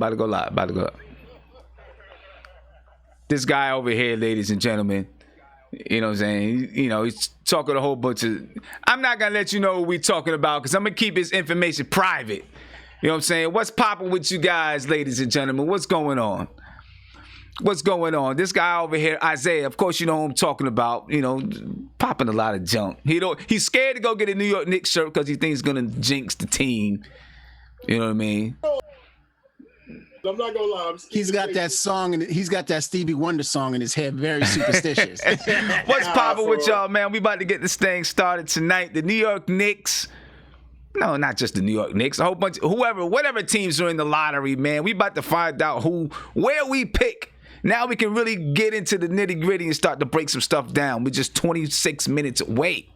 about to go live. About to go live. This guy over here, ladies and gentlemen, you know what I'm saying? He's talking a whole bunch of... I'm not going to let you know what we're talking about because I'm going to keep his information private. You know what I'm saying? What's popping with you guys, ladies and gentlemen? What's going on? What's going on? This guy over here, Isaiah, of course you know who I'm talking about, popping a lot of junk. He's scared to go get a New York Knicks shirt because he thinks he's going to jinx the team. You know what I mean? I'm not gonna lie. He's got that song, and he's got that Stevie Wonder song in his head. Very superstitious. What's popping with y'all, man? We about to get this thing started tonight. The New York Knicks. No, not just the New York Knicks. A whole bunch of whatever teams are in the lottery, man. We about to find out where we pick. Now we can really get into the nitty gritty and start to break some stuff down. We're just 26 minutes away.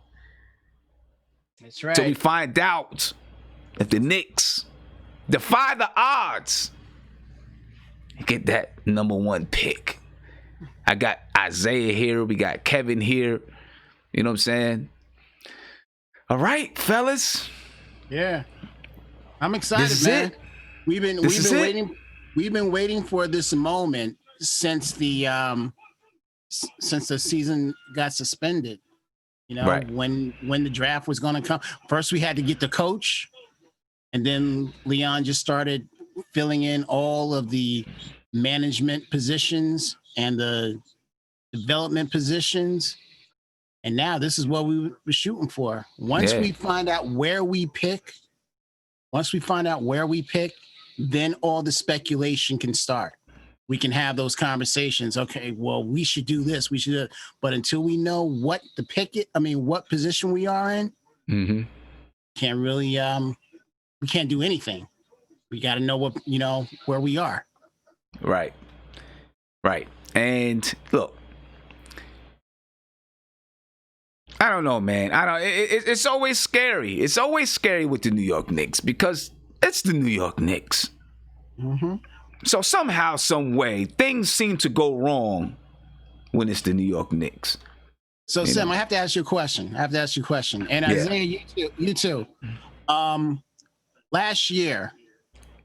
That's right. So we find out if the Knicks defy the odds. Get that number one pick. I got Isaiah here. We got Kevin here. You know what I'm saying? All right, fellas. Yeah, I'm excited, man. We've been waiting for this moment since the season got suspended. Right. when the draft was going to come. First, we had to get the coach, and then Leon just started filling in all of the management positions and the development positions. And now this is what we were shooting for. Once we find out where we pick, then all the speculation can start. We can have those conversations. Okay, well, we should do this. We should do it. But until we know what what position we are in, can't really, we can't do anything. We got to know where we are. Right. And look, I don't know, man. It's always scary. It's always scary with the New York Knicks because it's the New York Knicks. Mm-hmm. So somehow, some way, things seem to go wrong when it's the New York Knicks. So, Sam, I have to ask you a question. And Isaiah, you too. Last year,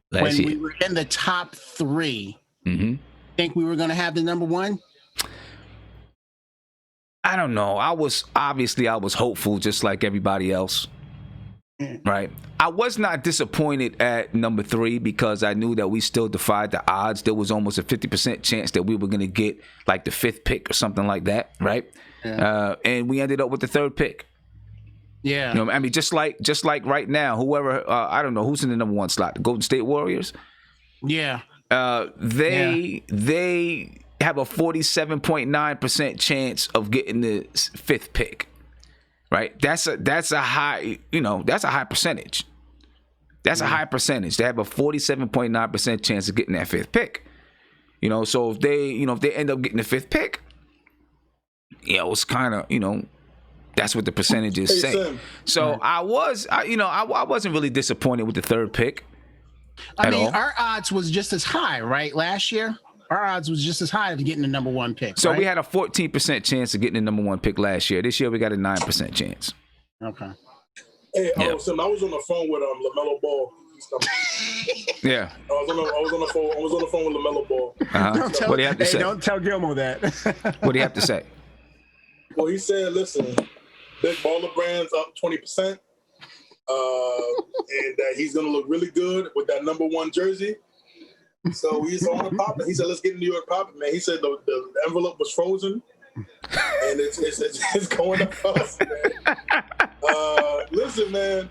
when we were in the top three, think we were going to have the number one? I don't know. I was hopeful just like everybody else. Right. I was not disappointed at number 3 because I knew that we still defied the odds. There was almost a 50% chance that we were going to get like the 5th pick or something like that. Right. Yeah. And we ended up with the 3rd pick. Yeah. I mean, just like right now, whoever, I don't know who's in the number 1 slot, the Golden State Warriors. Yeah. They have a 47.9% chance of getting the 5th pick. Right? That's a high, that's a high percentage. That's a high percentage. They have a 47.9% chance of getting that 5th pick. So if they end up getting the 5th pick, it's kind of, that's what the percentages say. So I wasn't really disappointed with the 3rd pick. Our odds was just as high, right? Last year, our odds was just as high of getting the number 1 pick. So right? we had a 14% chance of getting the number 1 pick last year. This year we got a 9% chance. Okay. Hey, Sam, I was on the phone with LaMelo Ball. Yeah. I was on the phone with LaMelo Ball. What do you have to say? Don't tell Gilmore that. What do you have to say? Well, he said, listen, Big Baller Brand's up 20%, and that he's going to look really good with that number 1 jersey. So he's on the popping. He said, let's get New York popping, man. He said the envelope was frozen, and it's going to us, man. Listen, man,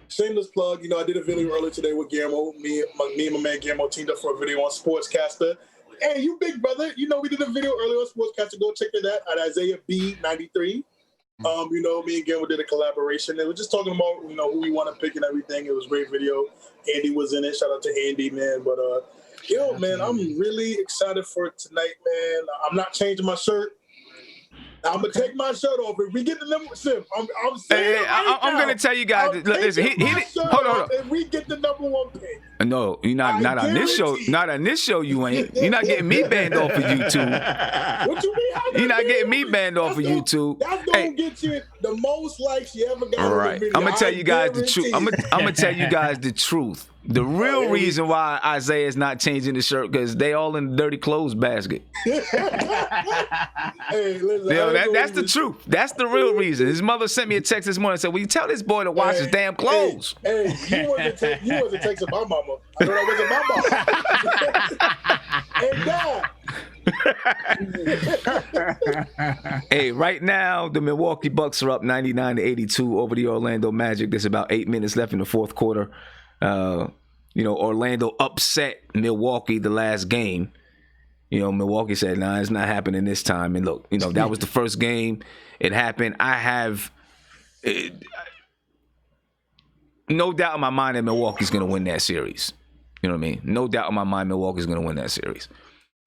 shameless plug. I did a video earlier today with Guillermo. Me and my man Guillermo teamed up for a video on Sportscaster. Hey, you big brother, we did a video earlier on Sportscaster. Go check it out at Isaiah B93. Me and Guillermo did a collaboration. They were just talking about, who we want to pick and everything. It was a great video. Andy was in it. Shout out to Andy, man. But, man, I'm really excited for tonight, man. I'm not changing my shirt. I'm going to take my shirt off. If we get the number 1, I'm saying I'm going to tell you guys. Listen, hold on. If we get the number 1 pick. No, you're not on this show. Not on this show, you ain't. You're not getting me banned off of YouTube. What you mean? You're not getting me banned off of YouTube. That's going to get you the most likes you ever got. All right. I'm going to tell you guys the truth. I'm going to tell you guys the truth. The real reason why Isaiah's not changing the shirt because they all in the dirty clothes basket. Hey, listen, Yo, that's the truth. That's the real reason. His mother sent me a text this morning and said, "Will you tell this boy to wash his damn clothes?" Hey, you wasn't texting my mama. I know that wasn't my mama. Hey, right now the Milwaukee Bucks are up 99-82 over the Orlando Magic. There's about 8 minutes left in the fourth quarter. Orlando upset Milwaukee the last game. Milwaukee said, "Nah, it's not happening this time." And look, that was the first game. It happened. I have no doubt in my mind that Milwaukee's going to win that series. You know what I mean? No doubt in my mind Milwaukee's going to win that series.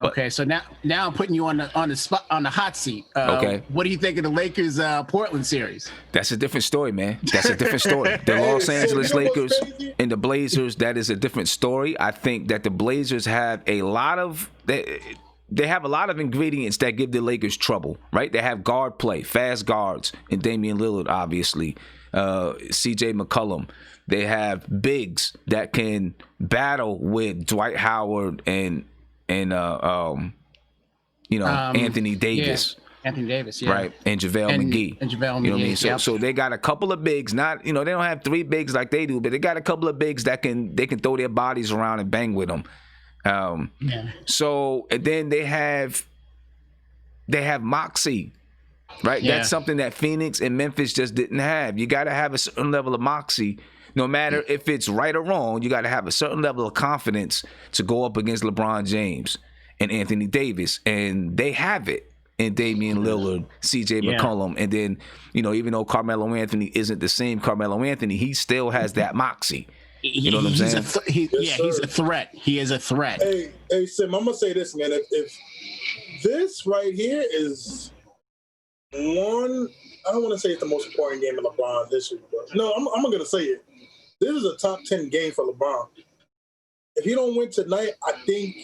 But, okay, so now I'm putting you on the spot, on the hot seat. Okay. What do you think of the Lakers Portland series? That's a different story, man. That's a different story. The Los Angeles Lakers and the Blazers, that is a different story. I think that the Blazers have a lot of they have a lot of ingredients that give the Lakers trouble, right? They have guard play, fast guards, and Damian Lillard, obviously. CJ McCollum. They have bigs that can battle with Dwight Howard and Anthony Davis. Yeah. Anthony Davis, yeah. Right. And JaVale McGee. And JaVale McGee. You know what I mean? Yep. So they got a couple of bigs, not, they don't have three bigs like they do, but they got a couple of bigs that can throw their bodies around and bang with them. So and then they have moxie. Right? Yeah. That's something that Phoenix and Memphis just didn't have. You got to have a certain level of moxie. No matter if it's right or wrong, you got to have a certain level of confidence to go up against LeBron James and Anthony Davis. And they have it in Damian Lillard, CJ McCollum. And then, even though Carmelo Anthony isn't the same Carmelo Anthony, he still has that moxie. You know what I'm saying? He's a threat. He is a threat. Hey, Sim, I'm going to say this, man. If this right here is one, I don't want to say it's the most important game of LeBron this year, but no, I'm going to say it. This is a top 10 game for LeBron. If he don't win tonight, I think,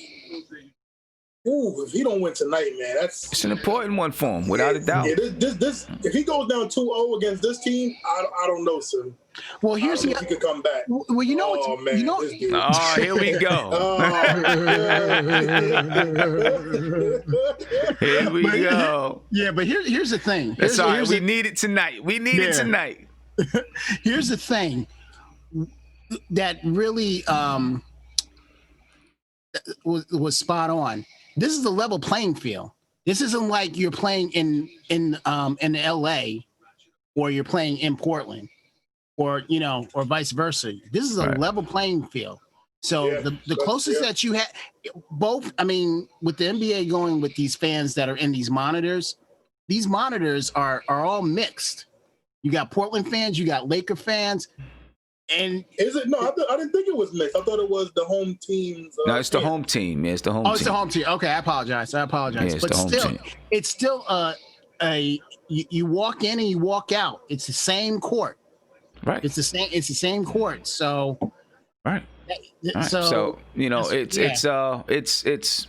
if he don't win tonight, man, it's an important one for him, without a doubt. Yeah, this if he goes down 2-0 against this team, I don't know, sir. Well, here's if he could come back. Well, here we go. Here we go. Yeah, but here's the thing. That's all right. We need it tonight. Here's the thing that really was spot on. This is a level playing field. This isn't like you're playing in LA or you're playing in Portland or vice versa. This is a level playing field. So the closest that you had both, with the NBA going with these fans that are in these monitors are all mixed. You got Portland fans, you got Laker fans. And is it? No, I didn't think it was mixed. I thought it was the home team's. No, it's the home team. Yeah, it's the home team. It's the home team. Okay, I apologize. Yeah, but it's still you walk in and you walk out. It's the same court. Right. It's the same court. So. Right. So it's.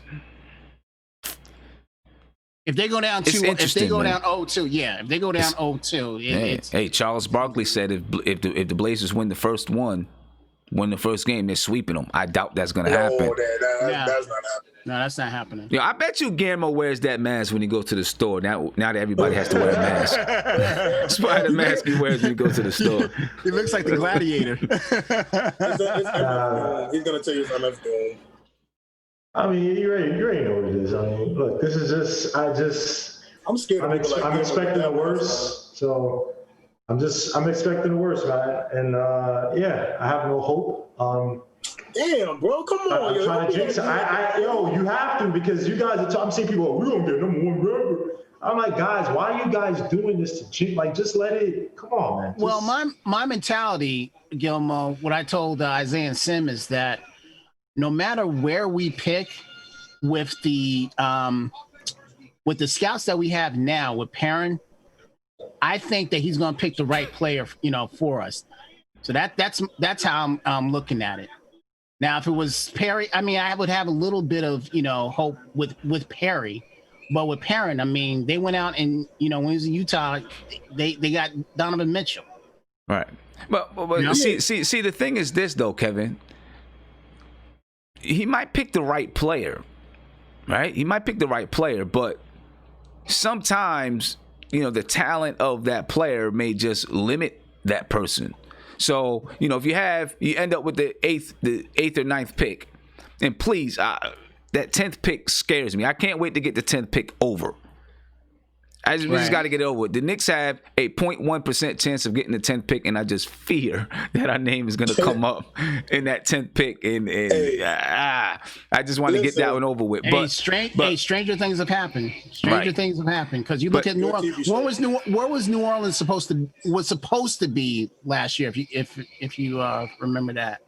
If they go down 2, if they go down 0-2, if they go down 0-2, hey, Charles Barkley said if the Blazers win the first game, they're sweeping them. I doubt that's gonna happen. That's not happening. No, that's not happening. I bet you Guillermo wears that mask when he goes to the store. Now that everybody has to wear a mask. That's why the mask he wears when he goes to the store. He looks like the gladiator. He's gonna tell you something. You already know what it is. Look, this is I'm scared. I'm expecting the worst, so I'm expecting the worst, man. And I have no hope. Damn, bro, come on. I'm trying to jinx it. You have to, because you guys I'm seeing people, we don't get number one record. I'm like, guys, why are you guys doing this to jinx? Like, just let it. Come on, man. Well, my mentality, Gilmo, what I told Isaiah and Sim is that no matter where we pick with the scouts that we have now with Perrin, I think that he's going to pick the right player, for us. So that's how I'm looking at it. Now, if it was Perry, I would have a little bit of, hope with Perry, but with Perrin, they went out and, when he was in Utah, they got Donovan Mitchell. Right. But see, the thing is this though, Kevin. he might pick the right player, right? He might pick the right player, but sometimes, the talent of that player may just limit that person. So, if you end up with the eighth or ninth pick, and please, that 10th pick scares me. I can't wait to get the 10th pick over. We just got to get it over with. The Knicks have a 0.1% chance of getting the 10th pick, and I just fear that our name is going to come up in that 10th pick. And I just want to get that one over with. But stranger things have happened. Stranger things have happened, because you look at New Orleans. Where was New Orleans supposed to be last year? If you remember that.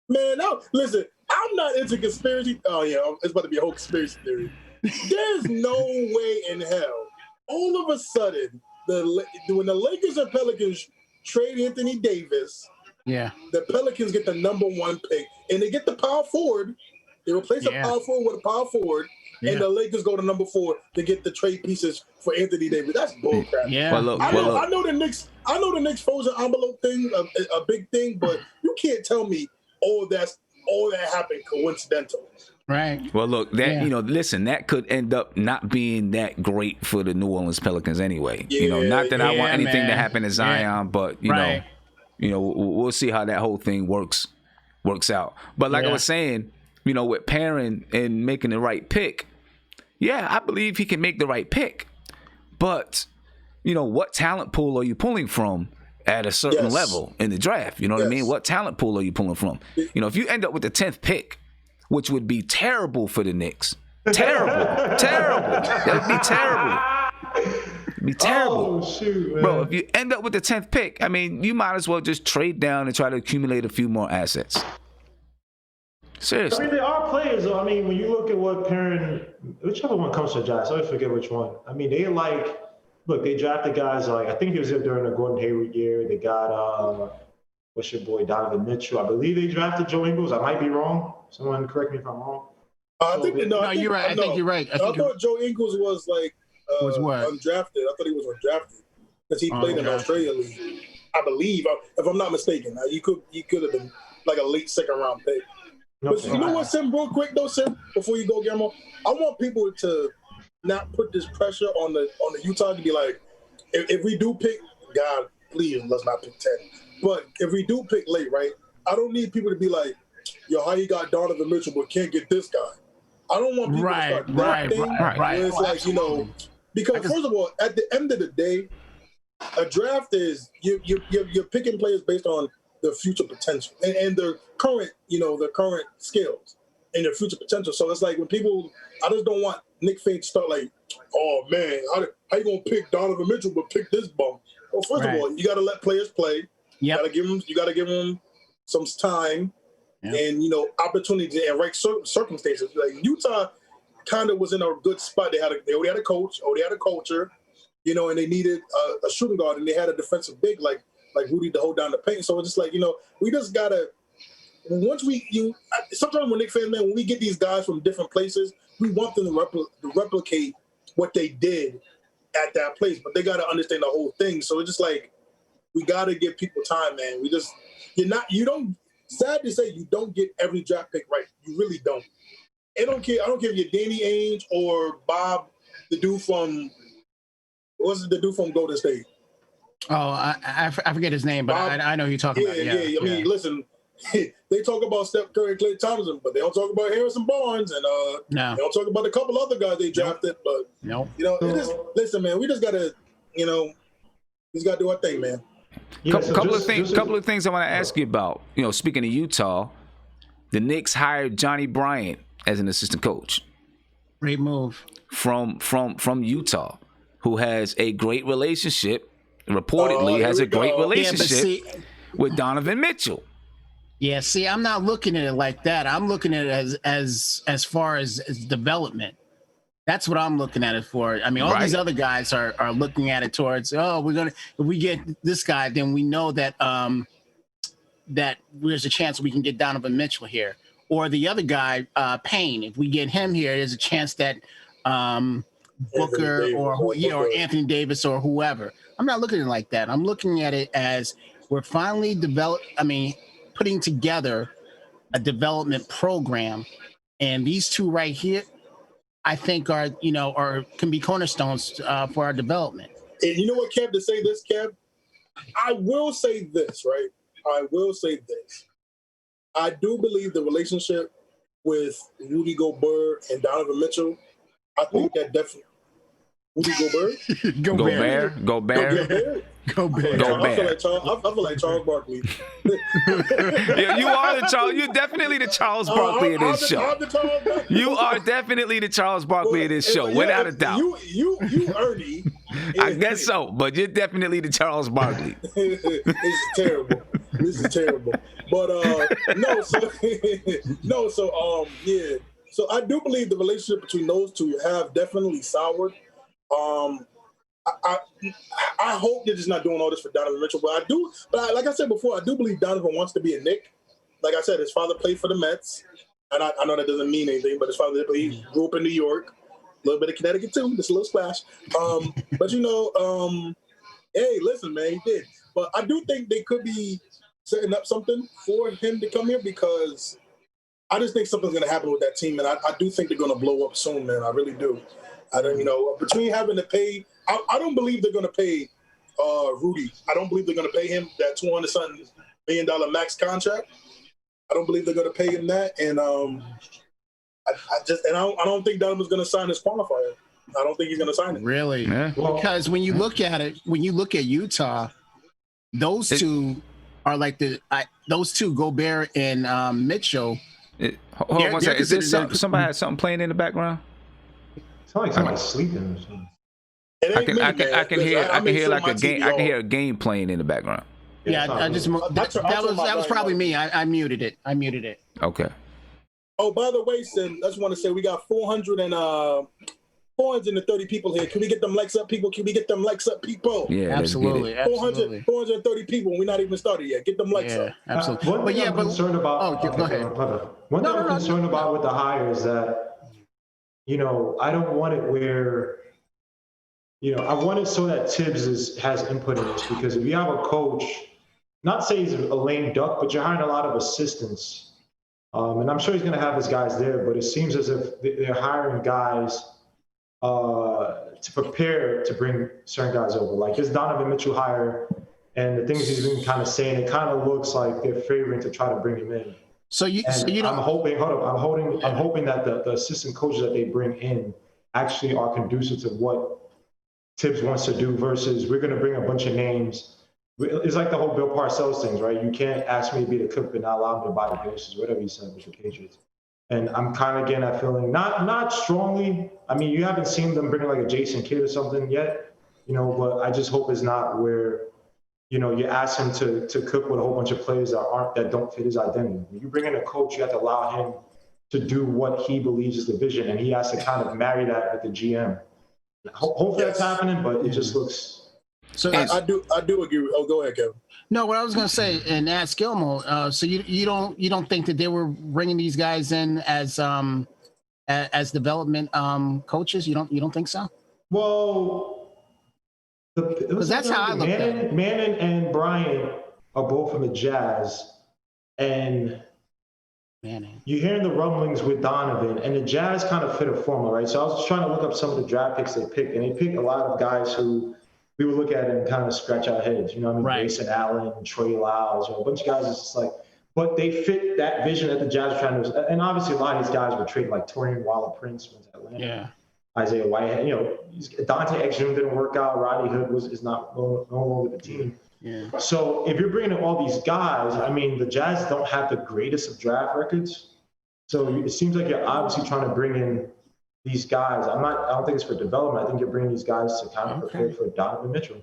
Man, no, listen. I'm not into conspiracy. Oh yeah, it's about to be a whole conspiracy theory. There's no way in hell. All of a sudden, when the Lakers and Pelicans trade Anthony Davis, the Pelicans get the number 1 pick, and they get the power forward. They replace the power forward with a power forward, and the Lakers go to number 4 to get the trade pieces for Anthony Davis. That's bullcrap. Yeah, I know the Knicks. I know the Knicks frozen envelope thing, a big thing, but you can't tell me all that happened coincidental. Right. Well, look, listen, that could end up not being that great for the New Orleans Pelicans anyway. Not that I want anything to happen to Zion, but we'll see how that whole thing works out. But like I was saying, with pairing and making the right pick, I believe he can make the right pick. But what talent pool are you pulling from at a certain level in the draft? You know what I mean? What talent pool are you pulling from? If you end up with the 10th pick, which would be terrible for the Knicks. Terrible. That would be terrible. It'd be terrible. Oh, shoot, man. Bro, if you end up with the 10th pick, you might as well just trade down and try to accumulate a few more assets. Seriously. There are players, though. When you look at what whichever one comes to draft, I always forget which one. They drafted guys I think he was there during the Gordon Hayward year. They got, what's your boy, Donovan Mitchell. I believe they drafted Joe Ingles. I might be wrong. Someone correct me if I'm wrong. You're right. I think you're right. I thought Joe Ingles was was what? undrafted. I thought he was undrafted because he played in Australia League. I believe, if I'm not mistaken. He could have been like a late second round pick. But you know what, Sim, real quick though, Sim, before you go, Guillermo, I want people to not put this pressure on the Utah to be like, if we do pick, God, please let's not pick 10. But if we do pick late, right? I don't need people to be like, yo, how you got Donovan Mitchell but can't get this guy? I don't want people to start drafting. Right. It's like, because first of all, at the end of the day, a draft is you're picking players based on their future potential and their current, their current skills and their future potential. So it's like when people, I just don't want Nick Fane to start like, oh man, how you gonna pick Donovan Mitchell but pick this bum? Well, first of all, you got to let players play. You got to give them some time and opportunity and right circumstances. Like Utah kind of was in a good spot. They already had a coach, already had a culture, and they needed a shooting guard, and they had a defensive big like Rudy to hold down the paint. So it's just like, we just gotta sometimes when Knicks fans, man, when we get these guys from different places, we want them to replicate what they did at that place, but they got to understand the whole thing. So it's just like, we got to give people time, man. Sad to say, you don't get every draft pick right. You really don't. I don't care if you're Danny Ainge or Bob, the dude from Golden State. Oh, I forget his name, but Bob, I know who you're talking about. Yeah. Listen, they talk about Steph Curry and Klay Thompson, but they don't talk about Harrison Barnes, and they don't talk about a couple other guys they drafted. But listen, man, we just gotta, do our thing, man. Couple of things I want to ask you about. Speaking of Utah, the Knicks hired Johnny Bryant as an assistant coach. Great move from Utah, who has a great relationship. Reportedly, has a great relationship with Donovan Mitchell. Yeah, see, I'm not looking at it like that. I'm looking at it as far as development. That's what I'm looking at it for. All these other guys are looking at it towards, if we get this guy, then we know that that there's a chance we can get Donovan Mitchell here. Or the other guy, Payne, if we get him here, there's a chance that Booker or Anthony Davis or whoever. I'm not looking at it like that. I'm looking at it as we're finally putting together a development program. And these two right here, I think are can be cornerstones for our development. And you know what, Kev, to say this, Kev? I will say this, right? I will say this. I do believe the relationship with Rudy Gobert and Donovan Mitchell, I think that definitely. Rudy Gobert? Gobert. Gobert? Gobert. I feel like Charles Barkley. Yeah, you are the Charles. You're definitely the Charles Barkley of this show. I'm the Charles Barkley. You are definitely the Charles Barkley of this show, without a doubt. You Ernie. I guess so, but you're definitely the Charles Barkley. This is terrible. But yeah. So I do believe the relationship between those two have definitely soured. I hope they're just not doing all this for Donovan Mitchell, but like I said before, I do believe Donovan wants to be a Knick. Like I said, his father played for the Mets, and I know that doesn't mean anything, but his father he grew up in New York, a little bit of Connecticut too, just a little splash. But hey, listen, man, he did. But I do think they could be setting up something for him to come here because I just think something's going to happen with that team, and I do think they're going to blow up soon, man. I really do. I don't, between having to pay, I don't believe they're going to pay Rudy. I don't believe they're going to pay him that $200-something million max contract. I don't believe they're going to pay him that, and I don't think Donovan's going to sign his qualifier. I don't think he's going to sign it. Really? Yeah. Because when you look at it, when you look at Utah, those two are like those two, Gobert and Mitchell. Hold on one second. Is this somebody has something playing in the background? It's like somebody's sleeping or something. I can hear like a game. I can hear a game playing in the background. Yeah, I just that was probably me. I muted it. Okay. Oh, by the way, Sin, I just want to say we got 430 people here. Can we get them likes up, people? Yeah, absolutely. 430 people. We're not even started yet. Get them likes up. Absolutely. One thing I'm concerned about. Go ahead. One thing I'm concerned about with the hire is that, I don't want it where, I want it so that Tibbs has input in this, because if you have a coach, not say he's a lame duck, but you're hiring a lot of assistants. And I'm sure he's going to have his guys there, but it seems as if they're hiring guys to prepare to bring certain guys over. Like this Donovan Mitchell hire and the things he's been kind of saying, it kind of looks like they're favoring to try to bring him in. I'm hoping that the assistant coaches that they bring in actually are conducive to what Tibbs wants to do versus we're going to bring a bunch of names. It's like the whole Bill Parcells things, right? You can't ask me to be the cook but not allow me to buy the dishes, whatever he said with the Patriots. And I'm kind of getting that feeling, not strongly. I mean, you haven't seen them bring like a Jason Kidd or something yet, but I just hope it's not where, you ask him to cook with a whole bunch of players that don't fit his identity. When you bring in a coach, you have to allow him to do what he believes is the vision, and he has to kind of marry that with the GM. Hopefully that's happening, but it just looks. So I do agree. Oh, go ahead, Kevin. No, what I was going to say, and ask Gilmore. So you don't think that they were bringing these guys in as development coaches? You don't think so? Well, because that's how I look at it. Manning and Bryant are both from the Jazz, and you're hearing the rumblings with Donovan, and the Jazz kind of fit a formula, right? So I was trying to look up some of the draft picks they picked, and they picked a lot of guys who we would look at and kind of scratch our heads. Right. Grayson Allen, Trey Lyles, a bunch of guys. It's just like, but they fit that vision that the Jazz were trying to. And obviously, a lot of these guys were traded, like Torian Waller-Prince went to Atlanta. Yeah. Isaiah Whitehead. Dante Exum didn't work out. Rodney Hood is not no longer the team. Yeah. So if you're bringing in all these guys, I mean, the Jazz don't have the greatest of draft records. So it seems like you're obviously trying to bring in these guys. I don't think it's for development. I think you're bringing these guys to kind of prepare for Donovan Mitchell.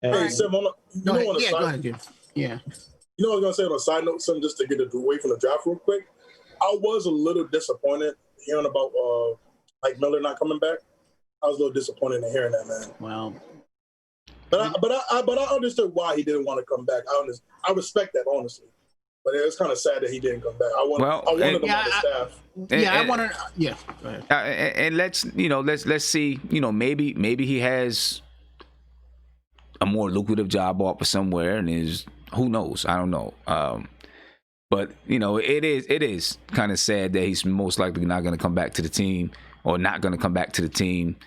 Hey, Sam, go ahead. Yeah. You know what I was going to say on a side note, something just to get it away from the draft real quick? I was a little disappointed hearing about Mike Miller not coming back. I was a little disappointed in hearing that, man. Well, but I understood why he didn't want to come back. I respect that, honestly. But it was kind of sad that he didn't come back. I wanted him on the staff. Go ahead. And let's see. Maybe he has a more lucrative job offer somewhere, and who knows? I don't know. But it is kind of sad that he's most likely not going to come back to the team, or not going to come back to the team.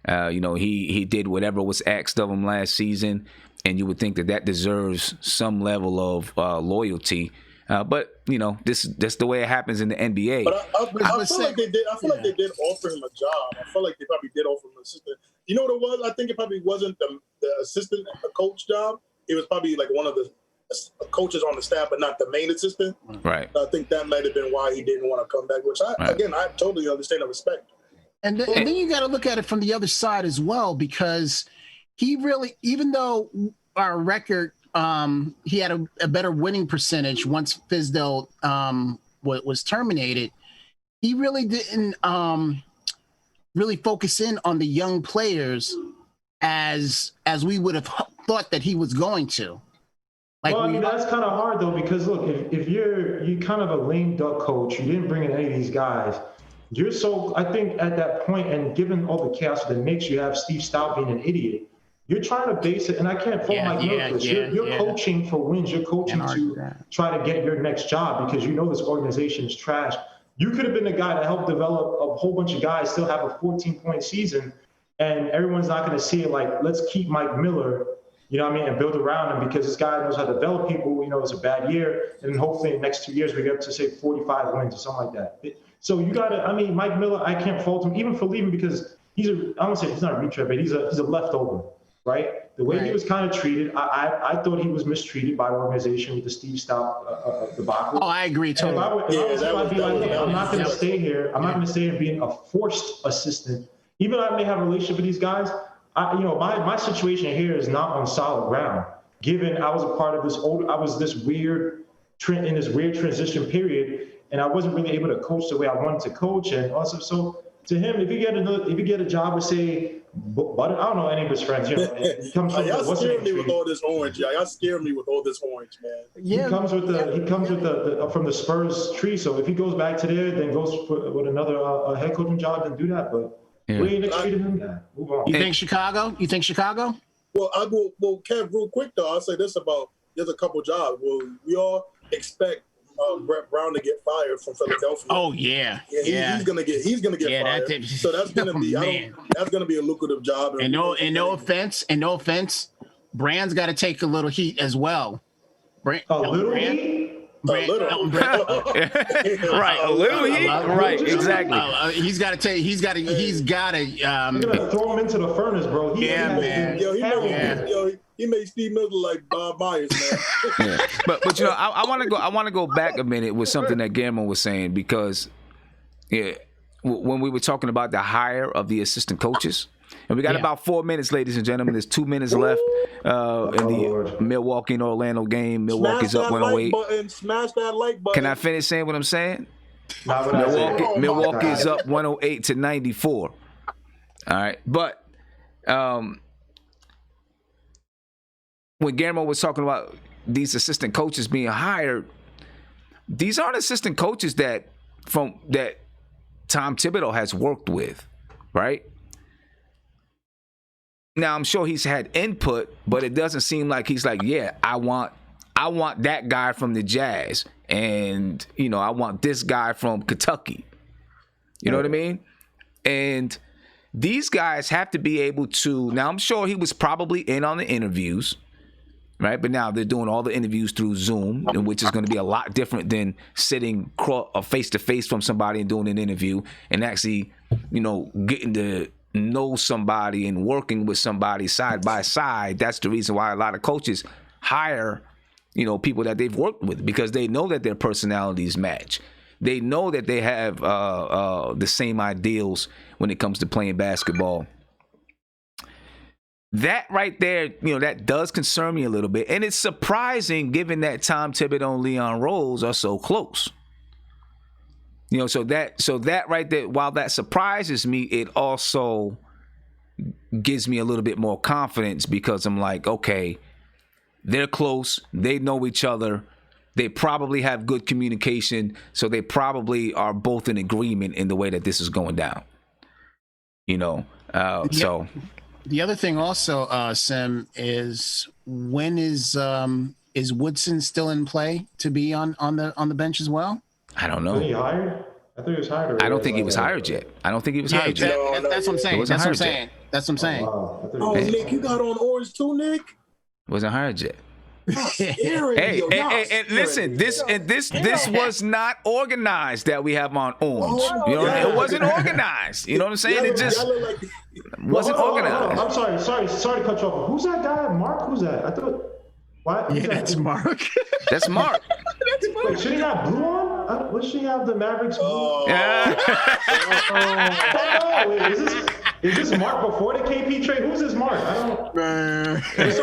He did whatever was asked of him last season, and you would think that deserves some level of loyalty. But that's the way it happens in the NBA. But I feel like they did. I feel like they did offer him a job. I feel like they probably did offer him an assistant. You know what it was? I think it probably wasn't the assistant, the coach job. It was probably like one of the coaches on the staff, but not the main assistant. Right. I think that might have been why he didn't want to come back. Which I totally understand and respect. And then you got to look at it from the other side as well, because he really, even though our record, he had a better winning percentage once Fizdale was terminated, he really didn't really focus in on the young players as we would have thought that he was going to. Like, well, I mean, that's kind of hard though, because look, if you're kind of a lame duck coach, you didn't bring in any of these guys. You're so, I think at that point, and given all the chaos that makes you have Steve Stout being an idiot, you're trying to base it, and I can't fault Mike Miller for this. You're coaching for wins. You're coaching to try to get your next job because you know this organization is trash. You could have been the guy to help develop a whole bunch of guys, still have a 14-point season, and everyone's not going to see it like, let's keep Mike Miller, you know what I mean, and build around him because this guy knows how to develop people. It's a bad year, and then hopefully in the next 2 years we get up to, say, 45 wins or something like that. So you got to, I mean, Mike Miller, I can't fault him even for leaving because I don't say he's not a retread, but he's a leftover, right? The way he was kind of treated, I thought he was mistreated by the organization with the Steve Stout debacle. Oh, I agree totally. I'm not going to stay here. I'm not going to stay here being a forced assistant. Even though I may have a relationship with these guys, my situation here is not on solid ground. Given I was a part of this weird transition period, and I wasn't really able to coach the way I wanted to coach, and also so to him, if you get a job with say, but I don't know any of his friends. Y'all scared me with all this orange. Y'all scared me with all this orange, man. Yeah, he comes with the from the Spurs tree. So if he goes back to there, then goes with another head coaching job, then do that. But we ain't treated him that. Move on. You think Chicago? Well, Kev, real quick though, I'll say this about there's a couple jobs. Well, we all expect Brett Brown to get fired from Philadelphia. Oh yeah. He's gonna get fired. So that's gonna be that's gonna be a lucrative job. And no offense, Brand's got to take a little heat as well. Heat. Right, a little heat. Right, exactly. He's got to. You're gonna throw him into the furnace, bro. He made Steve Miller like Bob Myers, man. But I want to go back a minute with something that Guillermo was saying because when we were talking about the hire of the assistant coaches. And we got about 4 minutes, ladies and gentlemen. There's 2 minutes left in the Milwaukee and Orlando game. Milwaukee's up 108. Smash that like button. Can I finish saying what I'm saying? Milwaukee's up 108 to 94. All right. But when Guillermo was talking about these assistant coaches being hired, these aren't assistant coaches that Tom Thibodeau has worked with, right? Now, I'm sure he's had input, but it doesn't seem like he's like, yeah, I want that guy from the Jazz, and I want this guy from Kentucky. You know what I mean? And these guys have to be able to. Now, I'm sure he was probably in on the interviews, right? But now they're doing all the interviews through Zoom, which is going to be a lot different than sitting face to face from somebody and doing an interview and actually, getting to know somebody and working with somebody side by side. That's the reason why a lot of coaches hire, people that they've worked with, because they know that their personalities match. They know that they have the same ideals when it comes to playing basketball. That right there, that does concern me a little bit. And it's surprising given that Tom Thibodeau and Leon Rose are so close. So that right there, while that surprises me, it also gives me a little bit more confidence because I'm like, okay, they're close. They know each other. They probably have good communication. So they probably are both in agreement in the way that this is going down. So. The other thing also, Sim, is when is is Woodson still in play to be on the bench as well? I don't Wasn't he know. hired? I think he was hired already. I don't think he was hired yet. I don't think he was Yeah, hired yet. that's what I'm saying. wasn't That's what I'm hired saying. That's what I'm saying. Wow. I thought he Oh, was- Nick, you got on orange too, Nick? Wasn't hired yet. Scary, Hey, yo, y'all and listen, scary. this was not organized that we have on orange. Oh, You know, yeah. it wasn't organized. You know what I'm saying? It just Y'all look like wasn't Hold on. organized. I'm sorry to cut you off. Who's that guy? Mark? Who's that? I thought. What? Who's Yeah, that? that's Mark. That's Mark. Wait, should he have blue on? What should he have the Mavericks blue? Oh, Yeah. Oh, wait, is this Mark before the KP trade? Who's this Mark? I don't. What was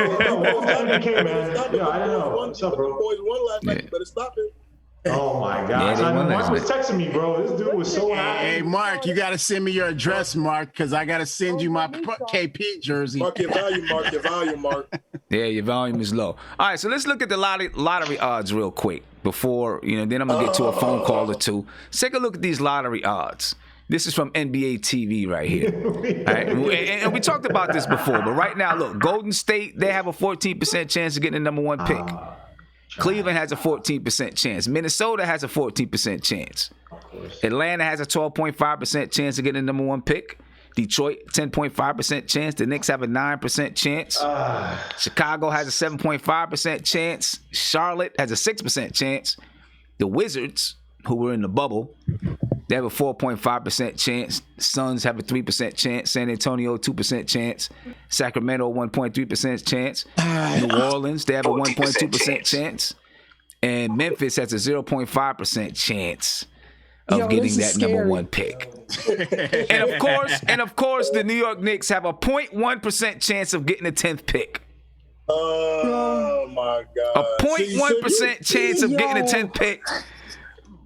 that MBK, man? Yeah, I don't know. What's up, bro? Boys won last night. Yeah. You better stop it. Oh my Yeah, God! they won Mark last was night. texting me, bro. This dude was so happy. Hey, Mark, you got to send me your address, Mark, because I got to send you my KP jersey. Mark your value, Mark your value, Mark. Yeah, your volume is low. All right, so let's look at the lottery odds real quick before, then I'm going to get to a phone call or two. Let's take a look at these lottery odds. This is from NBA TV right here. All right? And we talked about this before, but right now, look, Golden State, they have a 14% chance of getting the number 1 pick. Cleveland has a 14% chance. Minnesota has a 14% chance. Atlanta has a 12.5% chance of getting the number 1 pick. Detroit, 10.5% chance. The Knicks have a 9% chance. Chicago has a 7.5% chance. Charlotte has a 6% chance. The Wizards, who were in the bubble, they have a 4.5% chance. Suns have a 3% chance. San Antonio, 2% chance. Sacramento, 1.3% chance. New Orleans, they have a 1.2% chance. And Memphis has a 0.5% chance of getting that number 1 pick. and of course, the New York Knicks have a 0.1% chance of getting the 10th pick. Oh my God. A 0.1% chance of getting the 10th pick.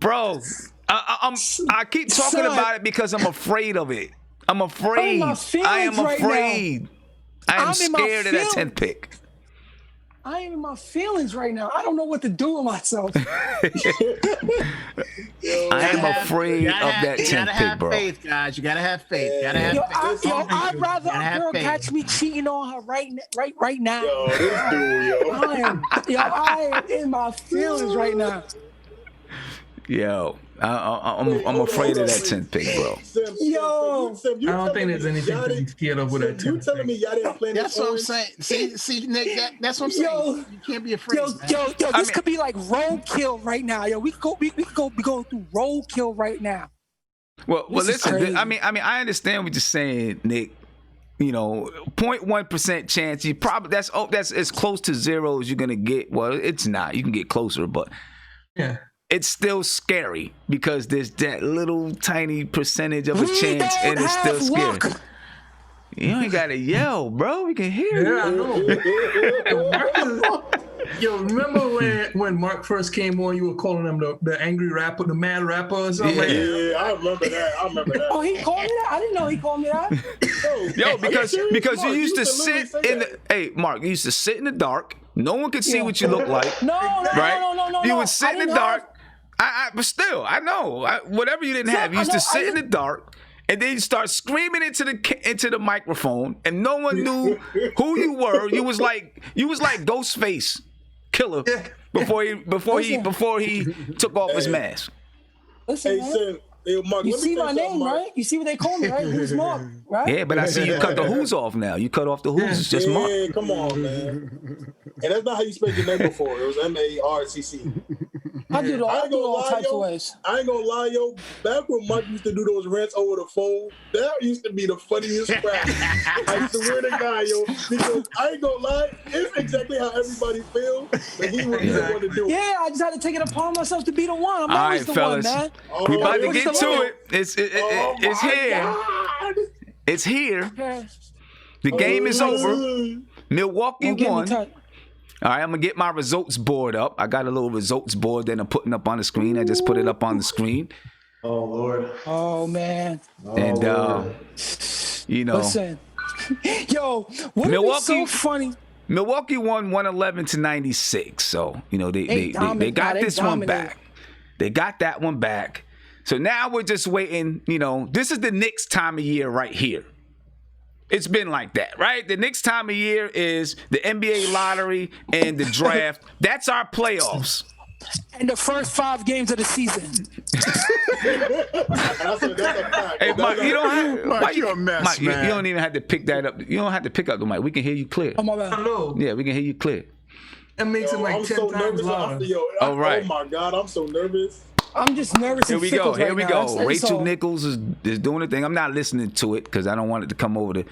Bro, I keep talking about it because I'm afraid of it. I'm afraid. I am afraid. I am scared of that 10th pick. I am in my feelings right now. I don't know what to do with myself. I am afraid of that 10th pick, bro. Faith, guys. You gotta have faith. You gotta have faith. I'd rather Gotta a girl have faith. catch me cheating on her right now. Yo, this dude, yo. I am in my feelings right now. Yo, I'm afraid of that 10th pick, bro. Sim, you I don't think telling there's me anything y'all to be didn't- scared of with that You 10th telling me pick. y'all didn't plan That's this what I'm orange? saying. See, Nick, that's what I'm saying. Yo. You can't be afraid. man. This could be like roadkill right now. Yo, we could go be going through roadkill right now. Well, This is listen. crazy. I mean, I understand what you're saying, Nick. 0.1% chance. You probably that's as close to zero as you're gonna get. Well, it's not. You can get closer, but Yeah. it's still scary because there's that little tiny percentage of a We chance, don't and it's still have scary. luck. You ain't gotta yell, bro. We can hear you. Yeah, I know. Yo, remember when Mark first came on, you were calling him the angry rapper, the mad rapper or something like that? Yeah, I remember that. Oh, he called me that? I didn't know he called me that. Yo, Are you serious? because you Mark, used to literally sit say in that. the. Hey, Mark, you used to sit in the dark. No one could see what you look like. No, Right? no. You no. would sit I in the didn't dark. But still, I know. Whatever you didn't Yeah, have, you used I to know, sit in the dark, and then you start screaming into the microphone, and no one knew who you were. You was like Ghostface Killer before he took off his mask. Listen, Hey, man. Sim, hey, Mark, You let me see tell my something, name, Mark. right? You see what they call me, right? Who's Mark, right? Yeah, but I see you cut the who's off now. You cut off the who's. It's just Mark. Yeah, come on, man. And that's not how you spelled your name before. It was MARCC. I do it all, I I ain't do it gonna all lie, types of yo. ways. I ain't gonna lie, yo. Back when Mark used to do those rants over the phone, that used to be the funniest crap. I swear to God, yo. Because I ain't gonna lie, it's exactly how everybody feels, but he would want to do it. Yeah, I just had to take it upon myself to be the one. I'm All always right, the fellas. one, man. We about to What's get the to line? it. It's Oh my here. God. It's here. Yeah. The game is over. Mm. Milwaukee Don't get me won. touched. All right, I'm gonna get my results board up. I got a little results board that I'm putting up on the screen. I just put it up on the screen, Oh Lord. Oh, man. and Lord. Listen. Yo, what Milwaukee- is so funny? Milwaukee won 111-96. So they got They this one dominated. back. They got that one back. So now we're just waiting. This is the Knicks time of year right here. It's been like that, right? The next time of year is the NBA lottery and the draft. That's our playoffs. And the first 5 games of the season. Hey, Mike, you don't have. Mike, you're a mess, Mike, man. you don't even have to pick that up. You don't have to pick up the mic. We can hear you clear. Oh, my bad. Hello. Yeah, we can hear you clear. That makes it like I'm 10 so times nervous louder. after All right. Oh my God, I'm so nervous. I'm just nervous. Here and we go. fickle Here right we now. go. That's Rachel all. Nichols is doing the thing. I'm not listening to it because I don't want it to come over the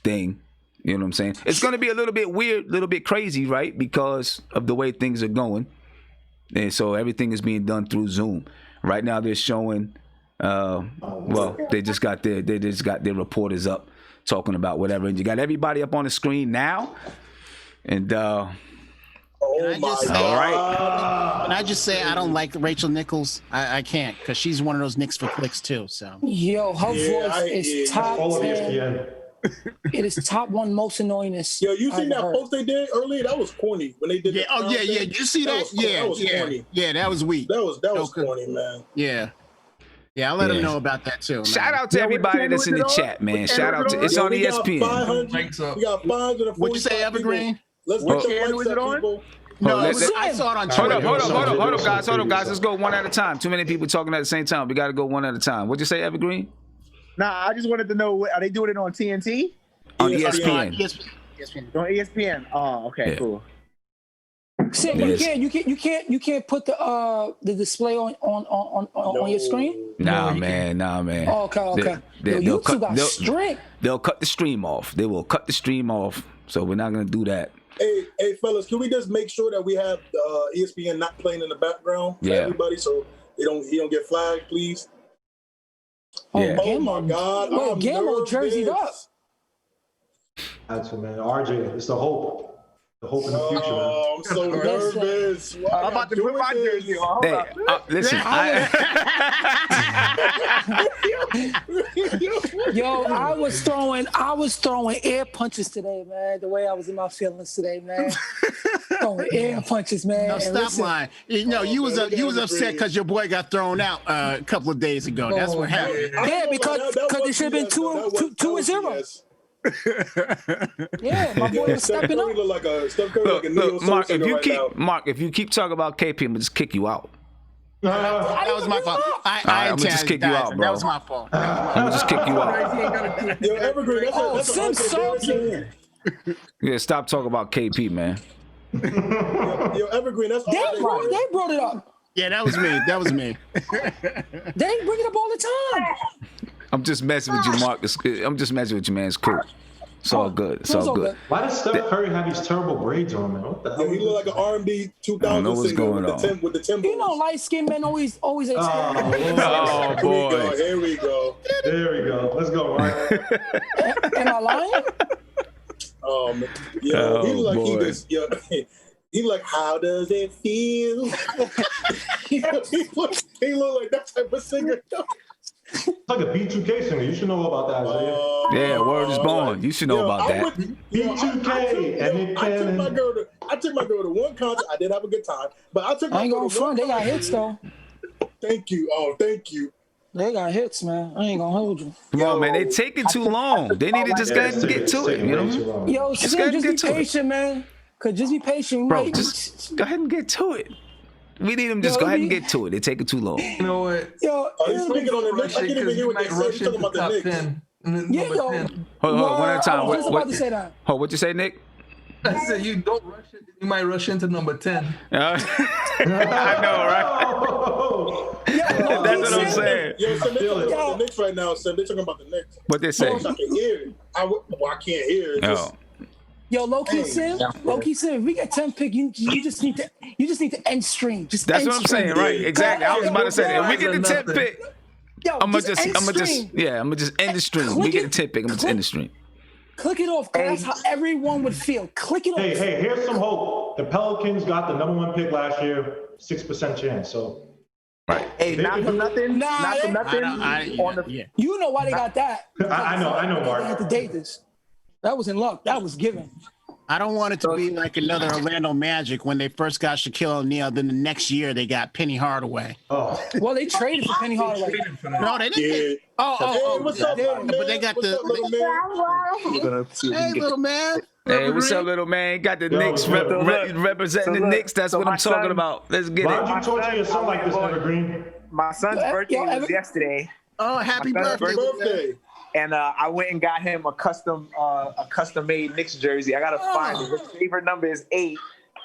thing. You know what I'm saying? It's going to be a little bit weird, a little bit crazy, right? Because of the way things are going. And so everything is being done through Zoom. Right now they're showing, well, they just got their reporters up talking about whatever. And you got everybody up on the screen now. And Oh I my just- God. all right. Can I just say I don't like Rachel Nichols? I can't because she's one of those Knicks for clicks too. So Yo, her voice is top All of 10. ESPN. It is top 1 most annoyingest. Yo, you seen I've that heard. post they did earlier? That was corny when they did. yeah, the oh crown yeah, yeah. thing. You see that? was corny. That was corny. Yeah, that was weak. That was Okay. corny, man. Yeah, yeah. I'll let Yeah. him know about that too. Man. Shout out to everybody that's in the chat, man. Shout out to it's on We got ESPN. 500. Mics up. We got 545. What'd you say, Evergreen? Let's What get the channel mics is it up, on? people. No, let's- I saw it on Hold Twitter. up, hold up, hold up, hold up, Preview guys. Hold up, guys. stuff. Let's go one at a time. Too many people talking at the same time. We got to go one at a time. What'd you say, Evergreen? Nah, I just wanted to know, are they doing it on TNT? On ESPN. ESPN. ESPN. On ESPN? Oh, okay, Yeah. cool. Sim, Yes. you can't put the display on your screen. Nah, man. Oh, okay. They- Yo, they'll YouTube got they'll- strict. They'll cut the stream off. They will cut the stream off. So we're not gonna do that. Hey, fellas, can we just make sure that we have ESPN not playing in the background for Yeah. everybody, so he don't get flagged, please? Yeah. Oh my God, Wait, I'm Gammo jerseyed up. nervous. That's what, man. RJ, it's the hope. The hope in the future, man. Oh, I'm so Listen. nervous. Why I'm about to put my jersey on. Hold Hey, up. listen. Yo, I was throwing air punches today, man. The way I was in my feelings today, man. Throwing air punches, man. No, And stop listen, lying. You know, you was upset because your boy got thrown out a couple of days ago. That's what happened. Yeah, because it should have been 2-0. Yeah, my boy was Steph stepping Curry up. look like a Steph Curry like a neo Look, soul Mark. singer right now. If you keep talking about KP, I'm gonna just kick you out. That was my fault. I I'ma just kick you out, antagonized him. bro. That was my fault. I'm gonna just kick you out. He ain't gotta do Yo, Evergreen, that's Sim a salty. Yeah, stop talking about KP, man. Yo, Evergreen, that's They brought it up. Yeah, that was me. That was me. They bring it up all the time. I'm just messing with you, Mark. I'm just messing with you, man. It's cool. It's all good. It's all good. Why does Steph Curry have these terrible braids on, man? What the hell? Yo, he look like an R&B I don't 2000 know what's singer going on. with the Timbers. You know, light skinned men always Oh, explain. Oh boy. Here we go. there we go. Let's go, Mark. Am I lying? Yo, he Oh, look like he boy. just, yo, he like, how does it feel? he look like that type of singer. It's like a B2K singer. You should know about that, Isaiah. Yeah, word is born. You should know about that. B2K, and it I took can. my girl to one concert. I did have a good time, but I took my I ain't girl going to one front. They got concert. hits though. Thank you. Oh, thank you. They got hits, man. I ain't gonna hold you. Come on, man. They taking too long. They need to just go ahead and get to it. You know, Yo, Just Sim, go ahead and just be get to it. patient, man. Cause just be patient, bro. right? Just go ahead and get to it. We need them just go ahead and get to it. They're taking too long. You know what? Yo, He's speaking on the Knicks. I can't even hear what they say. He's talking about the Knicks. yeah, yo. Hold on, one at a time. I was just about to say that. Hold, what you say, Nick? I said you don't rush it. You might rush into number 10. I know, right? That's what I'm saying. Yo, Sim, they're talking about the Knicks right now, Sim. They're talking about the Knicks. What they say? I can hear it. I can't hear it. Oh. Yo, low-key Sim, if we get 10 pick, you just need to end stream. Just That's end what I'm stream. saying, right? Exactly. I was about to say that. If we get the 10 pick, Yo, I'm end gonna stream. just end the stream. We get the 10 pick, I'm gonna just end the stream. Click it off, 'cause that's how everyone would feel. Click it off. Hey, here's some hope. The Pelicans got the number 1 pick last year, 6% chance. So, Right. Hey, not for nothing. Nah, Not for they- nothing. I, yeah. You know why they got that. I know, They had Mark. to date this. That was in luck. That was given. I don't want it to be like another Orlando Magic when they first got Shaquille O'Neal. Then the next year they got Penny Hardaway. Oh, Well, they traded for Penny Hardaway. Traded for that. No, they didn't. Yeah. Oh, Hey, what's up, yeah. man? But they got what's the- up, little man? We're gonna see if we Hey, can get little man. Hey, what's up, little man? Got the Yo, Knicks look, representing the look, Knicks. That's so what my I'm talking son- about. Let's get why it. would you torture your son like this, Evergreen? my son's Yo, birthday was Ever- yesterday, Oh, happy My son's birthday. Birthday. and I went and got him a custom made Knicks jersey. I gotta find it. His favorite number is 8.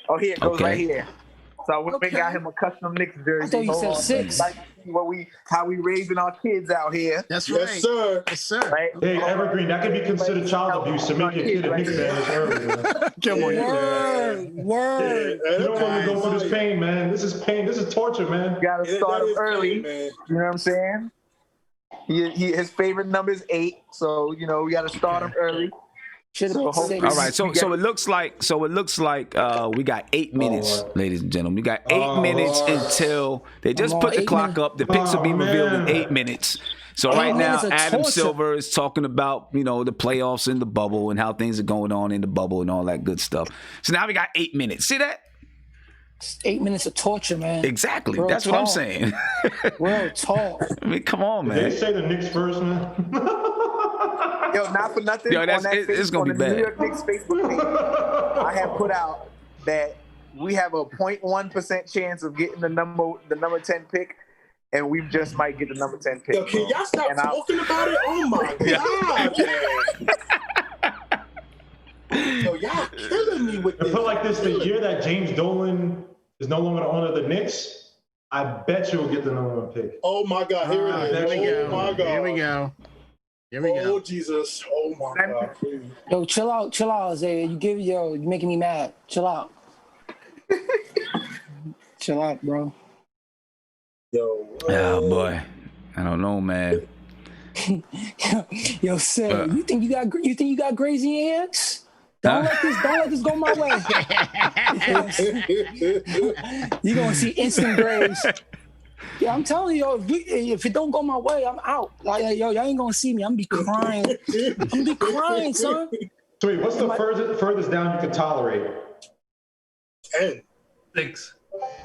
Oh, here it goes Okay. right here. So I went Okay. and got him a custom Knicks jersey. I thought you Hold said on. 6. Like how we raising our kids out here, That's right. Yes, sir. Yes, sir. right? Hey, Evergreen, that could be considered child abuse to make your kid a Knicks fan this early, man. Come on. Word. Yeah, You don't want to go through this pain, man. This is pain. This is torture, man. You gotta Yeah, start that him is early. pain, man. You know what I'm saying? His favorite number is 8, so we gotta start him early. Should have So been hope- 6. All right, so it looks like we got 8 minutes, ladies and gentlemen. We got 8 minutes until they just Come put on, the 8 clock minutes. up. The picks will be Oh, revealed in man. 8 minutes. So 8 right now, minutes of Adam torture. Silver is talking about the playoffs in the bubble and how things are going on in the bubble and all that good stuff. So now we got 8 minutes. See that? 8 minutes of torture, man. Exactly. Real That's what I'm talk. saying. Real talk. I mean, come on, They man. say the Knicks first, man. Yo, not for nothing. Yo, that's- on that it's gonna on be the bad. New York Knicks Facebook page, I have put out that we have a 0.1% chance of getting the number 10 pick, and we just might get the number 10 pick. Yo, can y'all stop And I- talking about it? Oh my god, man. Yo, y'all killing me with I this. put like this: the year that James Dolan is no longer the owner of the Knicks, I bet you will get the number 1 pick. Oh my god, here it is. There we Oh my go. god. Here we go. Here we Oh go. Jesus. Oh my god. Please. Yo, chill out, Isaiah. You're making me mad. Chill out. Chill out, bro. Yo. Oh boy, I don't know, man. Yo, Sid, you think you got Grays in your hands? Don't let this go my way. You gonna see instant Grays. Yeah, I'm telling you, yo, if it don't go my way, I'm out. Like, yo, y'all ain't gonna see me. I'm gonna be crying. I'm gonna be crying, son. So wait, what's the furthest down you could tolerate? 10. 6.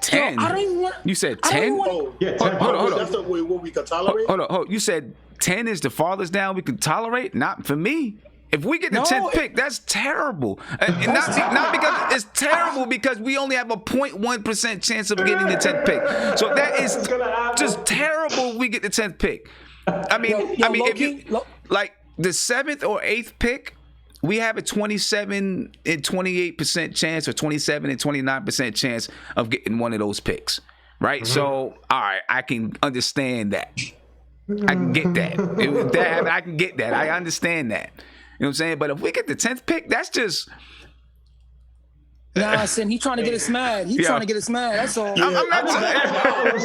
10. I don't even want. You said I don't 10? even want. Oh, Yeah, 10. Hold on. That's the way what we can tolerate. Hold on. You said 10 is the farthest down we could tolerate? Not for me. If we get the No, 10th pick, that's terrible. And not because it's terrible, because we only have a 0.1% chance of getting the 10th pick. So that is just terrible if we get the 10th pick. I mean, Yo, if you low-key, like the 7th or 8th pick, we have a 27 and 28% chance or 27 and 29% chance of getting one of those picks. Right? So, all right, I can understand that. I can get that. If that happened, I can get that. I understand that. You know what I'm saying? But if we get the 10th pick, that's just... Nah, son, he trying to get us mad. He Yeah. trying to get us mad. That's all. I'm not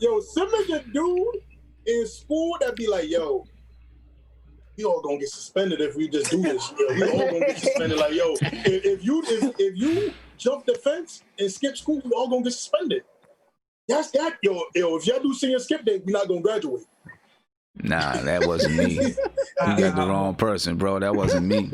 Yo, Simmons a dude in school that be like, yo, we all gonna get suspended if we just do this. Yo, we all gonna get suspended. Like, yo, if you jump the fence and skip school, we all gonna get suspended. That's that. Yo, if y'all do senior skip day, we're not gonna graduate. Nah, that wasn't me. You got the wrong person, bro. That wasn't me.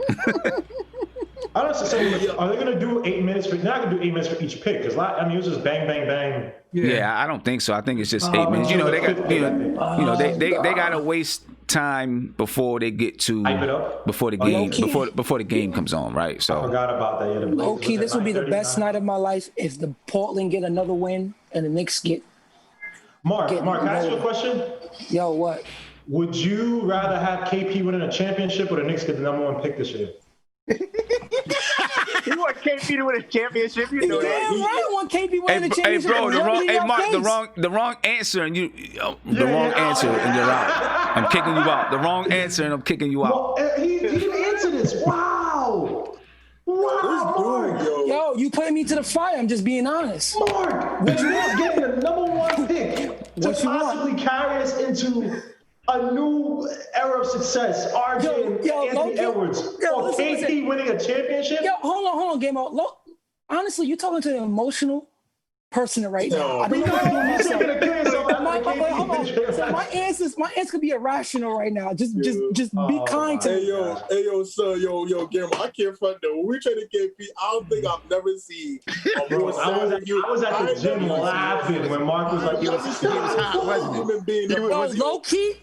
I don't know. So are they going to do 8 minutes? They're not going to do 8 minutes for each pick, because it was just bang, bang, bang. Yeah, I don't think so. I think it's just 8 minutes. You know, they got they gotta waste time before they get to Hype it up? before the game Low-key. before the game comes on, right? I So forgot about that. Yeah, the Low Blazers key, was this at will be the 9:30 best now. night of my life if the Portland get another win and the Knicks get. Mark, can I ask you a question? Yo, what? Would you rather have KP winning a championship or the Knicks get the number 1 pick this year? You want KP to win a championship? You know Yeah, that. right. I want KP hey, winning the hey, championship. bro, and rubbing it in your Mark, face. the wrong answer, and the wrong answer, and you're out. I'm kicking you out. The wrong answer, and I'm kicking you out. Well, he didn't answer this. Wow. Wow, Mark. Yo, you putting me to the fire. I'm just being honest. Mark, the Knicks getting the number 1 pick to What you want? possibly carry us into a new era of success. RJ and Yo, Anthony Loki. Edwards. Yo, Or listen, KP listen. winning a championship? Yo, hold on, Game Out. Look, honestly, you're talking to an emotional person right now. I don't know what to do with myself. You're gonna kill yourself after Hold on. KP. my answers could be irrational right now. Just be kind to Hey me. yo, sir, yo, Gamble. I can't front though. When we try to get beat, I don't think I've never seen a more sad you. I was at the gym laughing when Mark was like, He was hot, wasn't he? Human being. Low key.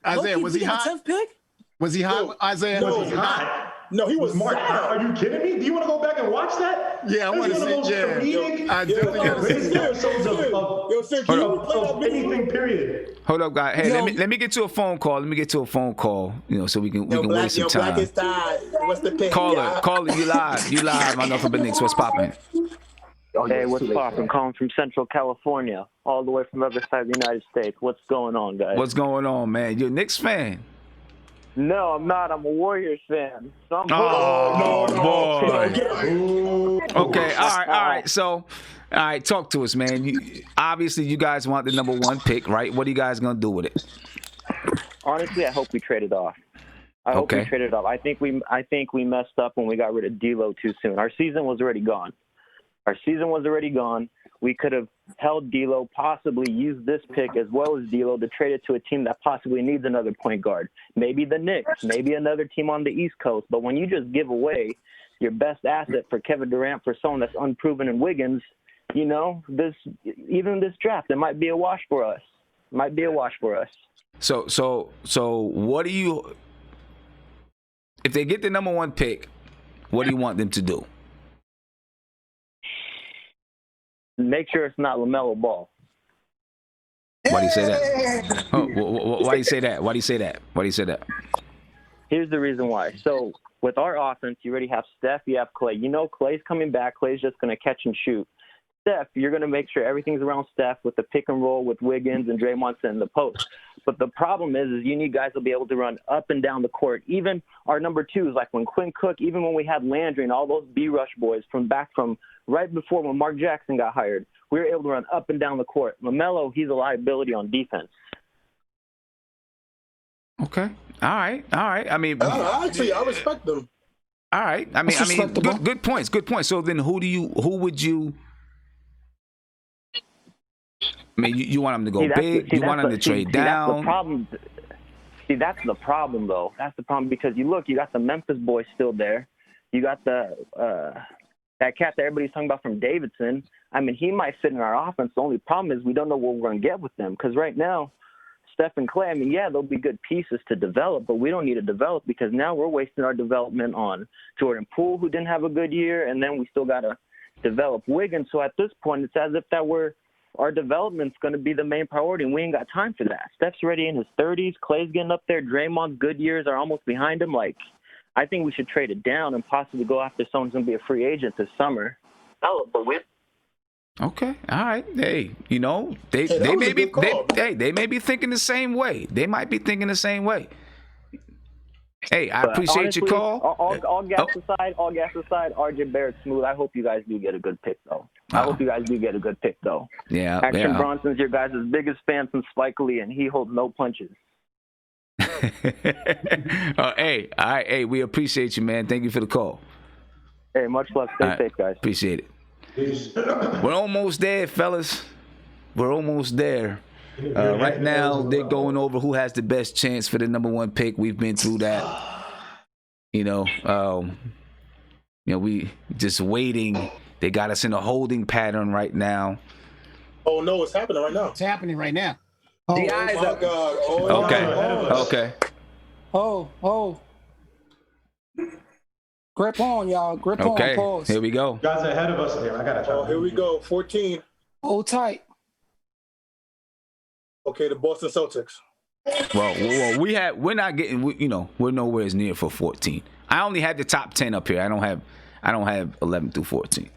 Isaiah, was he the hot? 10th pick? Was he hot, Isaiah? No, was he hot? No, he was Mark, sad. are you kidding me? Do you want to go back and watch that? Yeah, I want to see. Yeah, I definitely got to see. Episodes of anything, period. Hold up, guys. Hey, let me get to a phone call. So we can waste some time. What's the pick? Caller, you live. I know from the Knicks. What's popping? Hey, what's poppin'? Calling from Central California, all the way from the other side of the United States. What's going on, guys? What's going on, man? You're a Knicks fan? No, I'm not. I'm a Warriors fan. So I'm boy. Okay, all right. So, all right, talk to us, man. Obviously, you guys want the number 1 pick, right? What are you guys gonna do with it? Honestly, I hope we trade it off. I think we messed up when we got rid of D'Lo too soon. Our season was already gone. We could have held D'Lo, possibly used this pick as well as D'Lo to trade it to a team that possibly needs another point guard. Maybe the Knicks, maybe another team on the East Coast. But when you just give away your best asset for Kevin Durant for someone that's unproven in Wiggins, even this draft, it might be a wash for us. So what do you? If they get the number 1 pick, what do you want them to do? Make sure it's not LaMelo Ball. Why do you say that? Why do you say that? Here's the reason why. So with our offense, you already have Steph, you have Clay. Clay's coming back. Clay's just going to catch and shoot. Steph, you're going to make sure everything's around Steph with the pick and roll with Wiggins and Draymond in the post. But the problem is you need guys to be able to run up and down the court. Even our number 2s, like when Quinn Cook, even when we had Landry and all those B-Rush boys from right before when Mark Jackson got hired, we were able to run up and down the court. LaMelo, he's a liability on defense. Okay. All right. I mean, actually, I respect them. All right. I mean, good points. So then, who would you? I mean, you want them to go big. You want them to trade down. That's the problem. That's the problem, though. That's the problem because you got the Memphis boys still there. You got the that cat that everybody's talking about from Davidson. I mean, he might fit in our offense. The only problem is we don't know what we're going to get with them because right now, Steph and Clay, I mean, yeah, they'll be good pieces to develop, but we don't need to develop because now we're wasting our development on Jordan Poole, who didn't have a good year, and then we still got to develop Wiggins. So at this point, it's as if our development's going to be the main priority, and we ain't got time for that. Steph's already in his 30s. Clay's getting up there. Draymond's good years are almost behind him. I think we should trade it down and possibly go after someone who's going to be a free agent this summer. Okay, all right. Hey, they may be thinking the same way. They might be thinking the same way. Hey, I appreciate honestly, your call. All gas aside, RJ Barrett's smooth. I hope you guys do get a good pick, though. Yeah. Action Bronson's your guys' biggest fan since Spike Lee, and he holds no punches. Hey, all right. Hey, we appreciate you, man. Thank you for the call. Hey, much love. Stay safe, guys. Appreciate it. We're almost there, fellas. We're almost there. Right now, they're going over who has the best chance for the number 1 pick. We've been through that. We just waiting. They got us in a holding pattern right now. Oh no, it's happening right now. It's happening right now. Oh my God. Oh, Okay. Oh. Grip on, y'all. Grip on. Pause. Here we go. You guys are ahead of us there. I got to try. Here we go. 14. Hold tight. Okay, the Boston Celtics. Well, we're not getting. We're nowhere near for 14. I only had the top 10 up here. I don't have 11 through 14.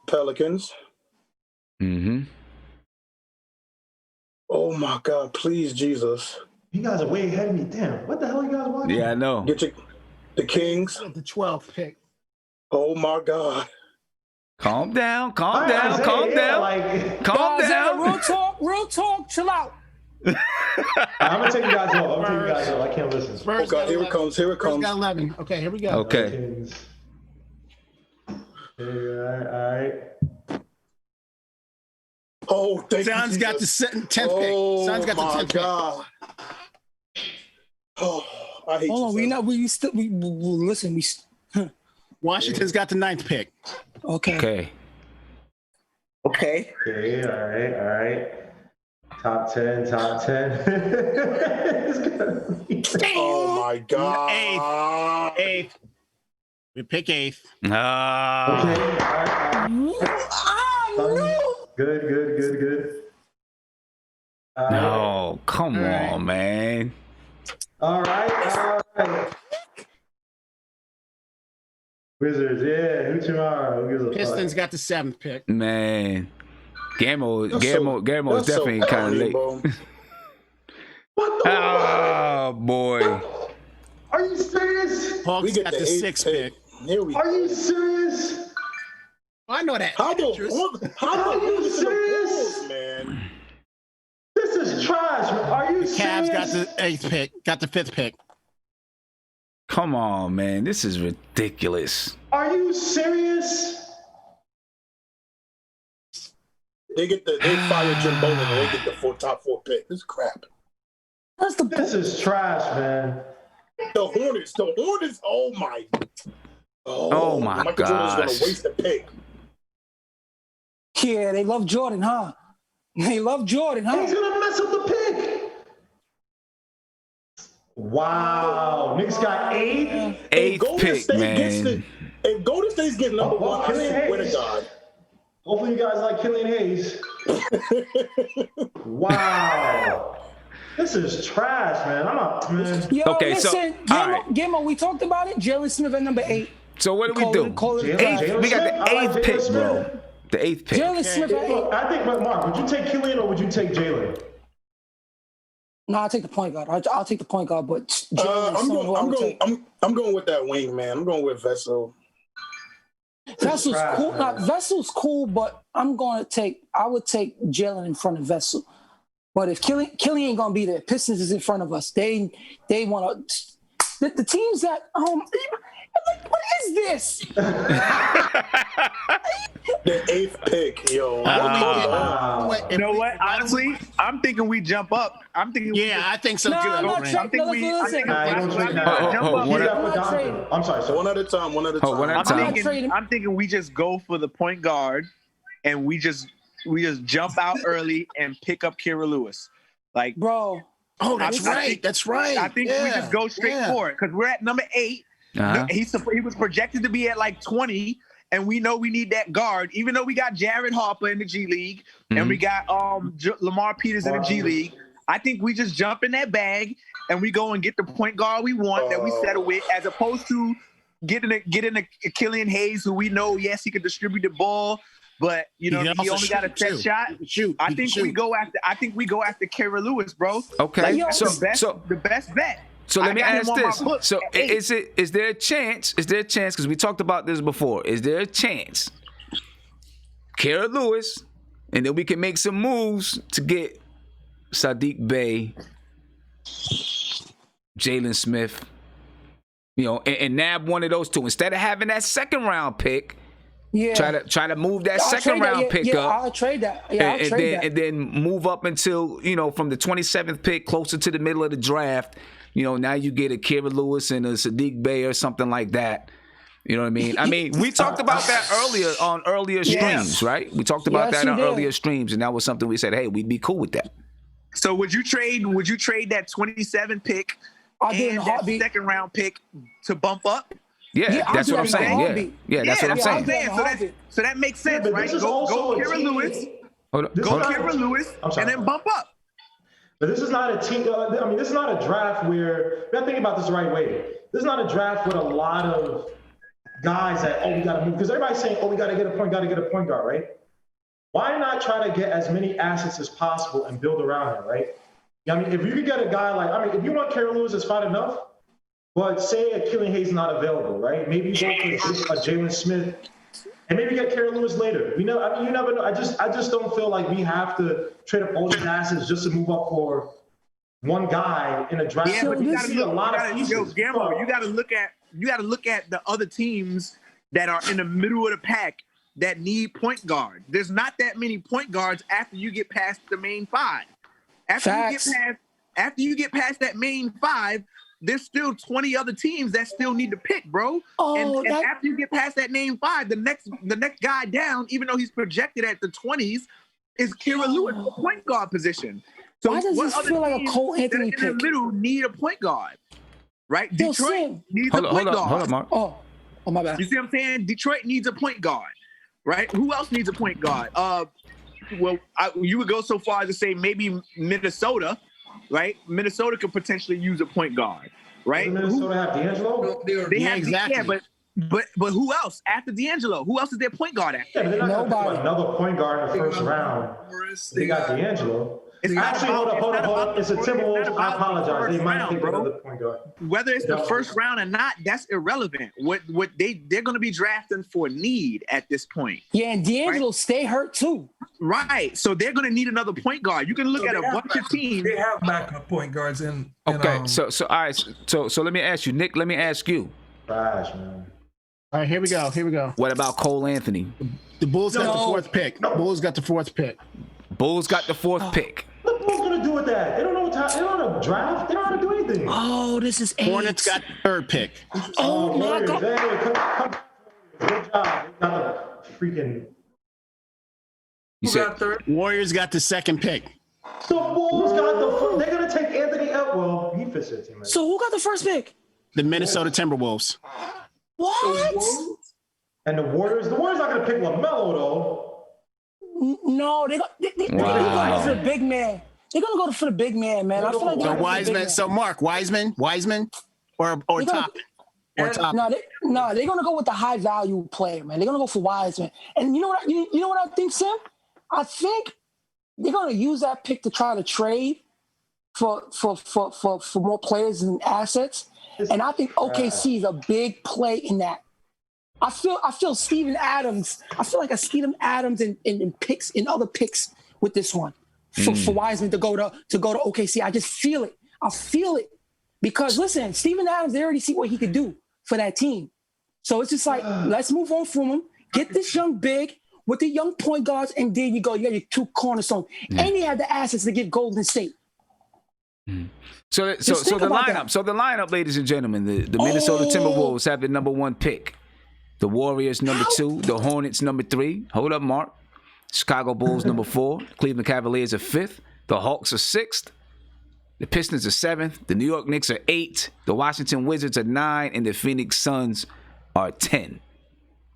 Pelicans. Mm-hmm. Oh my God! Please, Jesus. You guys are way ahead of me. Damn, what the hell are you guys watching? Yeah, I know. Get the Kings. The 12th pick. Oh my God. Calm down. Calm down. Real talk. Chill out. I'm gonna take you guys off. I can't listen. Oh God, here it comes. Spurs got 11. Okay, here we go. Okay. All right. Oh, thank Son's you, got the Jesus. 10th pick. Son's got the 10th pick. God. Oh, I hate Hold you. on, son. we listen. Washington's got the 9th pick. Okay. Okay. Okay. Okay, all right. Top 10. It's gonna be- Oh my God. Eighth. We pick 8th. Ah. Okay, all right. Good. All right. No, come All right. on, man. All right. Wizards, yeah. Who tomorrow? Who gives a Pistons fuck? got the 7th pick. Man. Gammo That's is definitely so kind of corny, late. bro. What the Oh, boy. fuck? Are you serious? Oh, Hawks We get got the the 8th 6th pick. pick. Here we Are go. you serious? I know that. How Are you serious? Bulls, man? This is trash. Man. Are you Cavs serious? got the 8th pick. Got the 5th pick. Come on, man. This is ridiculous. Are you serious? They fire Jim Bowling and they get the top 4 pick. This is crap. That's the This is trash, man. The Hornets. Oh my. Oh, my Michael Jordan's gosh. gonna waste a pick. Yeah, they love Jordan, huh? They love Jordan, He's huh? gonna mess up the pick. Wow. Knicks got 8. Eighth pick, man. If Golden State's getting number Oh, 1, I Killian swear to Hayes. God. Hopefully you guys like Killian Hayes. Wow. This is trash, man. I'm not, man. Yo, Okay, so, listen, all right. Gimmo, we talked about it. Jalen Smith at number 8. So what do we do? Jalen We got Smith? the I like 8th Jalen pick, Smith. bro. The 8th pick. Jalen Smith at 8. Look, I think, but Mark, would you take Killian or would you take Jalen? No, I'll take the point guard. I'll take the point guard, but Jalen is someone who I would take. I'm going with that wing, man. I'm going with Vessel. Vessel's trash, cool. man. Now, Vessel's cool, but I would take Jalen in front of Vessel. But if Killian ain't gonna be there, Pistons is in front of us. They want to. The teams that like, what is this? The 8th pick, yo. Wow. You know what? Honestly, I'm thinking we jump up. I'm thinking. Yeah, I think so too. No, I'm not Brandon. trading. No, listen. Nah, you don't trade Oh, oh, now. oh, He's one got at- for Donovan. I'm sorry. So One at a time. one at a I'm time. thinking. I'm thinking we just go for the point guard, and we just jump out early and pick up Kira Lewis. Like, Bro, Oh, that's I right. think- That's right. I think we just go straight for it because we're at number 8. Uh-huh. He was projected to be at like 20, and we know we need that guard. Even though we got Jared Harper in the G League and we got Lamar Peters in the G League, I think we just jump in that bag and we go and get the point guard we want that we settle with, as opposed to getting a Killian Hayes, who we know, yes, he can distribute the ball, but you know He can he also only got a shoot, set too. shot. He can shoot. I He can think we shoot. go after Kira Lewis, bro. Okay, Yo, so The best bet. So I let me got him ask on my this. book So at 8. is there a chance, because we talked about this before, is there a chance Kara Lewis, and then we can make some moves to get Sadiq Bey, Jalen Smith, and nab one of those two. Instead of having that second round pick, yeah. try to move that I'll second trade that. round pick yeah, up. I'll trade that. Yeah, I'll trade that. And then move up until, from the 27th pick closer to the middle of the draft. Now you get a Kira Lewis and a Sadiq Bey or something like that. You know what I mean? I mean, we talked about that earlier streams, right? We talked about Yes, that you on did. earlier streams, and that was something we said, hey, we'd be cool with that. So would you trade that 27 pick I'll do it in and a that heartbeat. second round pick to bump up? Yeah, I'll that's do what I'm that in a saying. heartbeat. Yeah, that's what I'm that's saying. saying. So that makes sense, but right? this is Go also a Kira team. Lewis, Hold on, This hold is on. not- Kira Lewis, I'm sorry. and then bump up. But this is not a team. I mean, this is not a draft where we got to think about this the right way. This is not a draft with a lot of guys that we got to move, because everybody's saying, we got to get a point guard, right? Why not try to get as many assets as possible and build around him, right? I mean, if you could get a guy if you want Kira Lewis, it's fine enough. But say a Killian Hayes not available, right? Maybe you go for a Jalen Smith, and maybe get Kira Lewis later. You never know. I just don't feel like we have to trade up all these assets just to move up for one guy in a draft. Yeah, but you got to see a lot of pieces. Gamble, you got to look at the other teams that are in the middle of the pack that need point guard. There's not that many point guards after you get past the main five. After you get past that main five, there's still 20 other teams that still need to pick, bro. And after you get past that main five, the next guy down, even though he's projected at the 20s, is Kira Lewis, the point guard position. So why does this feel like a Cole Anthony pick? In the middle need a point guard, right? Detroit needs a point guard. Hold on, Mark. Oh, my bad. You see what I'm saying? Detroit needs a point guard, right? Who else needs a point guard? You would go so far as to say maybe Minnesota, right? Minnesota could potentially use a point guard, right? Doesn't Minnesota have D'Angelo? They have exactly. Yeah, but who else after D'Angelo? Who else is their point guard after? Yeah, but they're not gonna Nobody. pick another point guard in the first round. They got D'Angelo. Actually, hold up. It's a Timberwolves. I apologize. They might pick another point guard. Whether it's the first round or not, that's irrelevant. What they're going to be drafting for need at this point. Yeah, and D'Angelo stay hurt too. Right. So they're going to need another point guard. You can look at a bunch of teams. They have backup point guards in. Okay, so all right. So let me ask you, Nick. Let me ask you. Trash, man. All right, here we go. What about Cole Anthony? The Bulls got the fourth pick. Bulls got the fourth pick. Bulls got the fourth pick. What the Bulls gonna do with that? They don't know what time. They don't know how to draft. They don't know how to do anything. Oh, this is eight. Hornets got the third pick. Oh my Warriors, God. hey, come. Good job. They got the freaking. You said Warriors got the second pick. The Bulls got the first. They're gonna take Anthony out. Well, he fits their team. So who got the first pick? The Minnesota Timberwolves. What? And the Warriors not gonna pick LaMelo though. No, they're going for the big man. They're gonna go for the big man, man. I feel like So Wiseman. So Mark Wiseman, or Top. Or Top. No, they're gonna go with the high value player, man. They're gonna go for Wiseman. And you know what? You know what I think, Sim? I think they're gonna use that pick to try to trade for more players and assets. And I think OKC is a big play in that. I feel Steven Adams. I feel like a Steven Adams in picks in other picks with this one for Wiseman to go to OKC. I just feel it. I feel it because listen, Steven Adams. They already see what he could do for that team. So it's just like let's move on from him. Get this young big with the young point guards, and there you go. You got your two cornerstones, and he had the assets to get Golden State. So the lineup, ladies and gentlemen, the Minnesota Timberwolves have the number 1 pick. The Warriors number 2, the Hornets number 3. Hold up, Mark. Chicago Bulls number 4, Cleveland Cavaliers are 5th, the Hawks are 6th, the Pistons are 7th, the New York Knicks are 8th, the Washington Wizards are 9, and the Phoenix Suns are 10.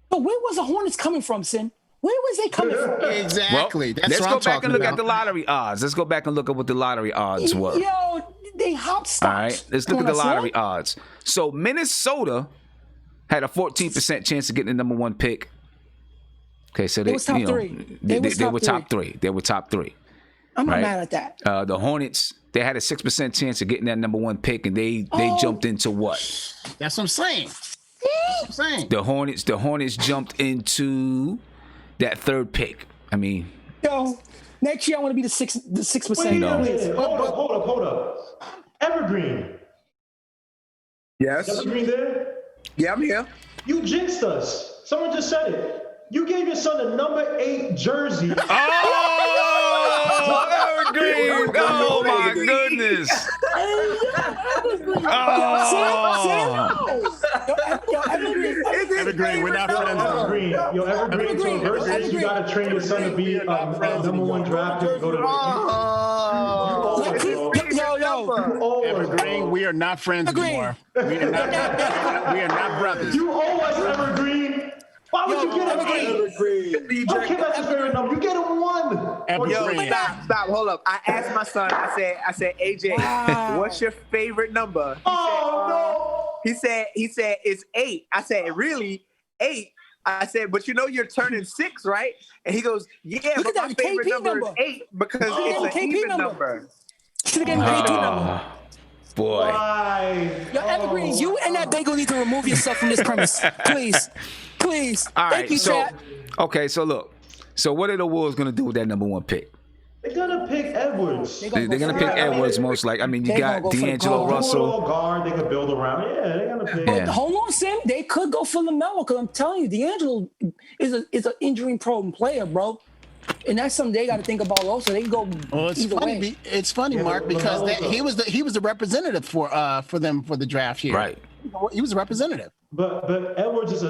But where was the Hornets coming from, Sin? Where was they coming from? Exactly. Well, let's go back and look at the lottery odds. Let's go back and look at what the lottery odds were. Yo, they hopscotch. All right, let's look at the lottery odds. So Minnesota had a 14% chance of getting the number 1 pick. Okay, so they was top three. They were top 3. They were top 3. I'm not mad at that. The Hornets, they had a 6% chance of getting that number 1 pick, and they jumped into what? That's what I'm saying. The Hornets jumped into that 3rd pick. I mean, yo, next year I want to be the 6%. Wait a minute. Hold up. Evergreen. Yes. Evergreen there? Yeah, I'm here. You jinxed us. Someone just said it. You gave your son a number 8 jersey. Oh, Evergreen! Oh my goodness! Evergreen, we're not friends. Evergreen. Evergreen. So versus you gotta train your son to be number 1 draft pick. Go to Evergreen, we are not friends anymore. We are not brothers. You owe us, Evergreen. Why would you get Evergreen? Okay, that's his favorite number. You get him 1. Evergreen. Stop, hold up. I asked my son, I said, AJ, what's your favorite number? He said it's 8. I said, really? 8? I said, but you know you're turning 6, right? And he goes, yeah, but my favorite number is 8 because it's an even number. Should have given KP number. Boy. Why? Yo, Evergreen, you and that bagel need to remove yourself from this premise. Please. All Thank right, you, so Chad. okay, so look. So what are the Wolves gonna do with that number 1 pick? They're gonna pick Evergreen. Edwards. They They're go gonna for pick the- Edwards most likely. I mean, you They got gonna go for the D'Angelo guard. Russell. All guard, they could build around. Yeah, they're gonna pick. Yeah. But hold on, Sam. They could go for LaMelo because I'm telling you, D'Angelo is an injury-prone player, bro. And that's something they got to think about also. They can go Well, it's either funny. way. It's funny, Yeah, Mark, but because LaMelo's he was the representative for them for the draft here. Right. He was a representative. But Edwards is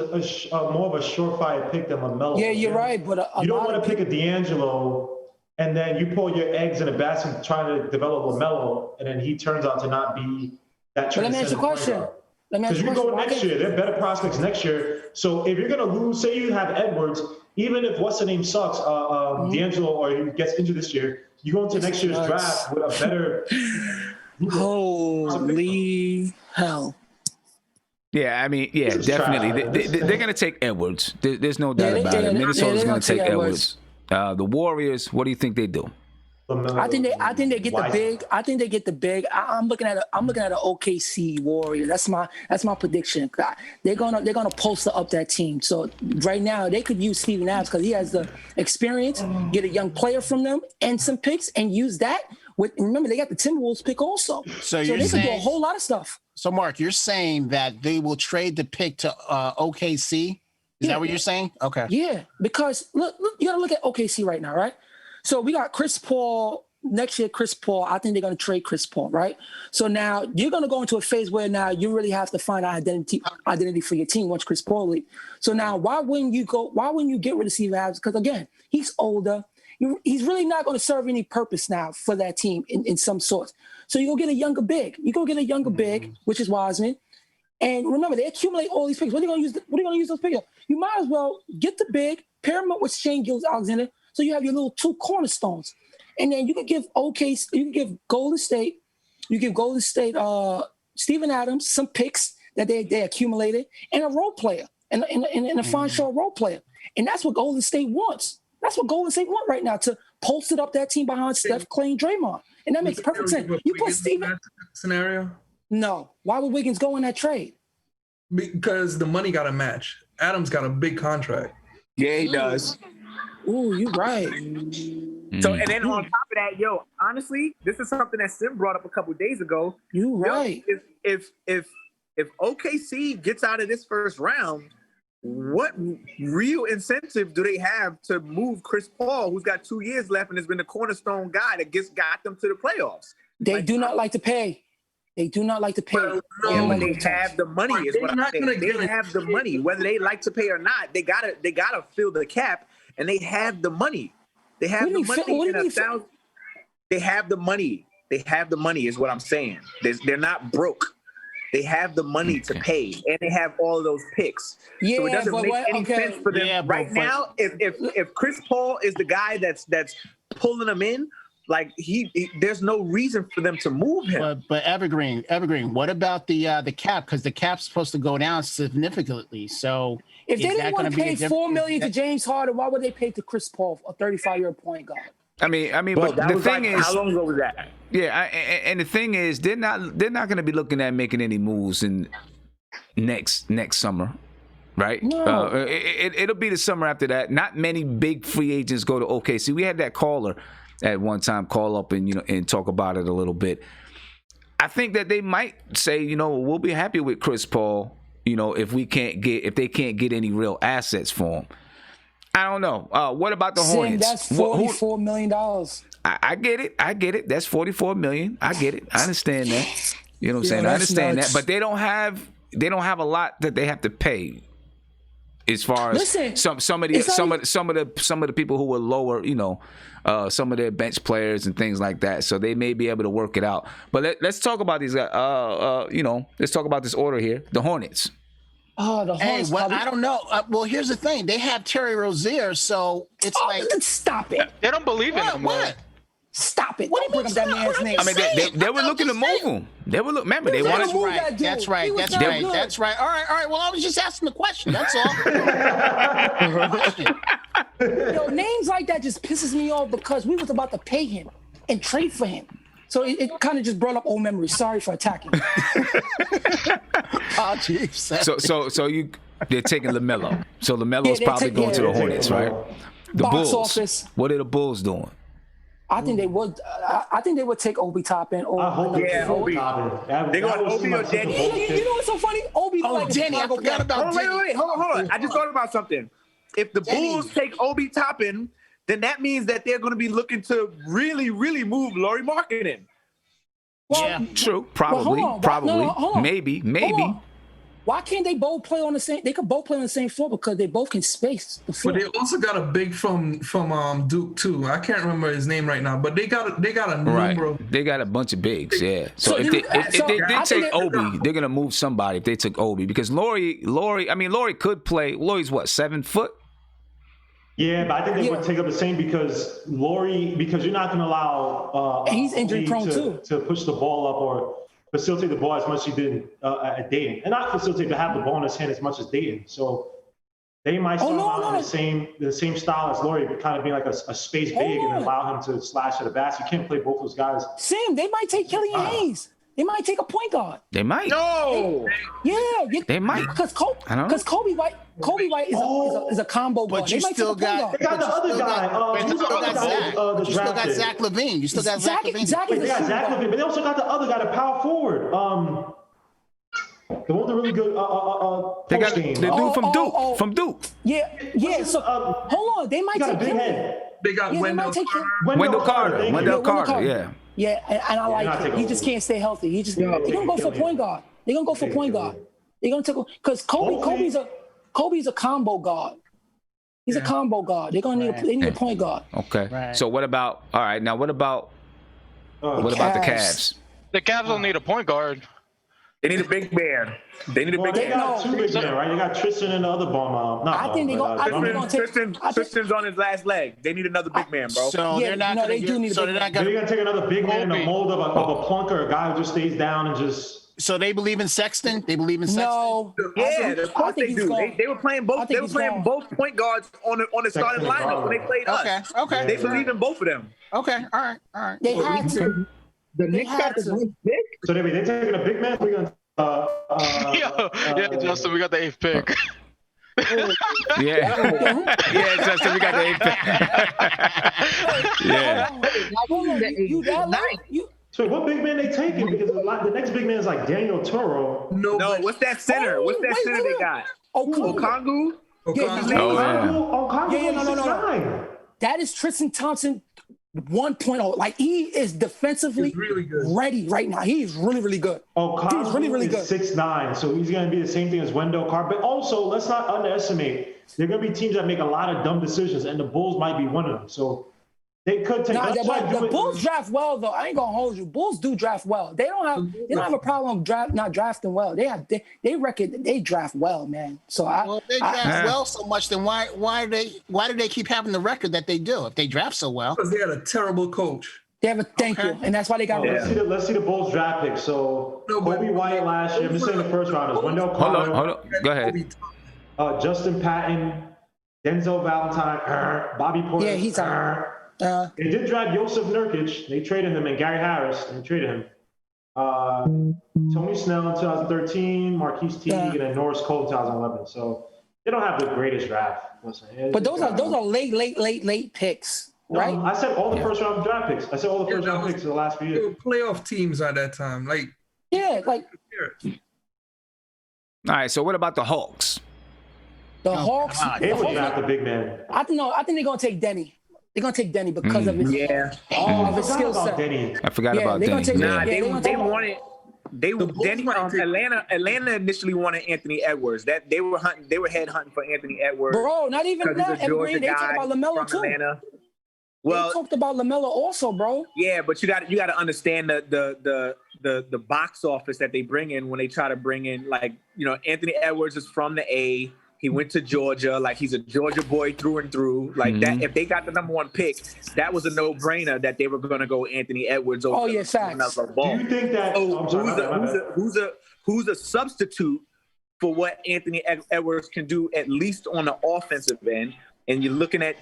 more of a surefire pick than LaMelo. Yeah, you're right. But You don't want to pick a D'Angelo and then you pull your eggs in a basket trying to develop LaMelo, and then he turns out to not be that. But let me ask you a question. Because you go next year, they're better prospects next year. So if you're gonna lose, say you have Edwards, even if what's the name sucks, D'Angelo, or he gets injured this year, you go into next year's draft with a better. Holy hell! Yeah, I mean, yeah, definitely. They're going to take Edwards. There's no doubt about it. Minnesota's going to take Edwards. The Warriors, what do you think they do? I think they get the big. I think they get the big. I'm looking at an OKC Warrior. That's my prediction. They're gonna poster up that team. So right now they could use Steven Adams because he has the experience. Get a young player from them and some picks and use that. Remember they got the Timberwolves pick also. So they could do a whole lot of stuff. So Mark, you're saying that they will trade the pick to OKC? Is that what you're saying? Okay. Yeah, because look, you gotta look at OKC right now, right? So we got Chris Paul next year. Chris Paul, I think they're going to trade Chris Paul, right? So now you're going to go into a phase where now you really have to find identity for your team once Chris Paul leaves. So now why wouldn't you get rid of Steve Adams? Because again, he's older. He's really not going to serve any purpose now for that team in some sort. So you go get a younger big. Which is Wiseman. And remember, they accumulate all these picks. What are you going to use those picks? You might as well get the big, pair him up with Shane Gilgeous-Alexander. So you have your little two cornerstones, and then you can give Golden State, Steven Adams some picks that they accumulated, and a role player, and a fine short role player, and that's what Golden State wants. That's what Golden State want right now, to post up that team behind Steph, Clay, and Draymond, and that makes perfect sense. You put Steven scenario. No, why would Wiggins go in that trade? Because the money got to match. Adams got a big contract. Yeah, he does. Ooh, you're right. So, and then on top of that, honestly, this is something that Sim brought up a couple days ago. You're right. If OKC gets out of this first round, what real incentive do they have to move Chris Paul, who's got 2 years left and has been the cornerstone guy that got them to the playoffs? They do not like to pay. They do not like to pay. Yeah, but they have the money. Is what I'm saying. They have the money, whether they like to pay or not. They gotta fill the cap. And they have the money. They have the money. They have the money. They have the money is what I'm saying. They're not broke. They have the money to pay, and they have all of those picks. Yeah, so it doesn't make any sense for them right now. If Chris Paul is the guy that's pulling them in, like there's no reason for them to move him. But Evergreen, what about the cap? Because the cap's supposed to go down significantly. So if they didn't want to pay $4 million to James Harden, why would they pay to Chris Paul, a 35-year point guard? I mean, but the thing is, how long ago was that? Yeah, and the thing is, they're not going to be looking at making any moves in next summer, right? No. It'll be the summer after that. Not many big free agents go to OKC. We had that caller at one time call up and talk about it a little bit. I think that they might say, we'll be happy with Chris Paul, if they can't get any real assets for him. I don't know. What about the Hornets? That's $44 million. I get it. That's $44 million. I get it. I understand that. You know what I'm saying? I understand that. But they don't have a lot that they have to pay. As far as some of the people who were lower, some of their bench players and things like that. So they may be able to work it out. But let's talk about these. Let's talk about this order here. The Hornets. Oh, the Hornets. I don't know. Well, here's the thing. They have Terry Rozier, so it's stop it. They don't believe in him. What? Stop it. What do you bring up that man's name? I mean, they were looking to move him. Remember, they wanted to move that dude. That's right. All right. Well, I was just asking the question. That's all. Names like that just pisses me off because we was about to pay him and trade for him. So it kind of just brought up old memories. Sorry for attacking. Oh, geez. So they're taking LaMelo. So LaMelo's probably going to the Hornets, right? The Box Bulls. office. What are the Bulls doing? I think they would. I think they would take Obi Toppin. I hope they take Obi Toppin. They got Obi or Denny. You know what's so funny? Obi. Denny. I forgot about Denny. Wait. Hold on. I just thought about something. If the Bulls take Obi Toppin, then that means that they're going to be looking to really, really move Lauri Markkanen. Well, Yeah, true. Probably. hold on. Probably. No, hold on. Maybe. Hold on. Why can't they both play on the same? They could both play on the same floor because they both can space the floor. But they also got a big from Duke too. I can't remember his name right now, but they got a number of. They got a bunch of bigs, yeah. So if they did take Obi, they're gonna move somebody if they took Obi because Lauri could play. Lauri's what, 7 foot? Yeah, but I think they would take up the same because you're not going to allow and he's injury prone too to push the ball up or facilitate the ball as much as he did at Dayton, and not facilitate to have the ball in his hand as much as Dayton. So they might start out the same style as Lauri, but kind of being like a space big and allow him to slash at the basket. You can't play both those guys. Sam, they might take Killian Hayes. They might take a point guard. They might. No. They might. Because Kobe White is a combo guard. But you still got the other guy. You still got Zach LaVine. You still got Zach LaVine. They got Zach LaVine, but they also got the other guy, the power forward. The one with the really good they got the dude from Duke. From Duke. Yeah. So hold on. They might take him. They got Wendell Carter. Wendell Carter. Yeah. Yeah, and I like it. He just can't stay healthy. They're gonna go for point guard. They're gonna go for point guard. They're gonna take because Kobe's a combo guard. He's a combo guard. They're gonna need a point guard. Okay. Right. So what about the Cavs? The Cavs don't need a point guard. They need a big man. They got two big men, right? They got Tristan and the other bomb. Tristan's on his last leg. They need another big man, bro. So they're not going to take another big man in the mold of a plunker, a guy who just stays down and just. So they believe in Sexton. They believe in Sexton. No. Yeah, of course they do. They were playing both. They were playing both point guards on the starting lineup when they played us. Okay. They believe in both of them. Okay. All right. They had to. The Knicks got the most pick. So they're taking a big man. We're gonna. Justin, we got the 8th pick. Justin, we got the 8th pick. So what big man they taking? Because the next big man is like Daniel Toro. No, what's that center? What's that center they got? Okongwu? No. That is Tristan Thompson 1.0. Like, he is defensively really good. Ready right now. He's really, really good. He's really good. 6'9", so he's going to be the same thing as Wendell Carter. But also, let's not underestimate, there are going to be teams that make a lot of dumb decisions, and the Bulls might be one of them. So they could take. The Bulls draft well, though. I ain't gonna hold you. Bulls do draft well. They don't have a problem not drafting well. They reckon they draft well, man. So they draft well so much. Then why do they keep having the record that they do if they draft so well? Because they had a terrible coach. They have thank you, and that's why they got. Let's see the Bulls draft pick. So Kobe White last year. I'm just saying the first rounders. Wendell Carter. Hold on. Go ahead. Justin Patton, Denzel Valentine, Bobby Portis. Yeah, he's out. They did draft Joseph Nurkic. They traded him, and Gary Harris. They traded him. Tony Snell in 2013, Marquise Teague, and then Norris Cole in 2011. So they don't have the greatest draft. But those are late picks, right? I said all the first round draft picks. I said all the first round picks in the last few years. They were playoff teams at that time. All right. So what about the Hawks? The Hawks. They would draft a big man. I think they're gonna take Denny. They're gonna take Denny because of his skill set. I forgot about Denny. They wanted Denny. Atlanta initially wanted Anthony Edwards. That they were head hunting for Anthony Edwards. Bro, not even that. They talked about LaMelo too. Atlanta. Well, they talked about LaMelo also, bro. Yeah, but you got to understand the box office that they bring in when they try to bring in, like, Anthony Edwards is from the A. He went to Georgia, like he's a Georgia boy through and through. Like that, if they got the number 1 pick, that was a no-brainer that they were going to go Anthony Edwards over. Oh yeah, facts. Do you think that? Who's a substitute for what Anthony Edwards can do, at least on the offensive end? And you're looking at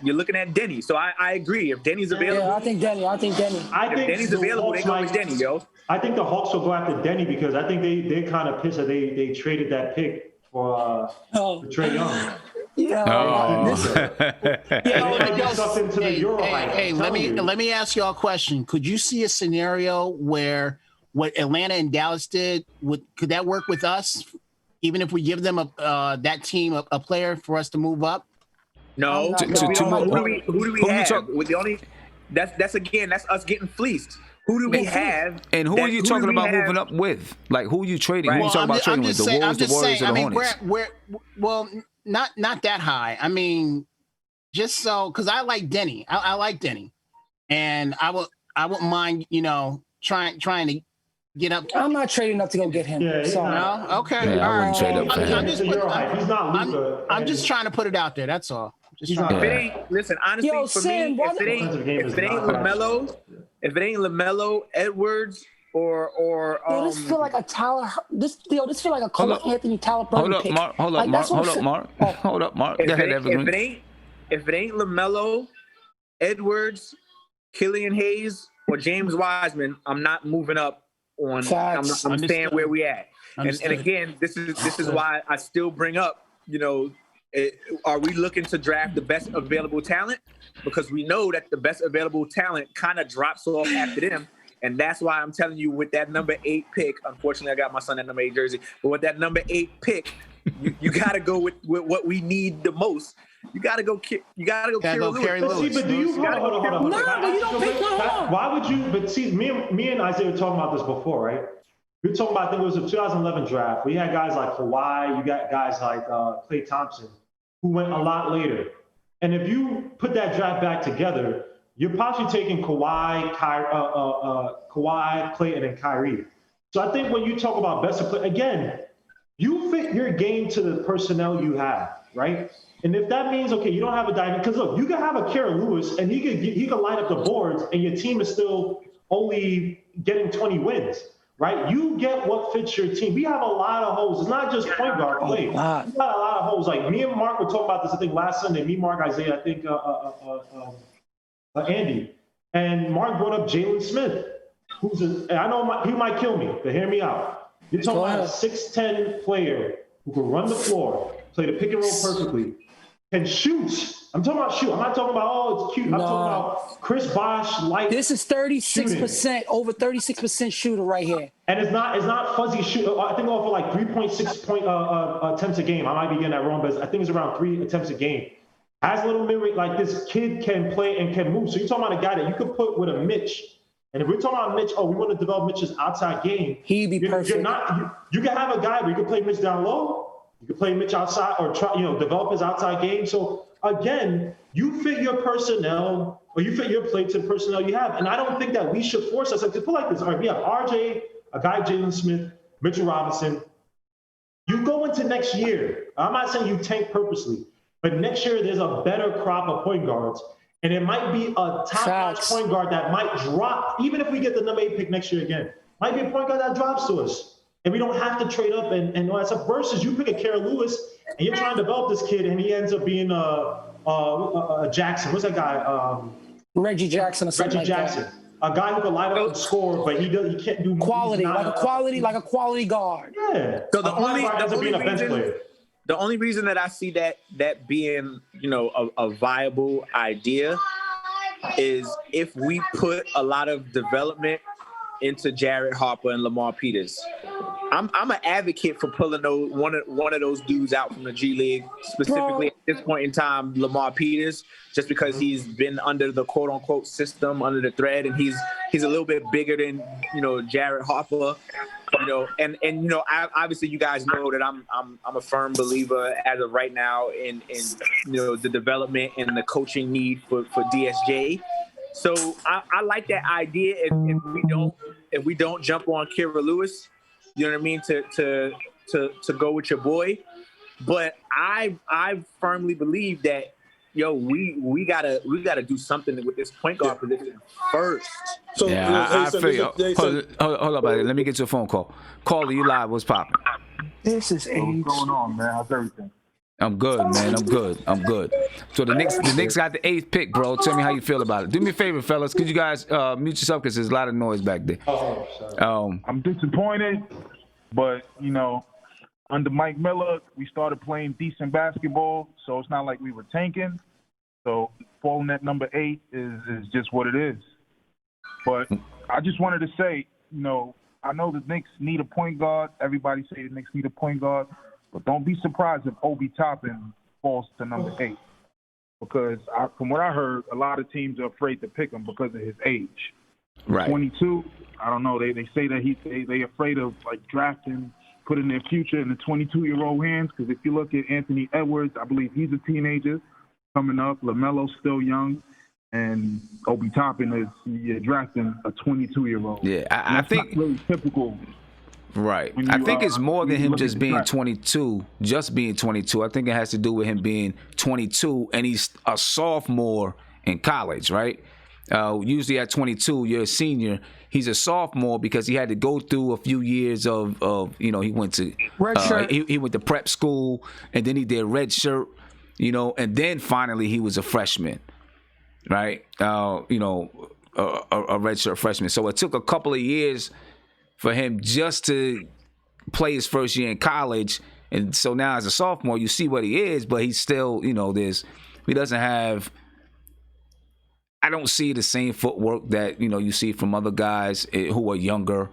Denny. So I agree. If Denny's available, I think Denny. If Denny's available, they go with Denny, yo. I think the Hawks will go after Denny because I think they're kind of pissed that they traded that pick for Trae Young. Yeah. Something to the Euro hype. Hey, let me ask y'all a question. Could you see a scenario where what Atlanta and Dallas did could that work with us, even if we give them that team a player for us to move up? No. Who do we have? With the only that's us getting fleeced. Who do we have? And who are you talking about moving up with? Like, who are you trading? Right. Who are you talking about trading with? The Wolves, the Warriors, or the Hornets? Well, not that high. I mean, just so because I like Denny. I like Denny, and I wouldn't mind trying to get up. I'm not trading up to go get him. Yeah, no? Okay. Yeah, I wouldn't trade up for him. I'm just trying to put it out there. That's all. Listen, honestly, for me, if it ain't LaMelo, Edwards, or this feel like a Tyler. This feel like a Cole Anthony Tyler pick. Hold up, Mark. If it ain't LaMelo, Edwards, Killian Hayes, or James Wiseman, I'm not moving up on. I'm staying where we at. And again, this is why I still bring up, are we looking to draft the best available talent? Because we know that the best available talent kind of drops off after them. And that's why I'm telling you, with that number 8 pick, unfortunately, I got my son at number 8 jersey, but with that number 8 pick, you got to go with what we need the most. You got to go Kerry Lewis. But do you hold on. No, you don't pick no. Why would you? But see, me and Isaiah were talking about this before, right? We were talking about, I think it was a 2011 draft. We had guys like Kawhi. You got guys like Klay Thompson, who went a lot later. And if you put that draft back together, you're possibly taking Kawhi, Clayton, and Kyrie. So I think when you talk about best of play, again, you fit your game to the personnel you have, right? And if that means, okay, you don't have a dynamic, because look, you can have a Kerry Lewis and he can line up the boards and your team is still only getting 20 wins, right? You get what fits your team. We have a lot of holes. It's not just point guard play. We got a lot of holes. Like me and Mark were talking about this, I think, last Sunday. Me, Mark, Isaiah, I think Andy. And Mark brought up Jalen Smith, I know he might kill me, but hear me out. You're talking about a 6'10" player who can run the floor, play the pick and roll perfectly, can shoot. I'm talking about shoot. I'm not talking about, it's cute. I'm talking about Chris Bosh light. This is 36%, over 36% shooter right here. And it's not fuzzy shoot. I think off of like 3.6 attempts a game. I might be getting that wrong, but I think it's around 3 attempts a game. Has a little mid-range, like this kid can play and can move. So you're talking about a guy that you could put with a Mitch. And if we're talking about Mitch, we want to develop Mitch's outside game. He'd be perfect. You can have a guy where you can play Mitch down low. You can play Mitch outside or try, develop his outside game. So again, you fit your personnel or you fit your play to the personnel you have. And I don't think that we should force ourselves to put like this. All right, we have RJ, a guy Jalen Smith, Mitchell Robinson. You go into next year. I'm not saying you tank purposely. But next year, there's a better crop of point guards. And it might be a top-notch point guard that might drop, even if we get the number 8 pick next year again. Might be a point guard that drops to us. And we don't have to trade up and all that stuff. Versus you pick a Kerry Lewis, and you're trying to develop this kid, and he ends up being a Jackson. What's that guy? Reggie Jackson or something Reggie Jackson. Like that. A guy who can line up and score, but he can't do quality, like a quality guard. Yeah. So the only reason that I see that being, a viable idea is if we put a lot of development into Jared Harper and Lamar Peters. I'm an advocate for pulling one of those dudes out from the G League, specifically at this point in time, Lamar Peters, just because he's been under the quote unquote system, under the thread, and he's a little bit bigger than Jared Harper. Obviously you guys know that I'm a firm believer as of right now in the development and the coaching need for DSJ. So I like that idea. If we don't jump on Kira Lewis, you know what I mean, to go with your boy. But I firmly believe that we gotta do something with this point guard position first. So I feel you. Hold up, buddy. Let me get your phone call. Caller, you live? What's popping? This is age. What's going on, man? How's everything? I'm good, man. I'm good. So the Knicks got the 8th pick, bro. Tell me how you feel about it. Do me a favor, fellas. Could you guys mute yourself because there's a lot of noise back there. Oh, sorry. I'm disappointed, but under Mike Miller, we started playing decent basketball, so it's not like we were tanking. So falling at number 8 is just what it is. But I just wanted to say, I know the Knicks need a point guard. Everybody say the Knicks need a point guard. But don't be surprised if Obi Toppin falls to number 8. Because from what I heard, a lot of teams are afraid to pick him because of his age. Right. 22, I don't know. They say that they afraid of drafting, putting their future in the 22-year-old hands. Because if you look at Anthony Edwards, I believe he's a teenager coming up. LaMelo's still young. And Obi Toppin is drafting a 22-year-old. Yeah, I think not really typical. Right. I think it's more than him just being 22, I think it has to do with him being 22 and he's a sophomore in college, right? Usually at 22, you're a senior. He's a sophomore because he had to go through a few years of he went to he went to prep school and then he did red shirt, and then finally he was a freshman, right? A redshirt freshman. So it took a couple of years for him just to play his first year in college. And so now as a sophomore, you see what he is, but he's still, he doesn't have, I don't see the same footwork that, you see from other guys who are younger.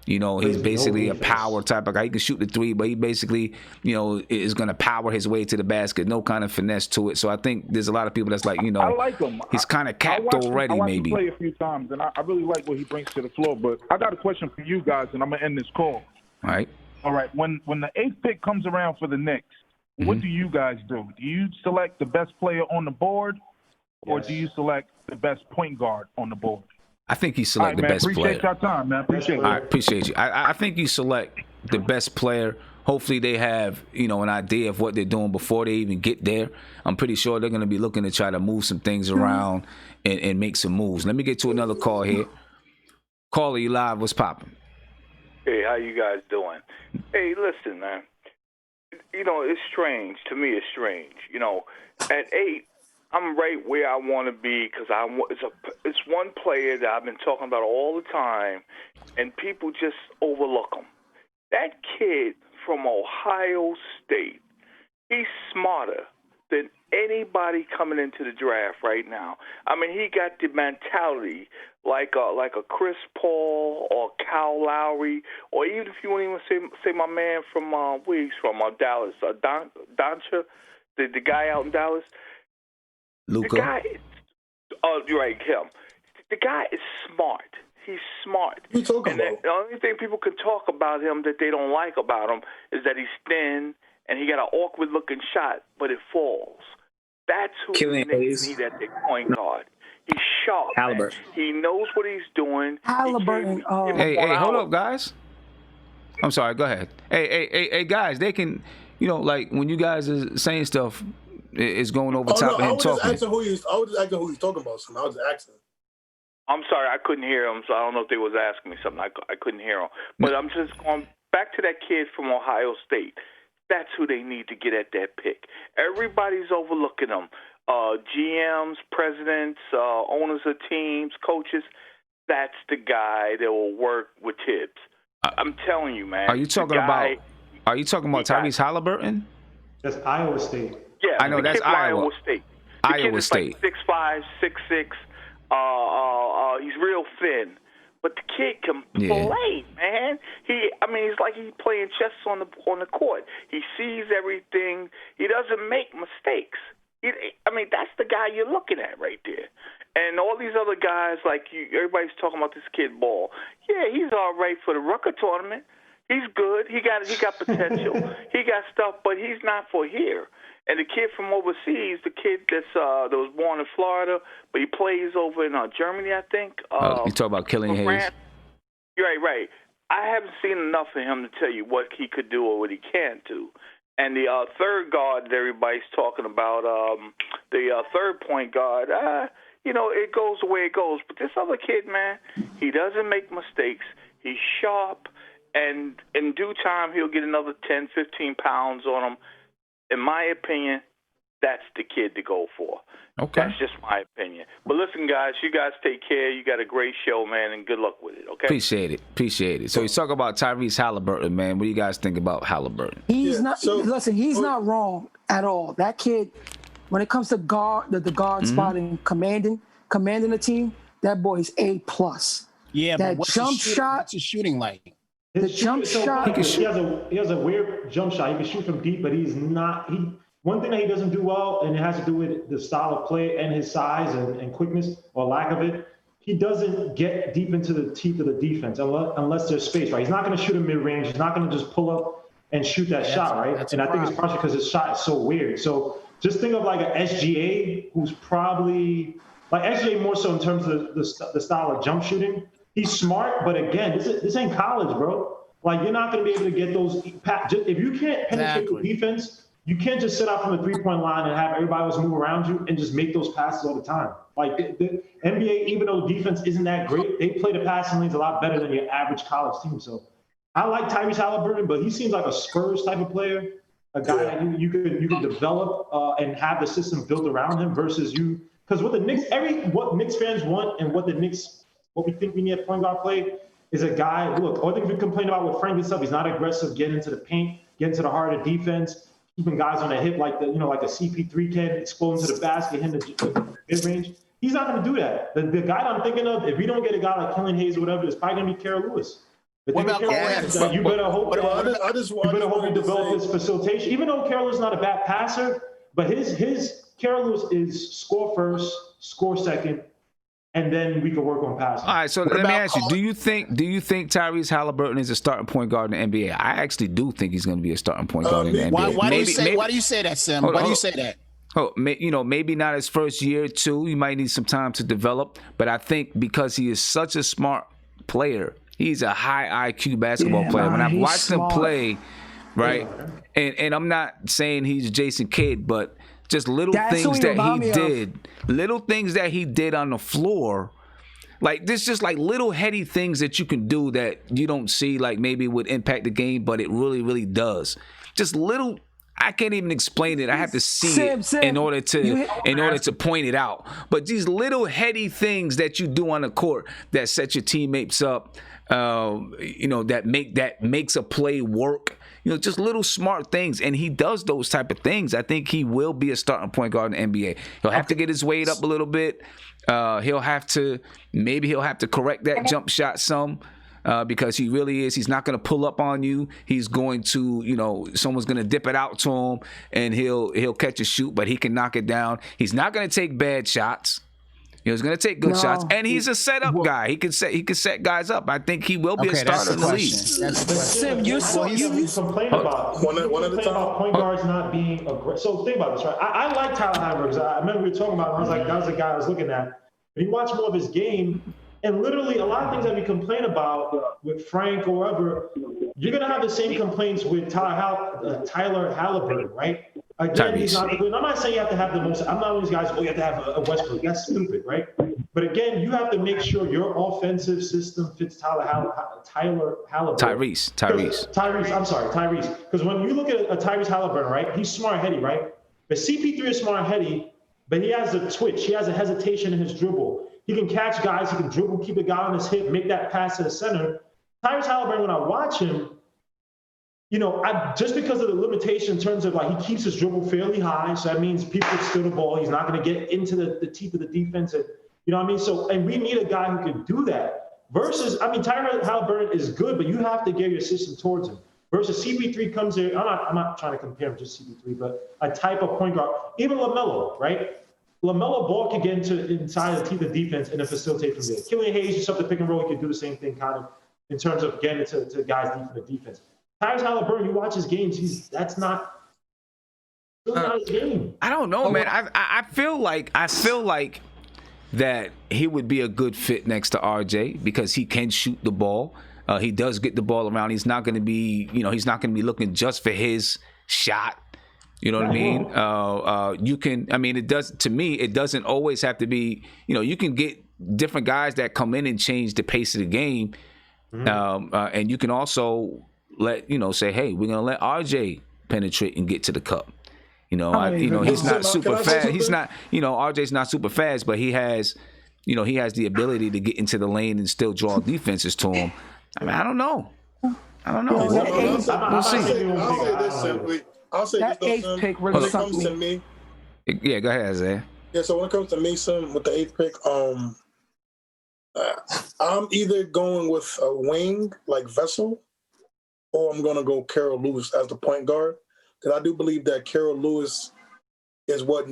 He's basically a power type of guy. He can shoot the 3, but he basically, is going to power his way to the basket. No kind of finesse to it. So I think there's a lot of people that's like, I like him. He's kind of capped already, maybe. I watched him play a few times, and I really like what he brings to the floor. But I got a question for you guys, and I'm going to end this call. All right. When the 8th pick comes around for the Knicks, what do you guys do? Do you select the best player on the board, or do you select the best point guard on the board? I think you select the best player. Appreciate your time, man. Appreciate it. I appreciate you. I think you select the best player. Hopefully they have, an idea of what they're doing before they even get there. I'm pretty sure they're going to be looking to try to move some things around and make some moves. Let me get to another call here. Caller, you live. What's popping? Hey, how you guys doing? Hey, listen, man. It's strange. To me, it's strange. At 8, I'm right where I want to be because it's one player that I've been talking about all the time, and people just overlook him. That kid from Ohio State, he's smarter than anybody coming into the draft right now. I mean, he got the mentality like a Chris Paul or Kyle Lowry, or even if you want to even say my man from where he's from, Dallas, Doncha, the guy out in Dallas. Luka. The guy, you're right, him. The guy is smart. He's smart. What are you talking about? The only thing people can talk about him that they don't like about him is that he's thin and he got an awkward-looking shot, but it falls. That's who the Knicks need at their point guard. He's sharp. Halliburton. He knows what he's doing. Halliburton. Hey, hold up, guys. I'm sorry. Go ahead. Hey, guys. They can, like when you guys are saying stuff, it's going over top of him talking. I was just asking who he's talking about. So I was asking. I'm sorry, I couldn't hear him, so I don't know if they was asking me something. I couldn't hear him. But I'm just going back to that kid from Ohio State. That's who they need to get at that pick. Everybody's overlooking them. GMs, presidents, owners of teams, coaches. That's the guy that will work with Tibbs. I'm telling you, man. Are you talking about Tyrese Halliburton? That's Iowa State. Yeah, I know that's Iowa State. Iowa State. Like 6'5", 6'6". He's real thin, but the kid can play, man. It's like he's playing chess on the court. He sees everything. He doesn't make mistakes. That's the guy you're looking at right there. And all these other guys, everybody's talking about this kid Ball. Yeah, he's all right for the Rucker tournament. He's good. He got potential. He got stuff, but he's not for here. And the kid from overseas, the kid that was born in Florida, but he plays over in Germany, I think. You talk about Killian Hayes. Right. I haven't seen enough of him to tell you what he could do or what he can't do. And the third guard that everybody's talking about, the third point guard, it goes the way it goes. But this other kid, man, he doesn't make mistakes. He's sharp, and in due time, he'll get another 10, 15 pounds on him. In my opinion, that's the kid to go for. Okay. That's just my opinion. But listen, guys, you guys take care. You got a great show, man, and good luck with it, okay? Appreciate it. So you talk about Tyrese Halliburton, man. What do you guys think about Halliburton? He's not wrong at all. That kid, when it comes to the guard spot and commanding the team, that boy's A+. Yeah, that but jump shot. What's his shooting like? His jump shot. He has a weird jump shot. He can shoot from deep, but he's not. One thing that he doesn't do well, and it has to do with the style of play and his size and quickness or lack of it. He doesn't get deep into the teeth of the defense unless there's space, right? He's not going to shoot a mid-range. He's not going to just pull up and shoot that shot, right? And I think it's partially because his shot is so weird. So just think of like an SGA who's probably like SGA more so in terms of the style of jump shooting. He's smart, but again, this ain't college, bro. Like you're not going to be able to get those. If you can't penetrate the defense. You can't just sit out from the three-point line and have everybody else move around you and just make those passes all the time. Like the NBA, even though defense isn't that great, they play the passing lanes a lot better than your average college team. So I like Tyrese Halliburton, but he seems like a Spurs type of player, a guy that you could develop and have the system built around him versus you. Because what the Knicks, what Knicks fans want and what we think we need a point guard play is a guy. Look, all things we complain about with Frank and stuff. He's not aggressive, getting into the paint, getting to the heart of defense. Keeping guys on the hip like a CP3 can, exploding to the basket, him the mid-range. He's not going to do that. The guy I'm thinking of, if we don't get a guy like Killian Hayes or whatever, it's probably going to be Carol Lewis. What about Carol? You better hope he develop his facilitation. Even though Carol Lewis is not a bad passer, but his Carol Lewis is score first, score second, and then we can work on passing. All right, so let me ask you: Do you think Tyrese Halliburton is a starting point guard in the NBA? I actually do think he's going to be a starting point guard in the NBA. Why do you say that, Sim? Why do you say that? Oh, maybe not his first year or two. He might need some time to develop. But I think because he is such a smart player, he's a high IQ basketball player. When I've watched him play, right, and I'm not saying he's Jason Kidd, but just little things that he did on the floor, like this, just like little heady things that you can do that you don't see, like maybe would impact the game, but it really, really does. Just little. I can't even explain it. I have to see it in order to point it out. But these little heady things that you do on the court that set your teammates up, that makes a play work. Just little smart things, and he does those type of things. I think he will be a starting point guard in the NBA. He'll have to get his weight up a little bit. He'll have to correct that jump shot some. Because he really is. He's not going to pull up on you. He's going to, someone's going to dip it out to him, and he'll catch a shoot, but he can knock it down. He's not going to take bad shots. He's going to take good shots, and he's a setup guy. He can set guys up. I think he will be a starter in the league. Sim, you complain about point guards not being aggressive. So think about this, right? I like Tyler Halliburton. I remember we were talking about him. I was like, that was the guy I was looking at. But you watch more of his game. And literally, a lot of things that we complain about with Frank or whatever, you're going to have the same complaints with Tyler Halliburton, right? Again, he's not good. I'm not saying you have to have the most. I'm not one of these guys, you have to have a Westbrook. That's stupid, right? But again, you have to make sure your offensive system fits Tyler Halliburton. Tyrese. I'm sorry, Tyrese. Because when you look at a Tyrese Halliburton, right, he's smart-heady, right? But CP3 is smart-heady, but he has a twitch. He has a hesitation in his dribble. He can catch guys. He can dribble, keep a guy on his hip, make that pass to the center. Tyrese Halliburton, when I watch him, just because of the limitation in terms of he keeps his dribble fairly high, so that means people steal the ball. He's not going to get into the teeth of the defense. And, you know what I mean? So, and we need a guy who can do that. Versus, Tyrese Halliburton is good, but you have to gear your system towards him. Versus CP3 comes here. I'm not trying to compare him to CP3, but a type of point guard. Even LaMelo, right? LaMelo Ball can get inside the teeth of defense and then facilitate from there. Killian Hayes, just up the pick and roll, he can do the same thing kind of in terms of getting to guys deep in the defense. Tyrese Halliburton, you watch his games, that's not his game. I don't know, man. I feel like that he would be a good fit next to RJ because he can shoot the ball. He does get the ball around. He's not going to be, he's not going to be looking just for his shot. You know what I mean? You can, it does, to me, it doesn't always have to be, you can get different guys that come in and change the pace of the game. And you can also say, hey, we're going to let RJ penetrate and get to the cup. You know, he's not super fast. He's not, RJ's not super fast, but he has the ability to get into the lane and still draw defenses to him. I mean, I don't know. We'll see. I'll say this simply. I'll say that this eighth pick really when it comes to me. Yeah, go ahead, Isaiah. Yeah, so when it comes to me, son, with the eighth pick, I'm either going with a wing like Vessel, or I'm going to go Carol Lewis as the point guard. Because I do believe that Carol Lewis is what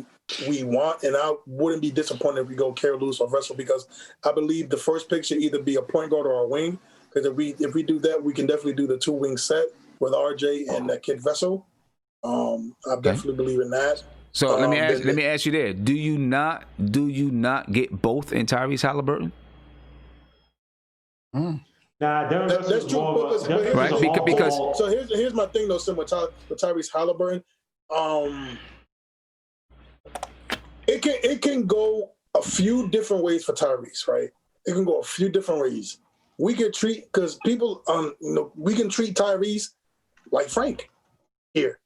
we want, and I wouldn't be disappointed if we go Carol Lewis or Vessel, because I believe the first pick should either be a point guard or a wing. Because if we do that, we can definitely do the 2-wing set with RJ and that kid Vessel. I definitely believe in that. So let me ask you there. Do you not get both in Tyrese Halliburton? Nah, that's true. Right? Because so here's my thing though, similar with Tyrese Halliburton. It can go a few different ways for Tyrese, right? It can go a few different ways. We can treat we can treat Tyrese like Frank here.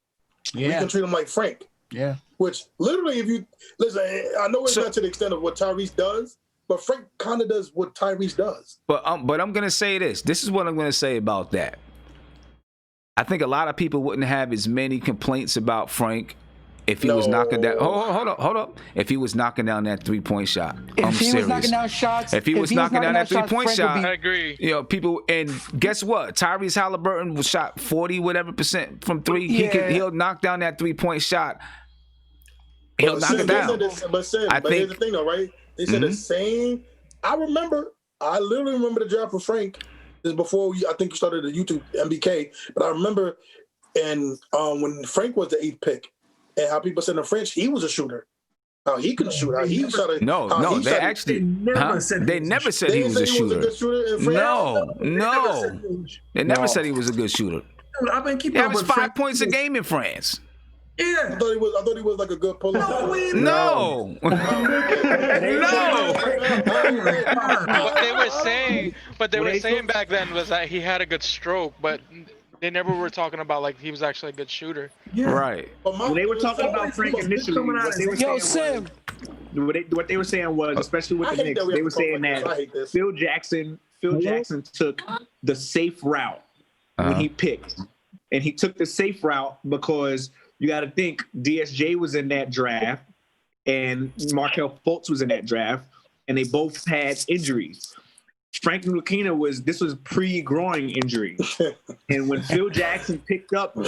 Yeah. We can treat him like Frank. Yeah. Which literally, if you listen, I know it's not to the extent of what Tyrese does, but Frank kind of does what Tyrese does. But I'm gonna say this. This is what I'm gonna say about that. I think a lot of people wouldn't have as many complaints about Frank if he was knocking down. Hold up. If he was knocking down that 3-point shot, if he was knocking down shots, if he was knocking down that 3-point shot, I agree. People, and guess what? Tyrese Halliburton was shot 40% from three. Yeah. He'll knock down that 3-point shot. He'll knock it down. Here's the thing, though, right? They said the same. I literally remember the draft for Frank. This is before I think you started the YouTube MBK. But I remember, and when Frank was the 8th pick, and how people said in French he was a shooter. How he could shoot. How he shot it. No. They never said he was a shooter. No. They never said he was a good shooter. I've been keeping up with 5 points a game in France. Yeah, I thought he was like a good puller. No. What they were saying back then was that he had a good stroke, but they never were talking about like he was actually a good shooter. Yeah. Right. When they were talking about Frank initially, what they were saying was, especially with the Knicks, they were saying that Phil Jackson took the safe route when he picked, and he took the safe route because you got to think DSJ was in that draft and Markelle Fultz was in that draft, and they both had injuries. Frank Ntilikina was pre-groin injury, and when Phil Jackson picked up, when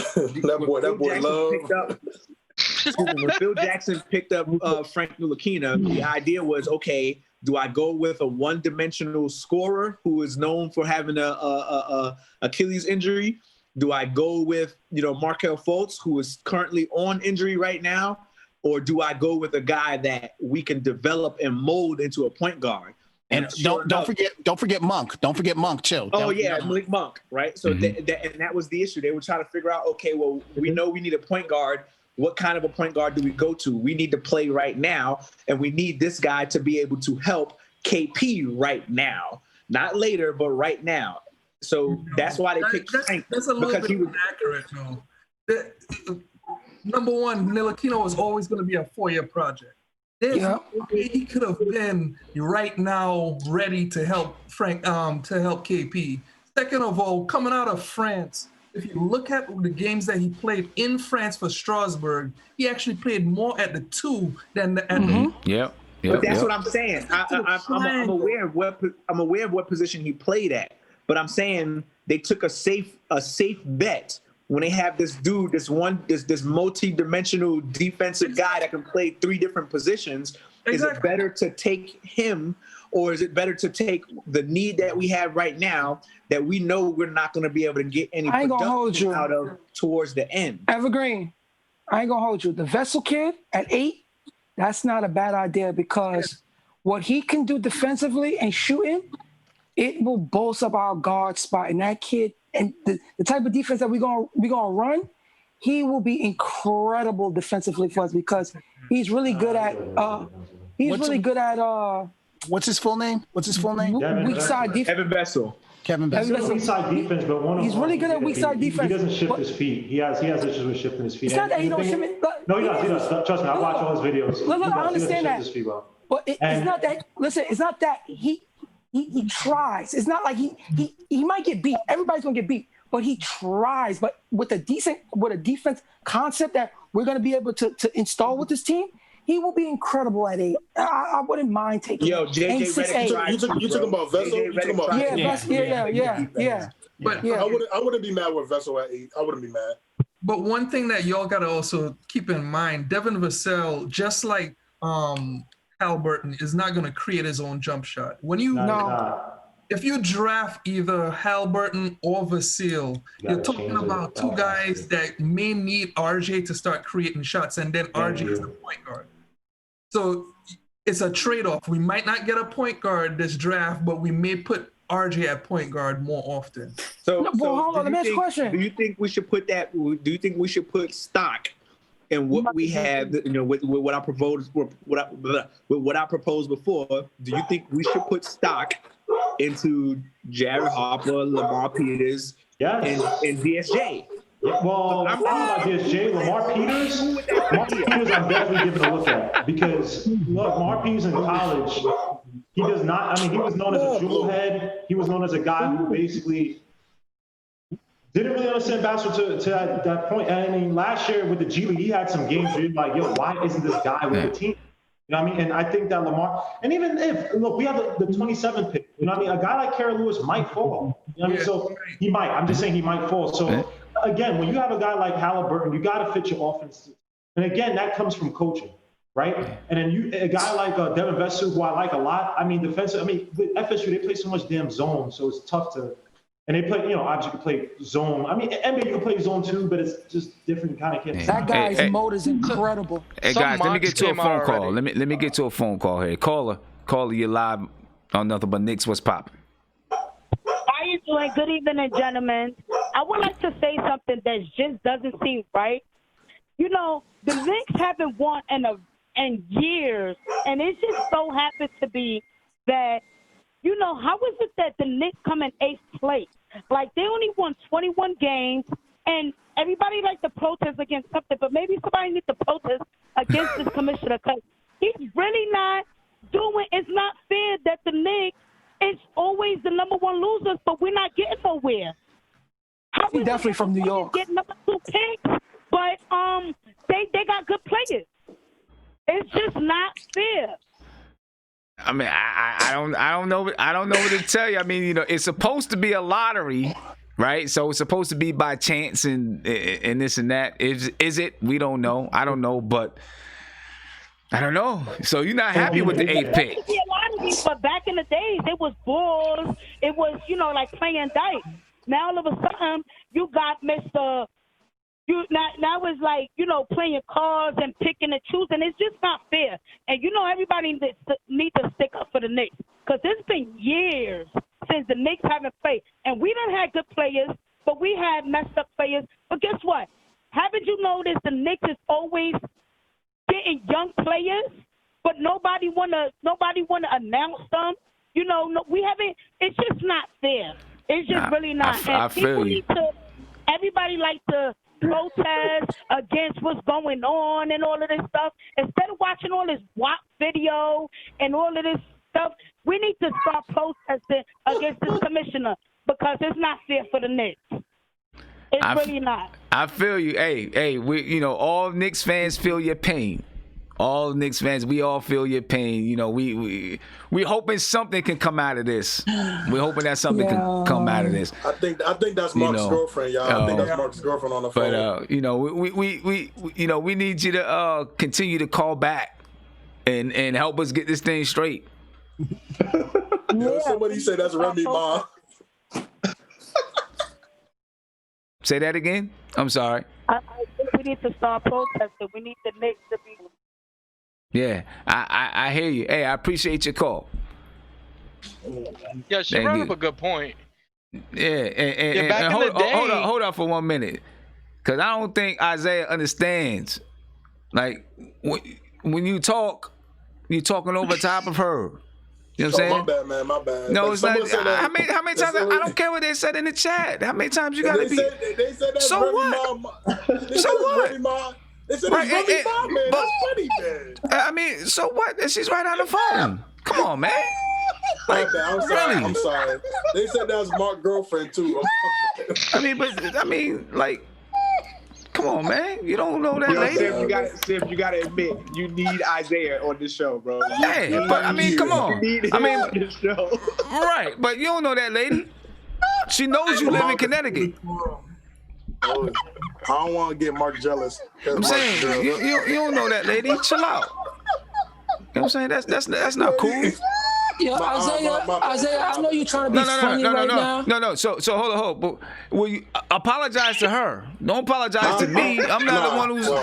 Phil Jackson picked up Frank Ntilikina, the idea was, okay, do I go with a one-dimensional scorer who is known for having a Achilles injury? Do I go with Markelle Fultz, who is currently on injury right now, or do I go with a guy that we can develop and mold into a point guard? And don't forget Monk. Don't forget Monk too. Oh yeah, Malik Monk, right? So and that was the issue. They were trying to figure out, okay, well, we know we need a point guard. What kind of a point guard do we go to? We need to play right now, and we need this guy to be able to help KP right now, not later, but right now. So that's why they picked Frank. That's a little bit inaccurate, though. Number one, Ntilikina was always going to be a 4-year project. He could have been right now ready to help Frank, to help KP. Second of all, coming out of France, if you look at the games that he played in France for Strasbourg, he actually played more at the 2 than at the. But that's what I'm saying. I'm aware of what position he played at. But I'm saying they took a safe bet when they have this dude, this multi-dimensional defensive guy that can play 3 different positions. Exactly. Is it better to take him, or is it better to take the need that we have right now that we know we're not going to be able to get any production out of towards the end? Evergreen, I ain't gonna hold you. The Vessel kid at 8, that's not a bad idea, because what he can do defensively and shooting, it will bolster up our guard spot. And that kid, and the type of defense that we're gonna run, he will be incredible defensively for us, because he's really good at what's his full name? Weak side defense. Kevin Vessel. Weak side defense, but he's really good at weak side defense. He doesn't shift his feet. He has issues with shifting his feet. It's not that he don't shift it. No, he does. Trust me, I watch all his videos. Look, I understand that. But it's not that. Listen, it's not that he tries. It's not like he might get beat. Everybody's gonna get beat, but he tries. But with a defense concept that we're gonna be able to install with this team, he will be incredible at 8. I wouldn't mind taking. Yo, JJ Redick. You talking about Vessel? You talking about yeah. But I wouldn't be mad with Vessel at 8. I wouldn't be mad. But one thing that y'all gotta also keep in mind, Devin Vassell, just like Halliburton, is not gonna create his own jump shot. If you draft either Halliburton or Vassell, you're talking about two guys that may need RJ to start creating shots, and then RJ is the point guard. So it's a trade-off. We might not get a point guard this draft, but we may put RJ at point guard more often. Hold on. Let me ask you a question. Do you think we should put that? Do you think we should put stock in what we have? You know, with what I proposed, with what I proposed before. Do you think we should put stock into Jared Harper, Lamar Peters, and DSJ? Well, I'm talking about DSJ, Lamar Peters. I'm definitely giving a look at, because look, Lamar Peters in college, he does not. I mean, he was known as a jewel head. He was known as a guy who basically didn't really understand basketball to that point. And I mean, last year with the G League, he had some games where you're like, yo, why isn't this guy with the team? You know what I mean? And I think that Lamar, and even if, look, we have the 27th pick, you know what I mean? A guy like Kara Lewis might fall. You know what I mean? So he might. I'm just saying he might fall. So again, when you have a guy like Halliburton, you got to fit your offense. And again, that comes from coaching, right? And then a guy like Devin Vassell, who I like a lot. I mean, defensive. I mean, with FSU, they play so much damn zone, so it's tough to. And they play, obviously you can play zone. I mean, NBA you can play zone too, but it's just different kind of kids. That guy's mode is incredible. Hey guys, let me get to a phone call. Let me get to a phone call here. Caller, you're live on Nothing But Knicks. What's poppin'? How you doing? Good evening, gentlemen. I would like to say something that just doesn't seem right. You know, the Knicks haven't won in years, and it just so happens to be that, how is it that the Knicks come in 8th place? Like, they only won 21 games, and everybody like to protest against something, but maybe somebody needs to protest against this commissioner, because he's really not doing. It's not fair that the Knicks is always the number 1 losers, but we're not getting nowhere. He's definitely from New York. Get number 2 picks, but they got good players. It's just not fair. I mean, I don't know what to tell you. I mean, it's supposed to be a lottery, right? So it's supposed to be by chance and this and that. Is it? We don't know. I don't know, but I don't know. So you're not happy with the 8th pick? But back in the days, it was balls. It was, like playing dice. Now all of a sudden, you got Mr. Now it's like, playing cards and picking and choosing. It's just not fair. And, everybody needs to stick up for the Knicks, because it's been years since the Knicks haven't played. And we done had good players, but we had messed up players. But guess what? Haven't you noticed the Knicks is always getting young players, but nobody wanna announce them? We haven't. It's just not fair. It's just really not. I feel you. Everybody like to protest against what's going on and all of this stuff. Instead of watching all this WAP video and all of this stuff, we need to start protesting against this commissioner, because it's not fair for the Knicks. It's really not. I feel you. Hey, we, all Knicks fans feel your pain. All Knicks fans, we all feel your pain. We hoping something can come out of this. We're hoping that something can come out of this. I think that's Mark's girlfriend, y'all. I think that's Mark's girlfriend on the phone. But we need you to continue to call back and help us get this thing straight. Somebody said that's Remy Ma. Say that again. I'm sorry. I think we need to start protesting. We need the Knicks to be. Yeah, I hear you. Hey, I appreciate your call. Yeah, she brought up a good point. Yeah, and hold on for 1 minute, because I don't think Isaiah understands. Like, when you talk, you're talking over top of her. You know what I'm saying? My bad, man. My bad. No, it's not. How many times? I don't care what they said in the chat. How many times you gotta be? They said that. So what? So what? They said it's really not, man. That's funny, man. I mean, so what? She's right on the phone. Come on, man. Like, I'm sorry. Really? I'm sorry. They said that's Mark's girlfriend too. I mean, like, come on, man. You don't know that lady. Sim, you gotta admit, you need Isaiah on this show, bro. Hey, but I mean, come on. You need him on this show. Right, but you don't know that lady. She knows you live in Connecticut. I don't want to get Mark jealous. I'm saying you don't know that lady. Chill out. You know what I'm saying? That's not cool. Yo, Isaiah, I know you're trying to be funny right now. No. So hold on. But will you apologize to her? Don't apologize to me. I'm not the one who's. All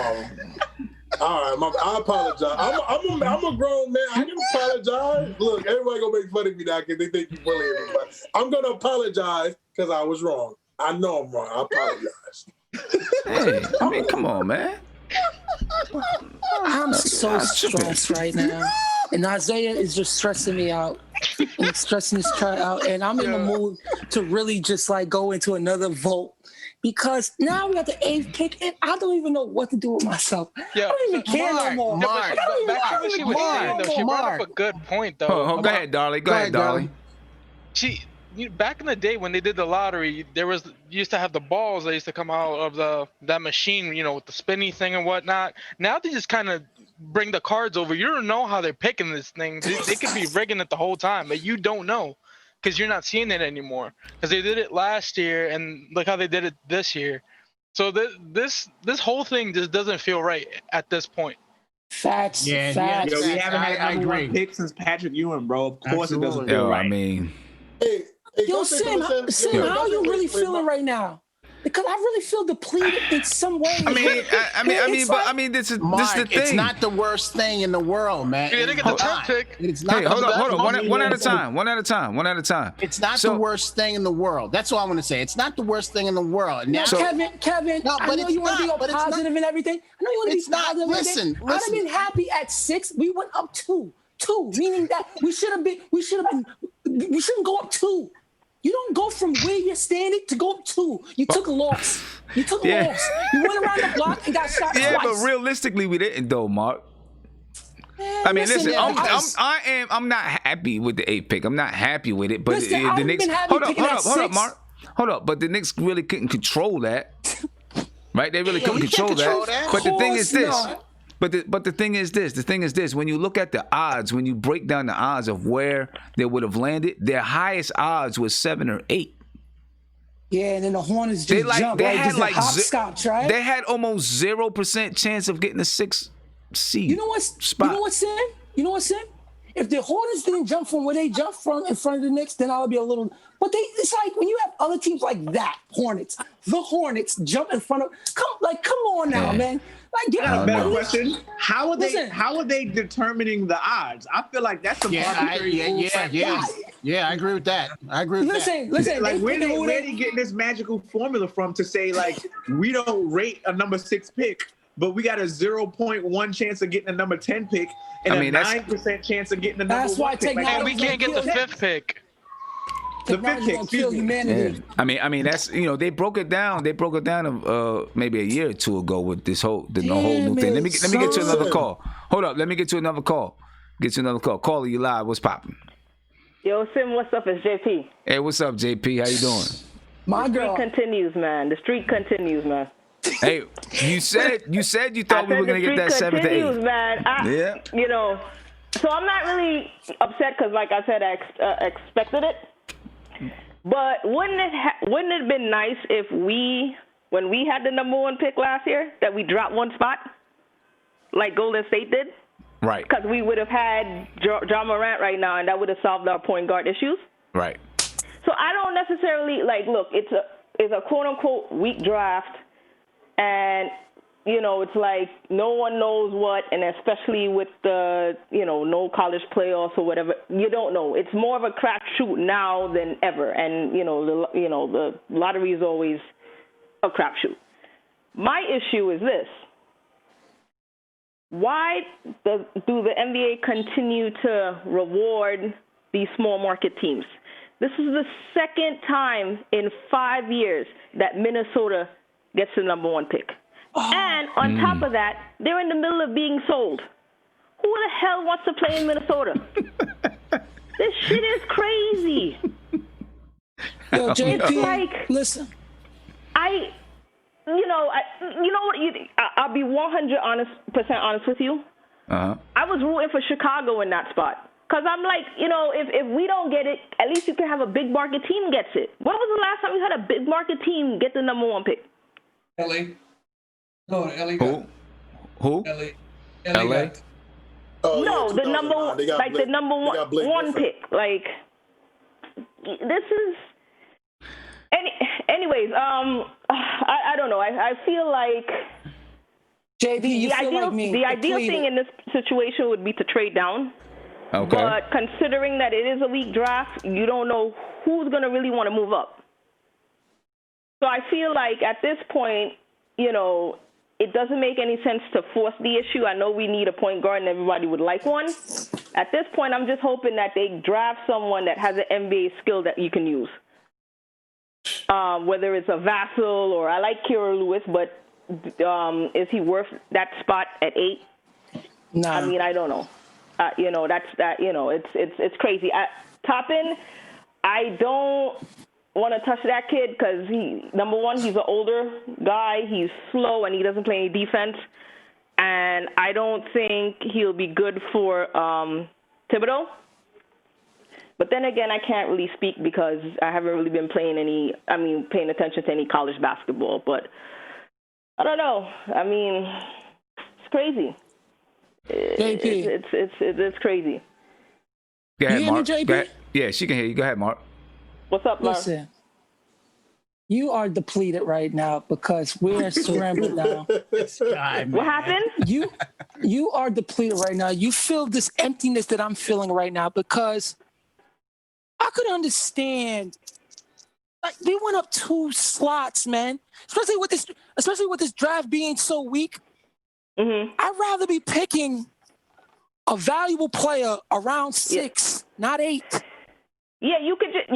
right, I apologize. I'm a grown man. I can apologize. Look, everybody gonna make fun of me now because they think you bullying me. But I'm gonna apologize because I was wrong. I know I'm wrong. I apologize. Hey, I mean, come on, man. I'm so stressed right now. And Isaiah is just stressing me out. And stressing this try out. And I'm in the mood to really just like go into another vote. Because now we got the 8th pick, and I don't even know what to do with myself. I don't even care no more. Back to what she was saying, though. She brought up a good point, though. Go ahead, darling. Go ahead, darling. Back in the day when they did the lottery, you used to have the balls that used to come out of that machine, with the spinny thing and whatnot. Now they just kind of bring the cards over. You don't know how they're picking this thing. They could be rigging it the whole time, but you don't know because you're not seeing it anymore. Because they did it last year, and look how they did it this year. So this whole thing just doesn't feel right at this point. Facts. We haven't had a number one pick since Patrick Ewing, bro. Of course it doesn't feel right. I mean. Yo, Sim, how are you really feeling right now? Because I really feel depleted in some way. I mean, this is the thing. It's not the worst thing in the world, man. Yeah, they get the 10th pick. It's not. Hey, hold on. One at a time. It's not the worst thing in the world. That's all I want to say. It's not the worst thing in the world. Now, Kevin, no, I know you want to be all positive and everything. I know you want to be positive and everything. Listen. I'd have been happy at 6. We went up 2, meaning that we shouldn't go up 2. You don't go from where you're standing to go up 2. You took a loss. You went around the block and got shot twice. Yeah, but realistically, we didn't though, Mark. I mean, listen, I'm not happy with the 8th pick. I'm not happy with it. But the Knicks. Hold up, Mark. Hold up. But the Knicks really couldn't control that, right? They really couldn't control that. But the thing is this. But the thing is this. When you look at the odds, when you break down the odds of where they would have landed, their highest odds was 7 or 8. Yeah, and then the Hornets just jumped. They had like hopscotch, right? They had almost 0% chance of getting a 6th seed. You know what, Sam? If the Hornets didn't jump from where they jumped from in front of the Knicks, then I would be a little. But it's like when you have other teams like that, the Hornets jump in front of. Come on now, man. I got a better question. How are they determining the odds? I feel like that's a I agree with that. Listen. Like where they getting this magical formula from to say like we don't rate a number 6 pick, but we got a 0.1 chance of getting a number 10 pick and a 9% chance of getting a number 1 pick. And we can't get the 5th pick. The 5th pick, excuse me. I mean that's they broke it down. They broke it down maybe a year or 2 ago with this whole new thing. Let me get to another call. Hold up, let me get to another call. Caller, you live? What's popping? Yo, Sim, what's up? It's JP. Hey, what's up, JP? How you doing? The streak continues, man. The streak continues, man. Hey, you said you thought we were gonna get that 7 to 8. Man. So I'm not really upset because, like I said, I expected it. But wouldn't it have been nice if when we had the number 1 pick last year, that we dropped 1 spot, like Golden State did? Right. Because we would have had John Morant right now, and that would have solved our point guard issues. Right. So I don't necessarily look. It's a quote unquote weak draft, and it's like no one knows what, and especially with the no college playoffs or whatever, you don't know. It's more of a crapshoot now than ever, and the lottery is always a crapshoot. My issue is this: why do the NBA continue to reward these small market teams? This is the second time in 5 years that Minnesota gets the number 1 pick. And on top of that, they're in the middle of being sold. Who the hell wants to play in Minnesota? This shit is crazy. Yo, JP, it's like, listen. You know what? I'll be 100% honest with you. Uh-huh. I was rooting for Chicago in that spot. Because I'm like, if we don't get it, at least you can have a big market team gets it. When was the last time you had a big market team get the number one pick? LA. No, LA got. Who? LA. LA? No, the number one pick. Like, this is. Anyways, I don't know. I feel like JB, the ideal thing in this situation would be to trade down. Okay. But considering that it is a weak draft, you don't know who's going to really want to move up. So I feel like at this point, it doesn't make any sense to force the issue. I know we need a point guard and everybody would like one. At this point, I'm just hoping that they draft someone that has an NBA skill that you can use. Whether it's a Vassell or I like Kira Lewis, but is he worth that spot at 8? No. I mean, I don't know. It's crazy. Toppin, I don't want to touch that kid because number one, he's an older guy. He's slow and he doesn't play any defense. And I don't think he'll be good for Thibodeau. But then again, I can't really speak because I haven't really been paying attention to any college basketball. But I don't know. I mean, it's crazy. JP. It's crazy. Go ahead, you hear Mark. me, JP? Go ahead. Yeah, she can hear you. Go ahead, Mark. What's up, Mark? Listen, you are depleted right now because we're scrambling now. What happened? You are depleted right now. You feel this emptiness that I'm feeling right now because I could understand. Like, they went up 2 slots, man. Especially with this draft being so weak. Mm-hmm. I'd rather be picking a valuable player around 6, not 8. Yeah, you could just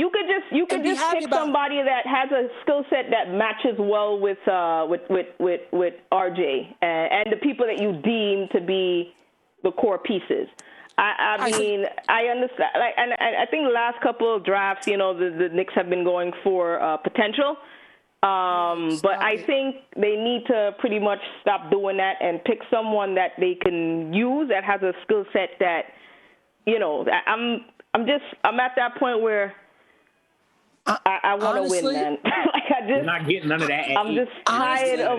pick somebody that has a skill set that matches well with RJ and the people that you deem to be the core pieces. I mean, I understand. Like, and I think the last couple of drafts, the Knicks have been going for potential. But I think they need to pretty much stop doing that and pick someone that they can use that has a skill set that, I'm at that point where I want to win, man. You're not getting none of that. I'm just tired of,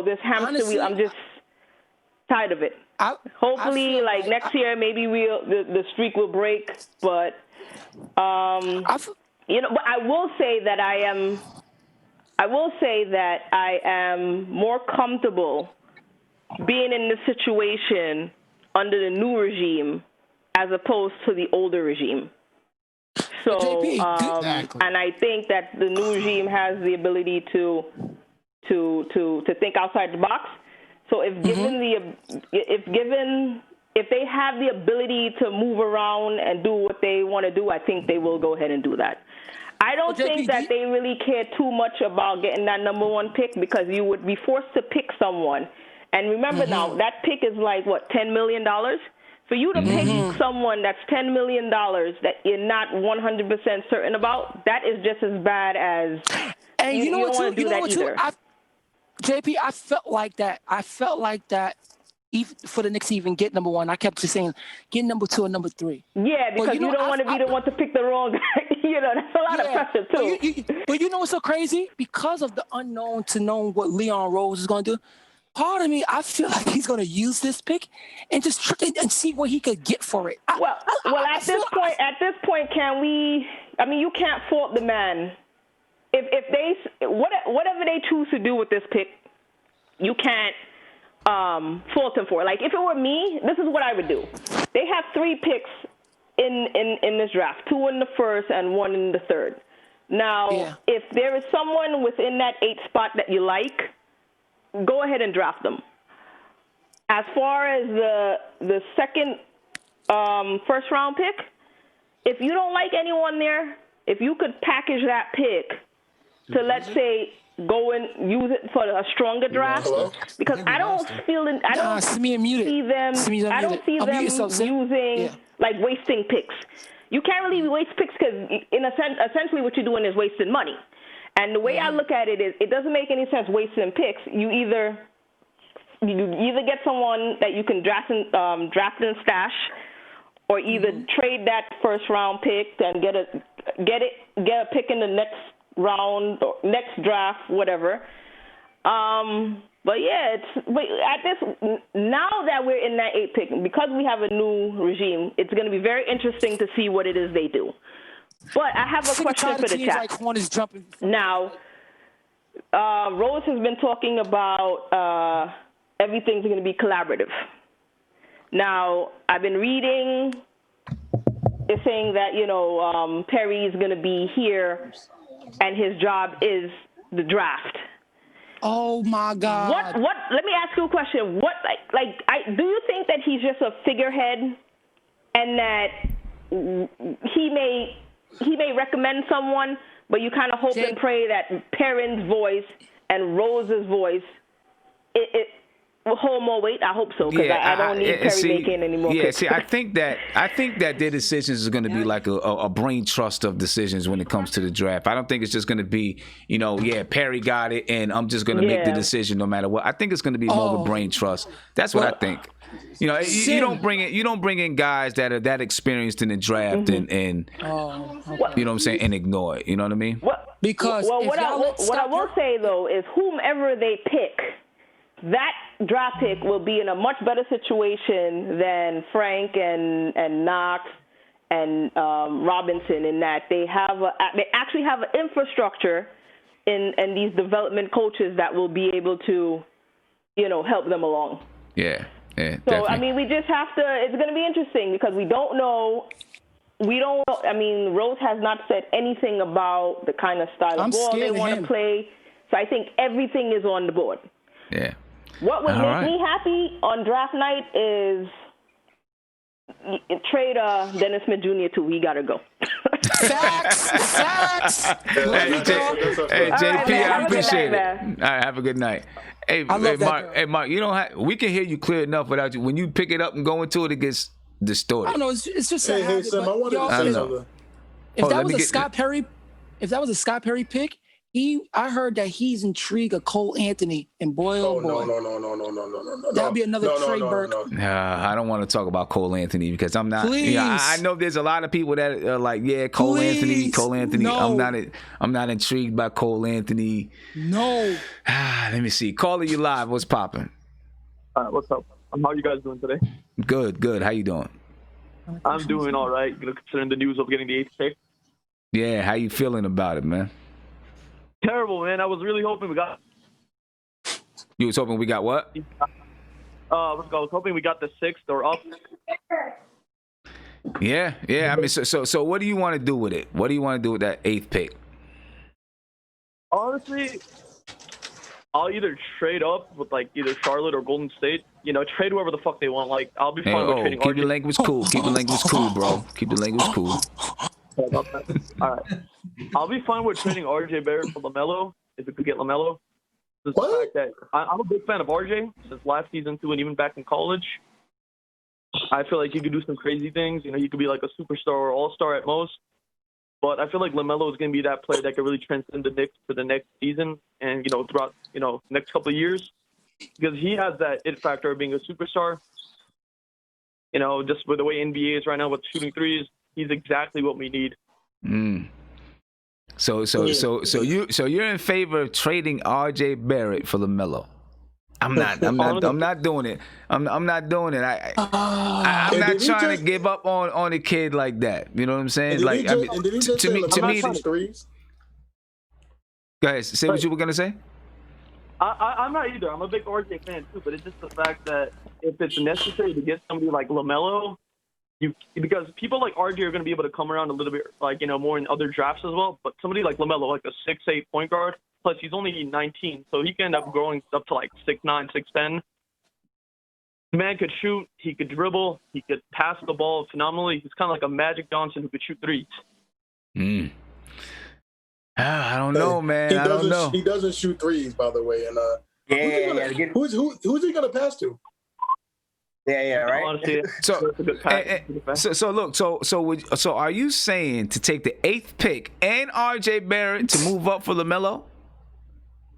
this hamster wheel. I'm just tired of it. Hopefully, next year, maybe the streak will break. But, but I will say that I am more comfortable being in this situation under the new regime as opposed to the older regime. So, and I think that the new regime has the ability to think outside the box. So if they have the ability to move around and do what they want to do, I think they will go ahead and do that. I don't think that they really care too much about getting that number 1 pick because you would be forced to pick someone. And remember now, that pick is like, what, $10 million? For you to pick someone that's $10 million that you're not 100% certain about, that is just as bad as you don't want to do that either. JP, I felt like that. Even for the Knicks to even get number 1, I kept just saying, get number 2 and number 3. Yeah, because you don't want to be the one to pick the wrong guy. That's a lot of pressure, too. But you know what's so crazy? Because of the unknown to know what Leon Rose is going to do, part of me, I feel like he's going to use this pick and just trick it and see what he could get for it. At this point, can we? I mean, you can't fault the man. If they whatever they choose to do with this pick, you can't fault him for it. Like if it were me, this is what I would do. They have 3 picks in this draft, 2 in the first and 1 in the third. Now, if there is someone within that 8 spot that you like, go ahead and draft them. As far as the second first round pick, if you don't like anyone there, if you could package that pick to, let's say, go and use it for a stronger draft because I don't see them using like wasting picks. You can't really waste picks because in a sense, essentially what you're doing is wasting money. And the way I look at it is, it doesn't make any sense wasting picks. You either get someone that you can draft and stash, or either trade that first round pick and get a pick in the next round or next draft, whatever. But yeah, now that we're in that 8th pick, because we have a new regime, it's going to be very interesting to see what it is they do. But I have a question for the chat. Now, Rose has been talking about everything's going to be collaborative. Now, I've been reading, it's saying that, Perry is going to be here and his job is the draft. Oh my God. What, let me ask you a question. Do you think that he's just a figurehead and that he may recommend someone, but you kind of hope and pray that Perrin's voice and Rose's voice, it will hold more weight? I hope so, because I don't need Perry making any more picks. I think that their decisions is going to be like a brain trust of decisions when it comes to the draft. I don't think it's just going to be, Perry got it, and I'm just going to make the decision no matter what. I think it's going to be more of a brain trust. That's what I think. You don't bring in guys that are that experienced in the draft and you know what I'm saying, and ignore it. You know what I mean? What I will say though is whomever they pick, that draft pick will be in a much better situation than Frank and Knox and Robinson, in that they actually have an infrastructure in these development coaches that will be able to, help them along. Yeah. Yeah, so, definitely. I mean, we just have to, it's going to be interesting because we don't know, I mean, Rose has not said anything about the kind of style of ball they want to play. So I think everything is on the board. Yeah. What would make me happy on draft night is trade Dennis Smith Jr. too. We got to go. Facts. Hey, JP, I appreciate it. All right, have a good night. Hey, Mark, we can hear you clear enough without you. When you pick it up and go into it, it gets distorted. I don't know. It's just Sam, I wanted to say something. If that was a Scott Perry pick, I heard that he's intrigued of Cole Anthony, and boy, oh boy. No. That'd be another Trey Burke. I don't want to talk about Cole Anthony because I'm not. Please. I know there's a lot of people that are like, Cole Anthony. No. I'm not intrigued by Cole Anthony. No. Let me see. Calling you live. What's popping? What's up? How are you guys doing today? Good. How you doing? I'm doing all right. Considering the news of getting the 8th pick. Yeah. How you feeling about it, man? Terrible, man. I was really hoping we got. You was hoping we got what? I was hoping we got the 6th or up. Yeah. I mean, so what do you want to do with it? What do you want to do with that 8th pick? Honestly, I'll either trade up with like either Charlotte or Golden State. Trade whoever the fuck they want. Like, I'll be fine with trading. Keep the language cool. Keep the language cool, bro. Keep the language cool. All right. I'll be fine with trading RJ Barrett for LaMelo if we could get LaMelo. The fact that I'm a big fan of RJ since last season too, and even back in college. I feel like he could do some crazy things. He could be like a superstar or all-star at most. But I feel like LaMelo is going to be that player that could really transcend the Knicks for the next season and throughout next couple of years, because he has that it factor of being a superstar. Just with the way NBA is right now with shooting threes. He's exactly what we need. So you're in favor of trading RJ Barrett for LaMelo? I'm not doing it. I'm not doing it. I'm not trying to give up on a kid like that. You know what I'm saying? Like, to me. Go ahead. Say what you were gonna say. I'm not either. I'm a big RJ fan too, but it's just the fact that if it's necessary to get somebody like LaMelo. Because people like RJ are going to be able to come around a little bit, more in other drafts as well. But somebody like LaMelo, like a 6'8" point guard, plus he's only 19, so he can end up growing up to like 6'9", 6'10". The man could shoot, he could dribble, he could pass the ball phenomenally. He's kind of like a Magic Johnson who could shoot threes. I don't know, man. I don't know. He doesn't shoot threes, by the way. And who's he gonna pass to? Yeah, right. Honestly, So are you saying to take the 8th pick and R.J. Barrett to move up for LaMelo?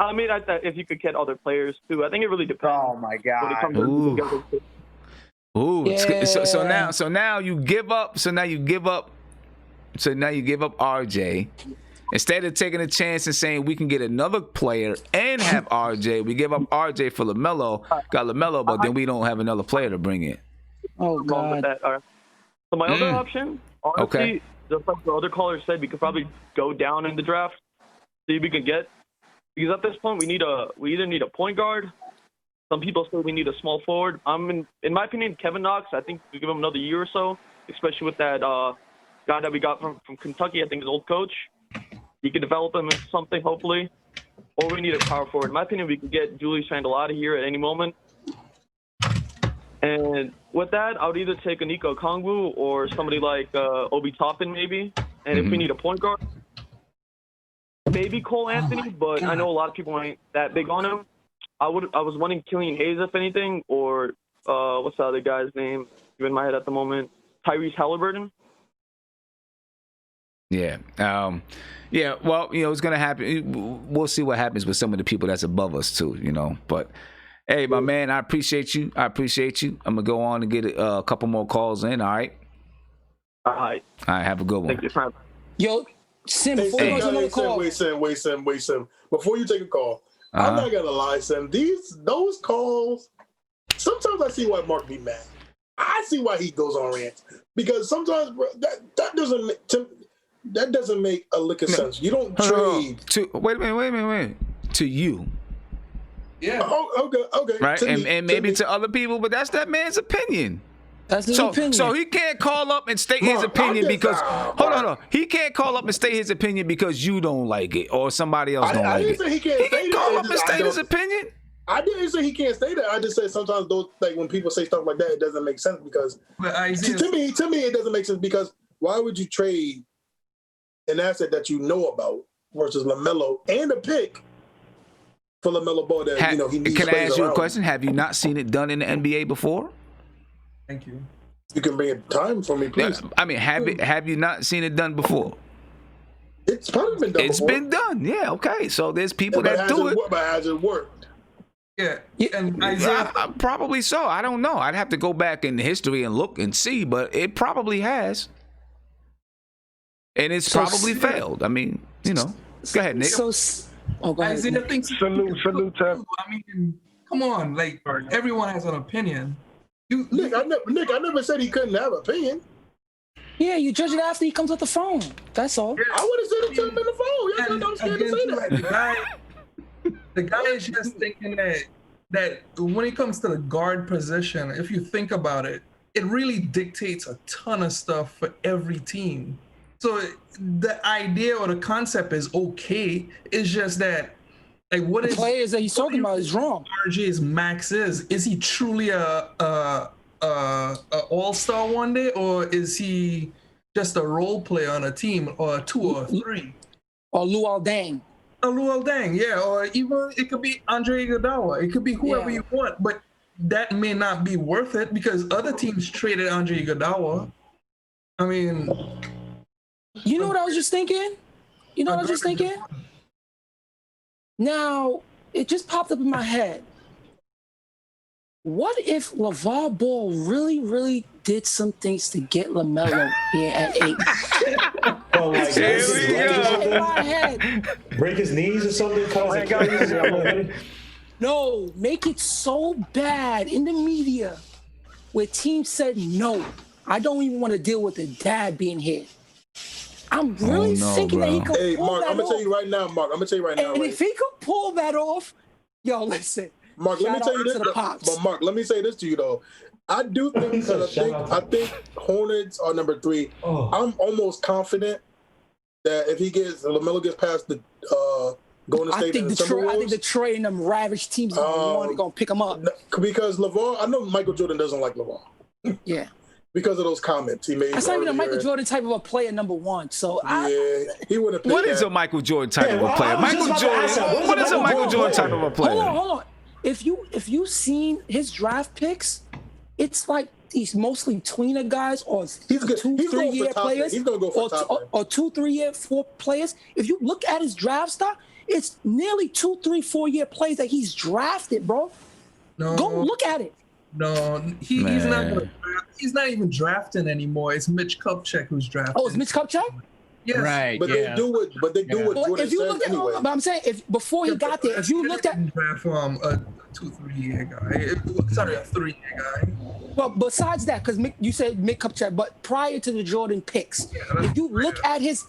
I mean, if you could get other players too, I think it really depends. Oh my God! Ooh. Yeah. So now you give up. So now you give up RJ. Instead of taking a chance and saying we can get another player and have RJ, we give up RJ for LaMelo. Got LaMelo, but then we don't have another player to bring in. Oh God. All right. So my other option, honestly, just like the other caller said, we could probably go down in the draft, see if we can get. Because at this point, we either need a point guard. Some people say we need a small forward. In my opinion, Kevin Knox. I think we give him another year or so, especially with that guy that we got from Kentucky. I think his old coach. He could develop him into something, hopefully. Or we need a power forward. In my opinion, we could get Julius Randle out of here at any moment. And with that, I would either take a Nico Kongwu or somebody like Obi Toppin, maybe. And if we need a point guard, maybe Cole Anthony, but I know a lot of people ain't that big on him. I was wanting Killian Hayes, if anything, or what's the other guy's name? In my head at the moment, Tyrese Halliburton. Yeah. Yeah. Well, it's gonna happen. We'll see what happens with some of the people that's above us too. But hey, my man, I appreciate you. I'm gonna go on and get a couple more calls in. All right. All right. Have a good one. Thank you. Yo, Sim, before you go to another call. Wait, Sim. Before you take a call, I'm not gonna lie, Sim. Those calls, sometimes I see why Mark be mad. I see why he goes on rants. Because sometimes, bro, that doesn't make a lick of sense. You don't trade. Wait a minute. To you. Yeah. Oh, okay. Right, and maybe to other people, but that's that man's opinion. That's his opinion. So he can't call up and state his opinion because hold on. He can't call up and state his opinion because you don't like it or somebody else don't like it. I didn't say he can't call up and state his opinion. I didn't say he can't say that. I just said sometimes those, like when people say stuff like that, it doesn't make sense because to me it doesn't make sense because why would you trade an asset that you know about versus LaMelo and a pick for LaMelo Ball that he needs. Can I ask you a question? Have you not seen it done in the NBA before? Thank you. You can bring it time for me, please. I mean, have you not seen it done before? It's probably been done. It's been done. Yeah. Okay. So there's people that do it. But has it worked? Yeah. And probably so. I don't know. I'd have to go back in history and look and see, but it probably has. And it's probably failed. I mean, go ahead, Nick. Isaiah thinks salute to. I mean, come on, like everyone has an opinion. Nick, I never said he couldn't have an opinion. Yeah, you judge it after he comes with the phone. That's all. Yeah. I would have said it to him in the phone. Yeah, I'm scared to say that. The guy is just thinking that when it comes to the guard position, if you think about it, it really dictates a ton of stuff for every team. So the idea or the concept is okay. It's just that, like, what the players that he's talking about is wrong. RJ's max is he truly a all-star one day, or is he just a role player on a team, or a 2 or a 3? Or Luol Deng. Luol Deng, yeah. Or even it could be Andre Iguodala. It could be whoever you want, but that may not be worth it because other teams traded Andre Iguodala. I mean, you know what I was just thinking? Now, it just popped up in my head. What if LeVar Ball really, really did some things to get LaMelo here at 8? Oh, like, in my head. Break his knees or something? No, make it so bad in the media where teams said, no, I don't even want to deal with the dad being here. I'm really thinking that he could pull Mark, that I'm going to off. tell you right now, Mark. And if he could pull that off, yo, listen. Mark, let me tell you this. But Mark, let me say this to you though. I do think because I think Hornets are number 3. I'm almost confident that if LaMelo gets past the Golden State and the Timberwolves, I think Detroit and them ravaged teams are going to pick him up. Because LeVar, I know Michael Jordan doesn't like LeVar. Yeah. Because of those comments he made. That's not even a Michael earlier. Jordan type of a player, number one. So he would have. What is a Michael Jordan type of a player? Michael Jordan. What is a Michael Jordan type of a player? Hold on. If you seen his draft picks, it's like these mostly tweener guys or 2-3 year players. He's gonna go for top or 2-3 year 4 players. If you look at his draft stock, it's nearly 2, 3, 4 year players that he's drafted, bro. No. Go look at it. No, he's not gonna draft. He's not even drafting anymore. It's Mitch Kupchak who's drafting. Oh, it's Mitch Kupchak? Yes. Right. But they do what Jordan if you says look at, anyway. but I'm saying before he got there, if you looked at draft a 2-3 year guy, sorry, a 3-year guy. Well, besides that, because you said Mick Kupchak, but prior to the Jordan picks, if you look at his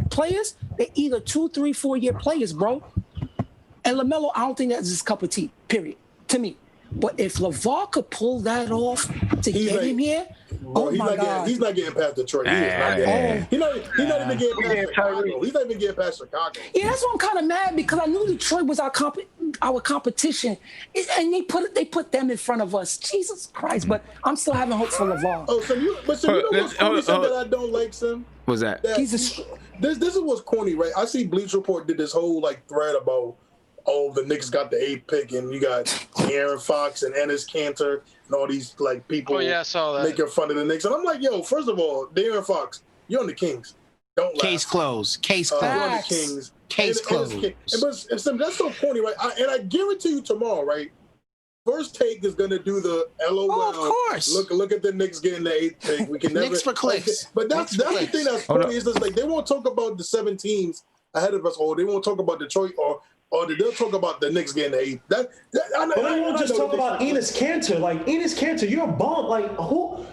players, they're either 2, 3, 4 year players, bro. And LaMelo, I don't think that's his cup of tea. Period. To me. But if LeVar could pull that off to get him here, my God. He's not getting past Detroit. He's not even getting past Chicago. He's not even getting past Chicago. Yeah, that's why I'm kind of mad because I knew Detroit was our competition, and they put them in front of us. Jesus Christ! But I'm still having hope for LeVar. Oh, so you know what's corny that I don't like, Sim? What's that? This is what's corny, right? I see Bleach Report did this whole thread about, the Knicks got the 8th pick, and you got Aaron Fox and Enes Kanter and all these people I saw that. making fun of the Knicks. And I'm like, yo, first of all, Aaron Fox, you're on the Kings. Don't laugh. Case closed. Case You're on the closed. Kings. Case closed. But Sim, that's so corny, right? And I guarantee you tomorrow, right? First Take is gonna do the LOL. Oh, of course. Look at the Knicks getting the 8th pick. We can never. Knicks for clicks. But that's the thing that's funny is just they won't talk about the 7 teams ahead of us, or they won't talk about Detroit, or they'll talk about the Knicks getting the 8th. But they won't just talk about Enes Kanter. Enes Kanter, you're a bum. Who?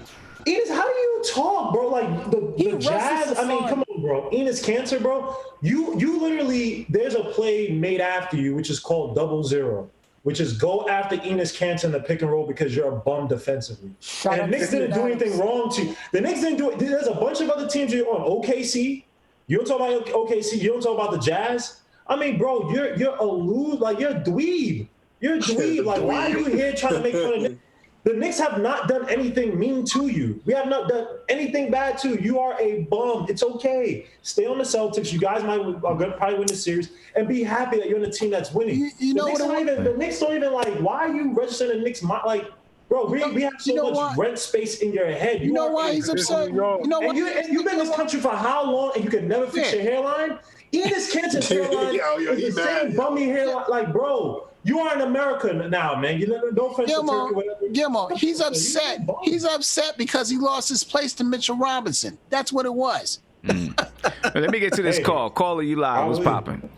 Enes, how do you talk, bro? The Jazz. I mean, come on, bro. Enes Kanter, bro. You literally. There's a play made after you, which is called 0-0. Which is go after Enes Kanter in the pick and roll because you're a bum defensively. And the Knicks didn't do anything wrong to you. The Knicks didn't do it. There's a bunch of other teams you're on. OKC. You don't talk about OKC. You don't talk about the Jazz. I mean, bro, you're a lose. You're a dweeb. You're a dweeb. Why are you here trying to make fun of Knicks? The Knicks have not done anything mean to you. We have not done anything bad to you. You are a bum. It's okay. Stay on the Celtics. You guys are going to probably win the series and be happy that you're in a team that's winning. The Knicks don't even why are you registering the Knicks? Bro, we have so much rent space in your head. You know why he's upset? You know what? You've been in this country for how long and you can never fix your hairline? Enes Kanter's hairline is the same bummy hairline. Bro, you are in America now, man. No offense to Turkey, whatever. Gilmore, he's upset. He's upset because he lost his place to Mitchell Robinson. That's what it was. Let me get to this call. Caller, you live. What's popping?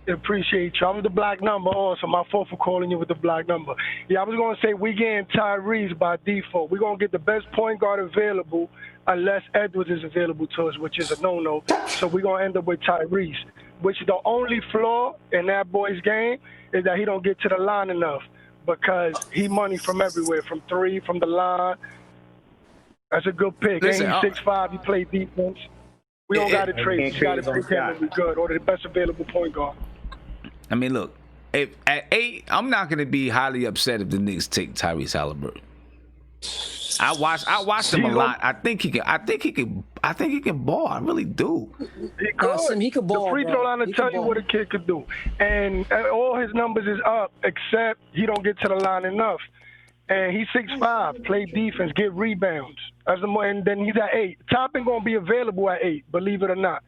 Appreciate you. I'm the black number also. My fault for calling you with the black number. Yeah, I was going to say we getting Tyrese by default. We're going to get the best point guard available unless Edwards is available to us, which is a no-no. So we're going to end up with Tyrese, which the only flaw in that boy's game is that he don't get to the line enough because he money from everywhere, from 3, from the line. That's a good pick. Listen, and he's 6'5", he plays defense. We don't got to trade. We got to pick him and be good, or the best available point guard. I mean, look, if at 8, I'm not going to be highly upset if the Knicks take Tyrese Halliburton. I watched him a lot. I think he can ball. I really do. He could ball. The free throw line will tell you what a kid could do, and all his numbers is up except he don't get to the line enough. And he's 6'5", play defense, get rebounds. And then he's at 8. Toppin gonna be available at 8, believe it or not.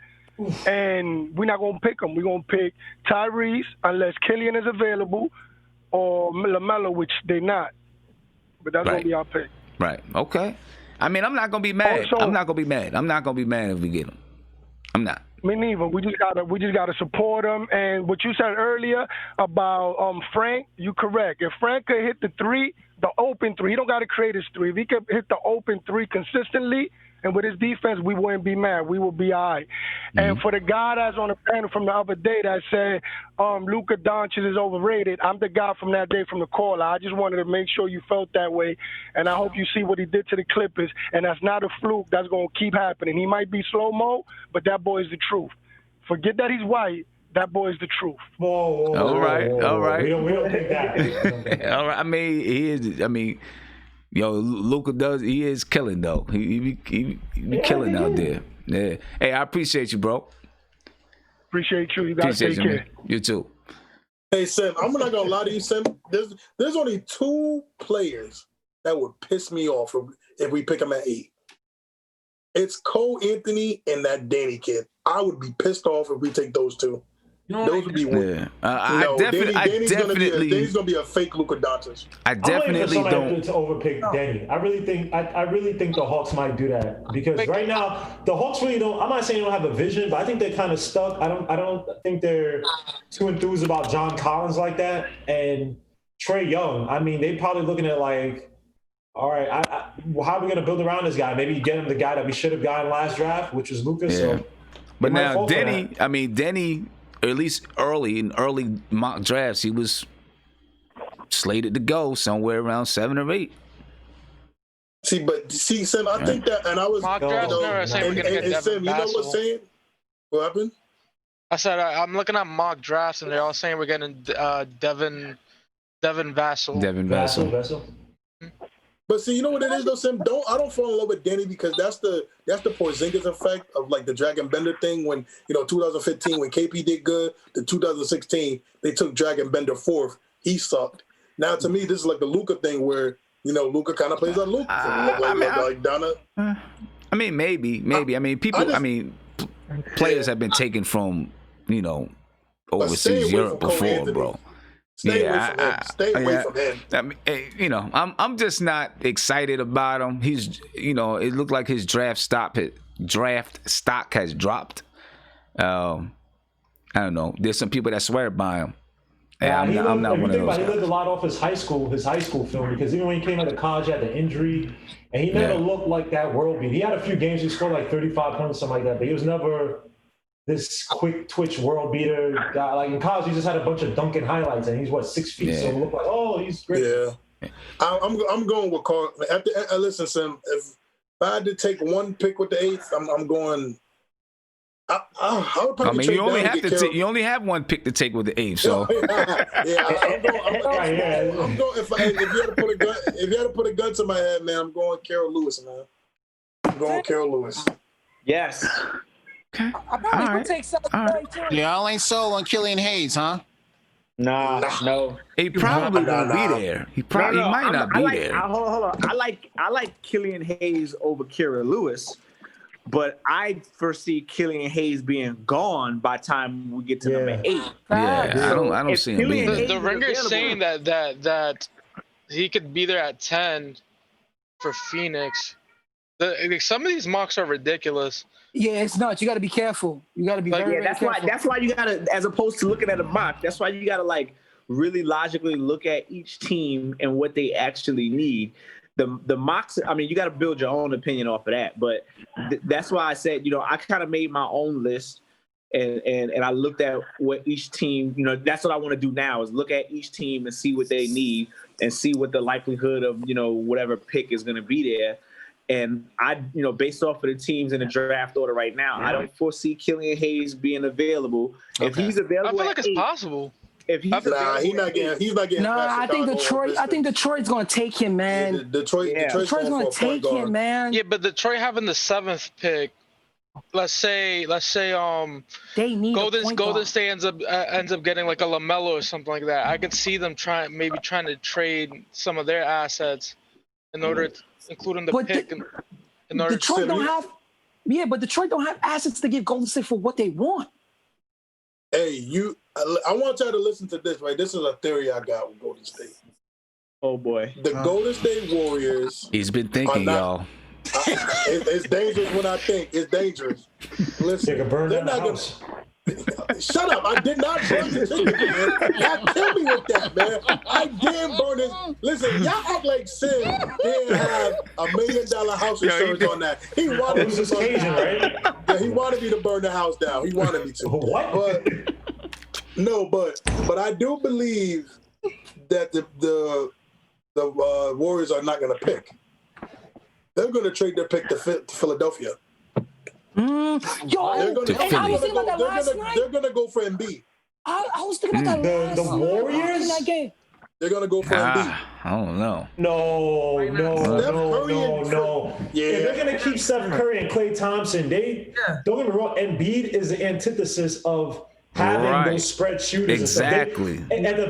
And we're not gonna pick him. We're gonna pick Tyrese unless Killian is available, or LaMelo, which they're not. But that's gonna be our pick. Right. Okay. I mean, I'm not gonna be mad. I'm not gonna be mad if we get him. I'm not. Me neither. We just gotta support him. And what you said earlier about Frank, you correct. If Frank could hit the 3, the open 3, he don't gotta create his 3. If he could hit the open 3 consistently, and with his defense, we wouldn't be mad. We would be all right. Mm-hmm. And for the guy that's on the panel from the other day that said Luka Doncic is overrated, I'm the guy from that day from the caller. I just wanted to make sure you felt that way, and I hope you see what he did to the Clippers, and that's not a fluke. That's going to keep happening. He might be slow-mo, but that boy is the truth. Forget that he's white. That boy is the truth. All right. We don't think that. All right. I mean, he is. I mean, Yo, Luka he is killing though. He be killing out there. Yeah. Hey, I appreciate you, bro. Appreciate you. You guys take care. Man. You too. Hey, Sam, I'm not gonna lie to you, Sam. There's only 2 players that would piss me off if we pick them at 8. It's Cole Anthony and that Danny kid. I would be pissed off if we take those 2. Those would be yeah. Danny's gonna be a fake Luka Doncic. I definitely don't to overpick Denny. I really think the Hawks might do that because right now the Hawks really don't. I'm not saying they don't have a vision, but I think they're kind of stuck. I don't think they're too enthused about John Collins like that and Trae Young. I mean, they probably looking at like, all right, how are we gonna build around this guy? Maybe get him the guy that we should have gotten last draft, which was Luka. Yeah. So, but now Denny. At least early mock drafts, he was slated to go somewhere around 7 or 8. Sam, I think that, and I was mock drafts. Sam, you know what's saying? What happened? I said I'm looking at mock drafts, and they're all saying we're getting Devin Vassell. Devin Vassell. But see, you know what it is though, Sam? I don't fall in love with Danny because that's the Porzingis effect of like the Dragon Bender thing when 2015 when KP did good, the 2016 they took Dragon Bender 4th. He sucked. Now to me, this is like the Luka thing where Luka kind of plays like Luka. I mean, maybe. I mean, people. Players have been taken from overseas Europe before, bro. Stay away from him. I mean, I'm just not excited about him. He's, it looked like his draft stock has dropped. I don't know. There's some people that swear by him. I'm not one of those. He lived a lot off his high school film because even when he came out of college, he had the injury, and he never looked like that world beat. He had a few games he scored like 35 points, something like that, but he was never this quick twitch world beater guy. Like in college, he just had a bunch of dunking highlights, and he's 6 feet, so it looked like he's great. Yeah, I'm going with Carl. Listen, Sam, if I had to take one pick with the 8th, I'm going. I would probably you only have one pick to take with the 8th, so. I'm going. If you had to put a gun to my head, man, I'm going Carol Lewis, man. I'm going Carol Lewis. Yes. I probably would take something too. Y'all ain't sold on Killian Hayes, huh? Nah, no. He probably won't be there. He might not be there. Hold on. I like Killian Hayes over Kira Lewis, but I foresee Killian Hayes being gone by the time we get to number 8. Yeah, I don't see him being there. The Ringer is saying that he could be there at 10 for Phoenix. Some of these mocks are ridiculous. Yeah, it's not. You got to be careful. You got to be very careful. That's why you got to, as opposed to looking at a mock, that's why you got to really logically look at each team and what they actually need. The mocks, you got to build your own opinion off of that. But that's why I said, I kind of made my own list and I looked at what each team, that's what I want to do now is look at each team and see what they need and see what the likelihood of, whatever pick is going to be there. And I, based off of the teams in the draft order right now, I don't foresee Killian Hayes being available. Okay. If he's available, I feel like it's possible. If he's he's not getting. No, I think Detroit's going to take him, man. Yeah, Detroit's going to take him, man. Yeah, but Detroit having the 7th pick. Let's say they need Golden State ends up getting like a LaMelo or something like that. I could see them trying to trade some of their assets in order to. Including the pick. Detroit don't have. Yeah, but Detroit don't have assets to give Golden State for what they want. Hey, I want y'all to listen to this, right? This is a theory I got with Golden State. Oh boy, the Golden State Warriors. He's been thinking, y'all. It's dangerous when I think. It's dangerous. Listen, you can burn down the house. Shut up! I did not burn the chicken, man. Y'all kill me with that, man. I didn't burn this. Listen, y'all act like Sim didn't have $1 million house insurance on that. He wanted me to burn the house. Right? Yeah, he wanted me to burn the house down. He wanted me to. What? But I do believe that the Warriors are not going to pick. They're going to trade their pick to Philadelphia. I was thinking about that last night. They're going to go for Embiid. I was thinking about that the Warriors? in that game. They're gonna go for Embiid. I don't know. No. Yeah. If they're gonna keep Steph Curry and Klay Thompson, don't get me wrong. Embiid is the antithesis of having those spread shooters. Exactly. And at the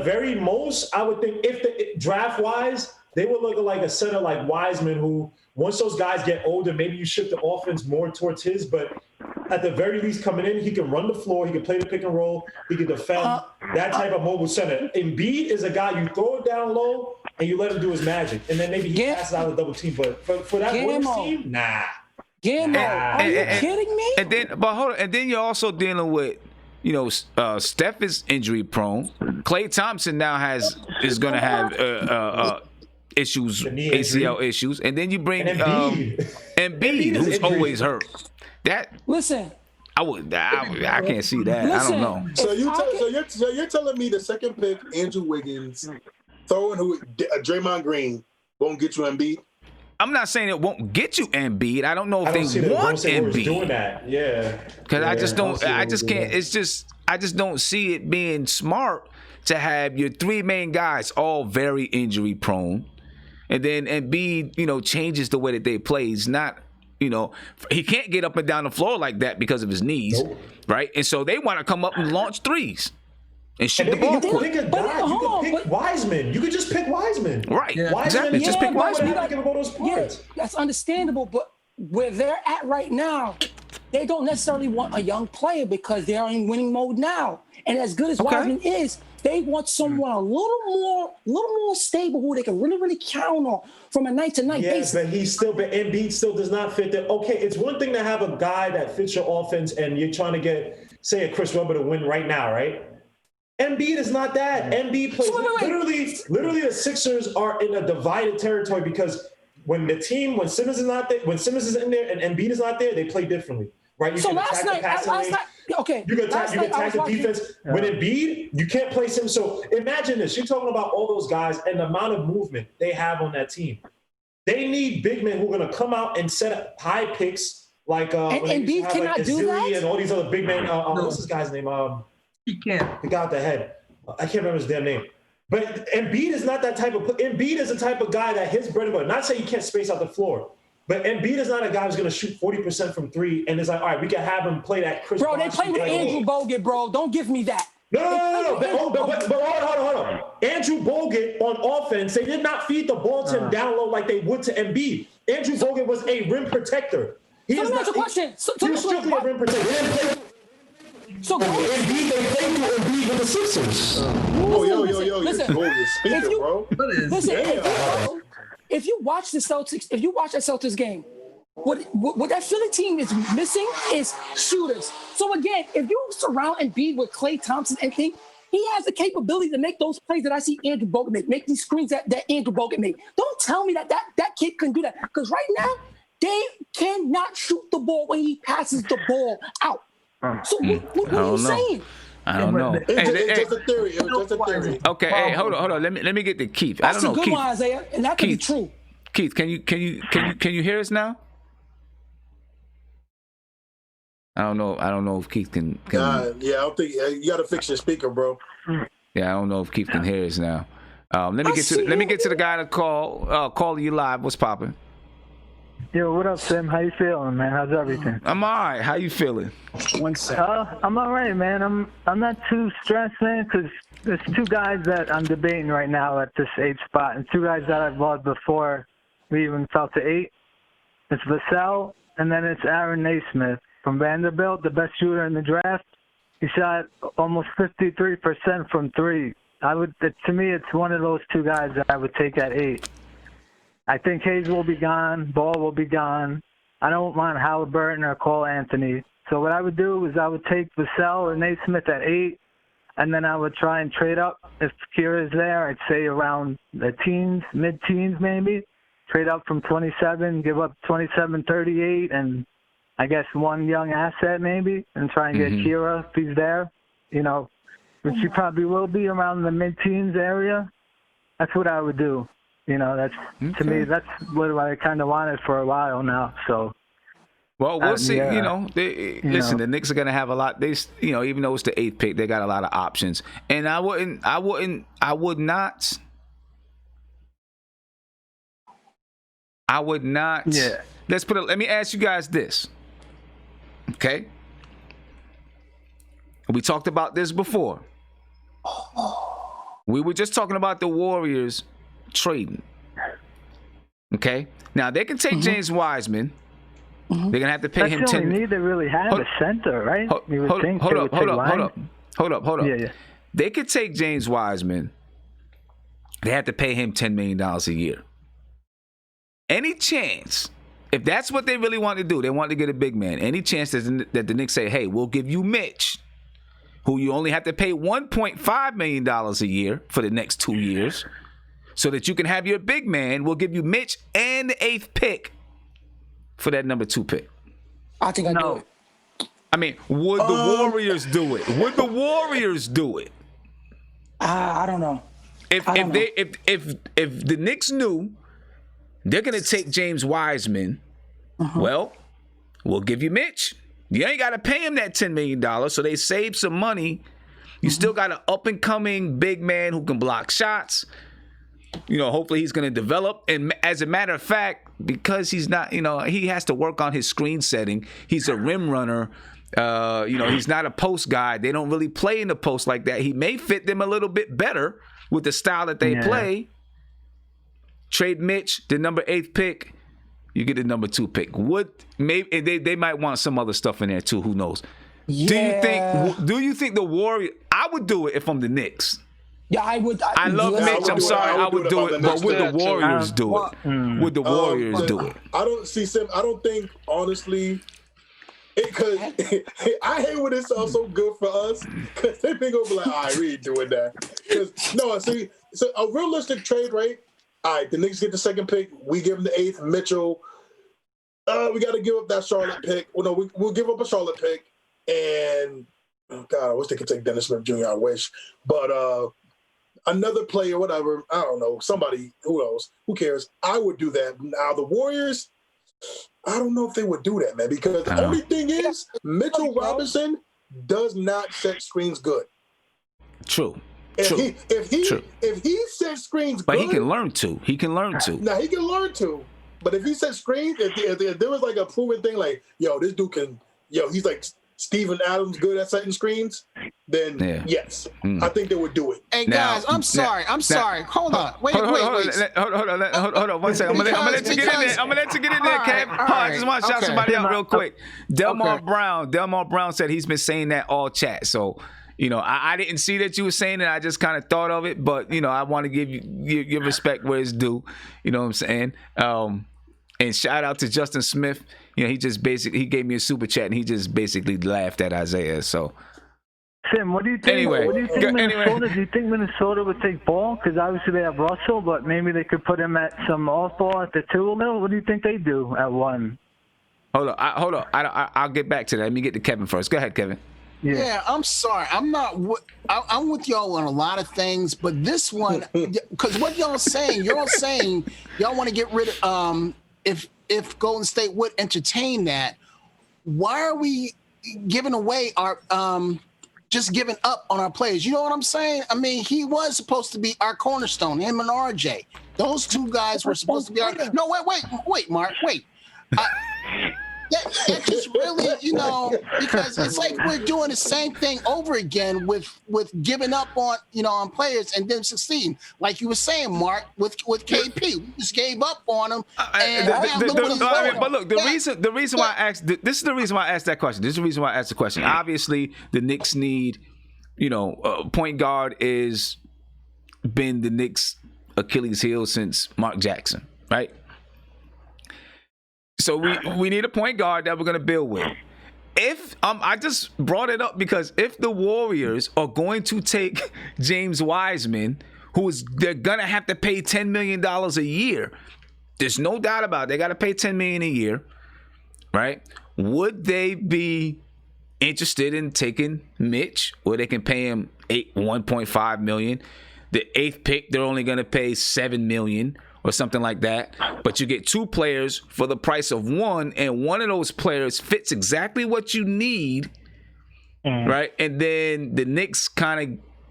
very most, I would think if the draft wise, they would look like a center like Wiseman, who once those guys get older, maybe you shift the offense more towards his. But at the very least, coming in, he can run the floor, he can play the pick and roll, he can defend. That type of mobile center. Embiid is a guy you throw it down low and you let him do his magic, and then maybe he passes out of the double team. But for that Warriors team, nah. Are you kidding me? And then, but hold on, and then you're also dealing with, Steph is injury prone. Klay Thompson now is going to have issues, ACL issues, and then you bring Embiid, who's always hurt. Listen, I can't see that. I don't know. So you're telling me the second pick, Andrew Wiggins, throwing Draymond Green won't get you Embiid? I'm not saying it won't get you Embiid. I don't know if they want Embiid doing that. Yeah, because I just don't. I just can't. It's just I just don't see it being smart to have your three main guys all very injury prone, and then Embiid, changes the way that they play. He's not. He can't get up and down the floor like that because of his knees, right? And so they want to come up and launch threes and shoot the ball quick. You could pick Wiseman. You could just pick Wiseman. Right. Yeah. Exactly. Just pick Wiseman. That's understandable, but where they're at right now, they don't necessarily want a young player because they're in winning mode now. And as good as Wiseman is, they want someone a little more stable who they can really, really count on from a night-to-night basis. But Embiid still does not fit there. Okay, it's one thing to have a guy that fits your offense and you're trying to get, say, a Chris Webber to win right now, right? Embiid is not that. Embiid plays literally the Sixers are in a divided territory because when Simmons is not there, when Simmons is in there and Embiid is not there, they play differently. Right? You can attack the passing lane. You can attack the defense. With Embiid, you can't place him. So imagine this. You're talking about all those guys and the amount of movement they have on that team. They need big men who are going to come out and set up high picks like Embiid cannot do that. And all these other big men. What's this guy's name? He can't. He got the head. I can't remember his damn name. But Embiid is not that type of. Embiid is the type of guy that his bread and butter. Not saying he can't space out the floor. But Embiid is not a guy who's going to shoot 40% from three and is like, all right, we can have him play that Chris Bro, they play with Andrew Bogut, bro. Don't give me that. No. But hold on. Andrew Bogut on offense, they did not feed the ball to him down low like they would to Embiid. Andrew Bogut was a rim protector. He was strictly a rim protector. So Embiid, they played with Embiid with the Sixers. Yo. Listen, bro. If you watch the Celtics, if you watch that Celtics game, what that Philly team is missing is shooters. So again, if you surround Embiid with Klay Thompson and think he has the capability to make those plays that I see Andrew Bogut make these screens that Andrew Bogut made. Don't tell me that kid can do that. Because right now, they cannot shoot the ball when he passes the ball out. So what are you saying? I don't know. It's just a theory. It's just a theory. Okay, hey, hold on. Let me get to Keith. That's I don't know, a good Keith. one, Isaiah, and that could be true. Keith, can you hear us now? I don't know if Keith can. I don't think you got to fix your speaker, bro. Yeah, I don't know if Keith can hear us now. Let me get to the guy to call you live. What's popping? Yo, what up, Sim? How you feeling, man? How's everything? I'm all right. How you feeling? I'm all right, man. I'm not too stressed, man, because there's two guys that I'm debating right now at this 8 spot, and two guys that I've loved before we even fell to 8. It's Vassell, and then it's Aaron Naismith from Vanderbilt, the best shooter in the draft. He shot almost 53% from 3. To me, it's one of those two guys that I would take at 8. I think Hayes will be gone. Ball will be gone. I don't want Halliburton or Cole Anthony. So what I would do is I would take Vassell or Naismith at 8, and then I would try and trade up. If Kira is there, I'd say around the teens, mid-teens maybe. Trade up from 27, give up 27, 38, and I guess one young asset maybe, and try and get Kira if he's there. Which he probably will be around the mid-teens area. That's what I would do. To me, that's what I kind of wanted for a while now. So Well, we'll see. Yeah. You know, listen, the Knicks are going to have a lot. Even though it's the 8th pick, they got a lot of options. And I would not. Yeah. Let me ask you guys this. Okay? We talked about this before. We were just talking about the Warriors trading. Okay? Now, they can take James Wiseman. They're going to have to pay him That's the 10 only need they really have, a center, right? Hold up. Yeah. They could take James Wiseman. They have to pay him $10 million a year. Any chance, if that's what they really want to do, they want to get a big man, any chance that the Knicks say, hey, we'll give you Mitch, who you only have to pay $1.5 million a year for the next 2 years, so that you can have your big man, we'll give you Mitch and the 8th pick for that number 2 pick. I think I do it. I mean, would the Warriors do it? Would the Warriors do it? I don't know. If the Knicks knew they're gonna take James Wiseman, well, we'll give you Mitch. You ain't gotta pay him that $10 million, so they save some money. You still got an up and coming big man who can block shots. You know, hopefully he's gonna develop. And as a matter of fact, because he's not, he has to work on his screen setting. He's a rim runner. He's not a post guy. They don't really play in the post like that. He may fit them a little bit better with the style that they play. Trade Mitch, the number 8th pick. You get the number 2 pick. Maybe they might want some other stuff in there too. Who knows? Yeah. Do you think the Warriors? I would do it if I'm the Knicks. Yeah, I would. I love Mitch. I'm sorry, I would do it. But would the Warriors do it? Would the Warriors do it? I don't see Sim. I don't think honestly. Because I hate when it sounds so good for us, because they think gonna be like, all right, we ain't doing that. So a realistic trade, right? All right, the Knicks get the 2nd pick. We give them the 8th. Mitchell. We got to give up that Charlotte pick. Well, no, we'll give up a Charlotte pick. And, oh, God, I wish they could take Dennis Smith Jr., I wish. But another player, whatever, I don't know, somebody, who knows, who cares? I would do that. Now, the Warriors, I don't know if they would do that, man, because the only thing is Mitchell Robinson does not set screens good. True. If he sets screens good. But he can learn to. Now, he can learn to. But if he sets screens, if there was like a proven thing like, this dude can, he's like Steven Adams good at setting screens, then yes, I think they would do it. Hey, guys, I'm sorry. Hold on. Wait. Hold on 1 second. I'm gonna let you get in there. Kev. I just want to shout somebody out real quick. Delmar Brown said he's been saying that all chat. So, I didn't see that you were saying it. I just kind of thought of it. But, I want to give you respect where it's due. You know what I'm saying? And shout out to Justin Smith. He just he gave me a super chat and he just basically laughed at Isaiah. So, Tim, what do you think? Anyway, Do you think Minnesota would take Ball? Because obviously they have Russell, but maybe they could put him at some off ball at the 2 mil. What do you think they do at 1? Hold on. I'll get back to that. Let me get to Kevin first. Go ahead, Kevin. Yeah, I'm sorry. I'm with y'all on a lot of things, but this one, because what y'all saying y'all want to get rid of. If Golden State would entertain that, why are we giving away our just giving up on our players? You know what I'm saying? I mean, he was supposed to be our cornerstone, him and RJ. Those 2 guys were supposed to be our. No, wait, Mark, wait. That just really, because it's like we're doing the same thing over again with giving up on, on players and then succeeding. Like you were saying, Mark, with KP, we just gave up on him. But look, the reason why I asked this is the reason why I asked that question. This is the reason why I asked the question. Obviously, the Knicks need, point guard is been the Knicks' Achilles heel since Mark Jackson, right? So we need a point guard that we're gonna build with. If I just brought it up because if the Warriors are going to take James Wiseman, they're gonna have to pay $10 million a year. There's no doubt about it. They got to pay $10 million a year, right? Would they be interested in taking Mitch, where they can pay him $1.5 million? The 8th pick, they're only gonna pay $7 million. or something like that. But you get 2 players for the price of 1, and one of those players fits exactly what you need, right? And then the Knicks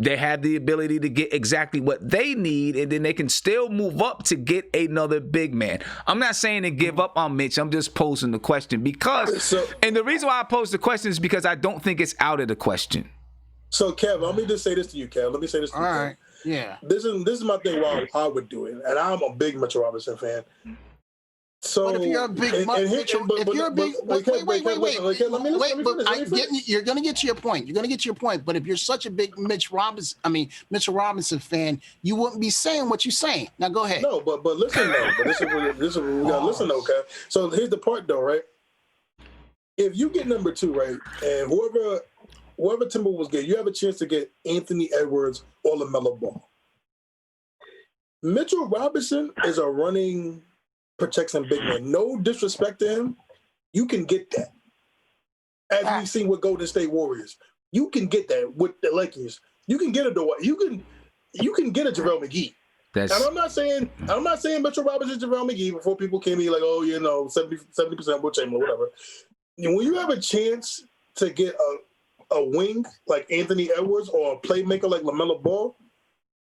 they have the ability to get exactly what they need, and then they can still move up to get another big man. I'm not saying to give up on Mitch. I'm just posing the question and the reason why I pose the question is because I don't think it's out of the question. So, Kev, let me just say this to you, Kev. Let me say this to you, Kev. All right. Yeah. This is my thing why I would do it, and I'm a big Mitchell Robinson fan. So, but if you're a big, you're going to get to your point. You're going to get to your point. But if you're such a big Mitchell Robinson fan, you wouldn't be saying what you're saying. Now go ahead. No, but listen though. But this is what we got to listen though, okay? So here's the part though, right? If you get number 2, right, and whoever Timberwolves get, you have a chance to get Anthony Edwards or LaMelo Ball. Mitchell Robinson is a running protection big man. No disrespect to him, you can get that. As we've seen with Golden State Warriors, you can get that with the Lakers. You can get a you can get a JaVale McGee. And I'm not saying Mitchell Robinson, JaVale McGee before people came in like, 70% Will Chamberlain, whatever. When you have a chance to get a wing like Anthony Edwards or a playmaker like LaMelo Ball,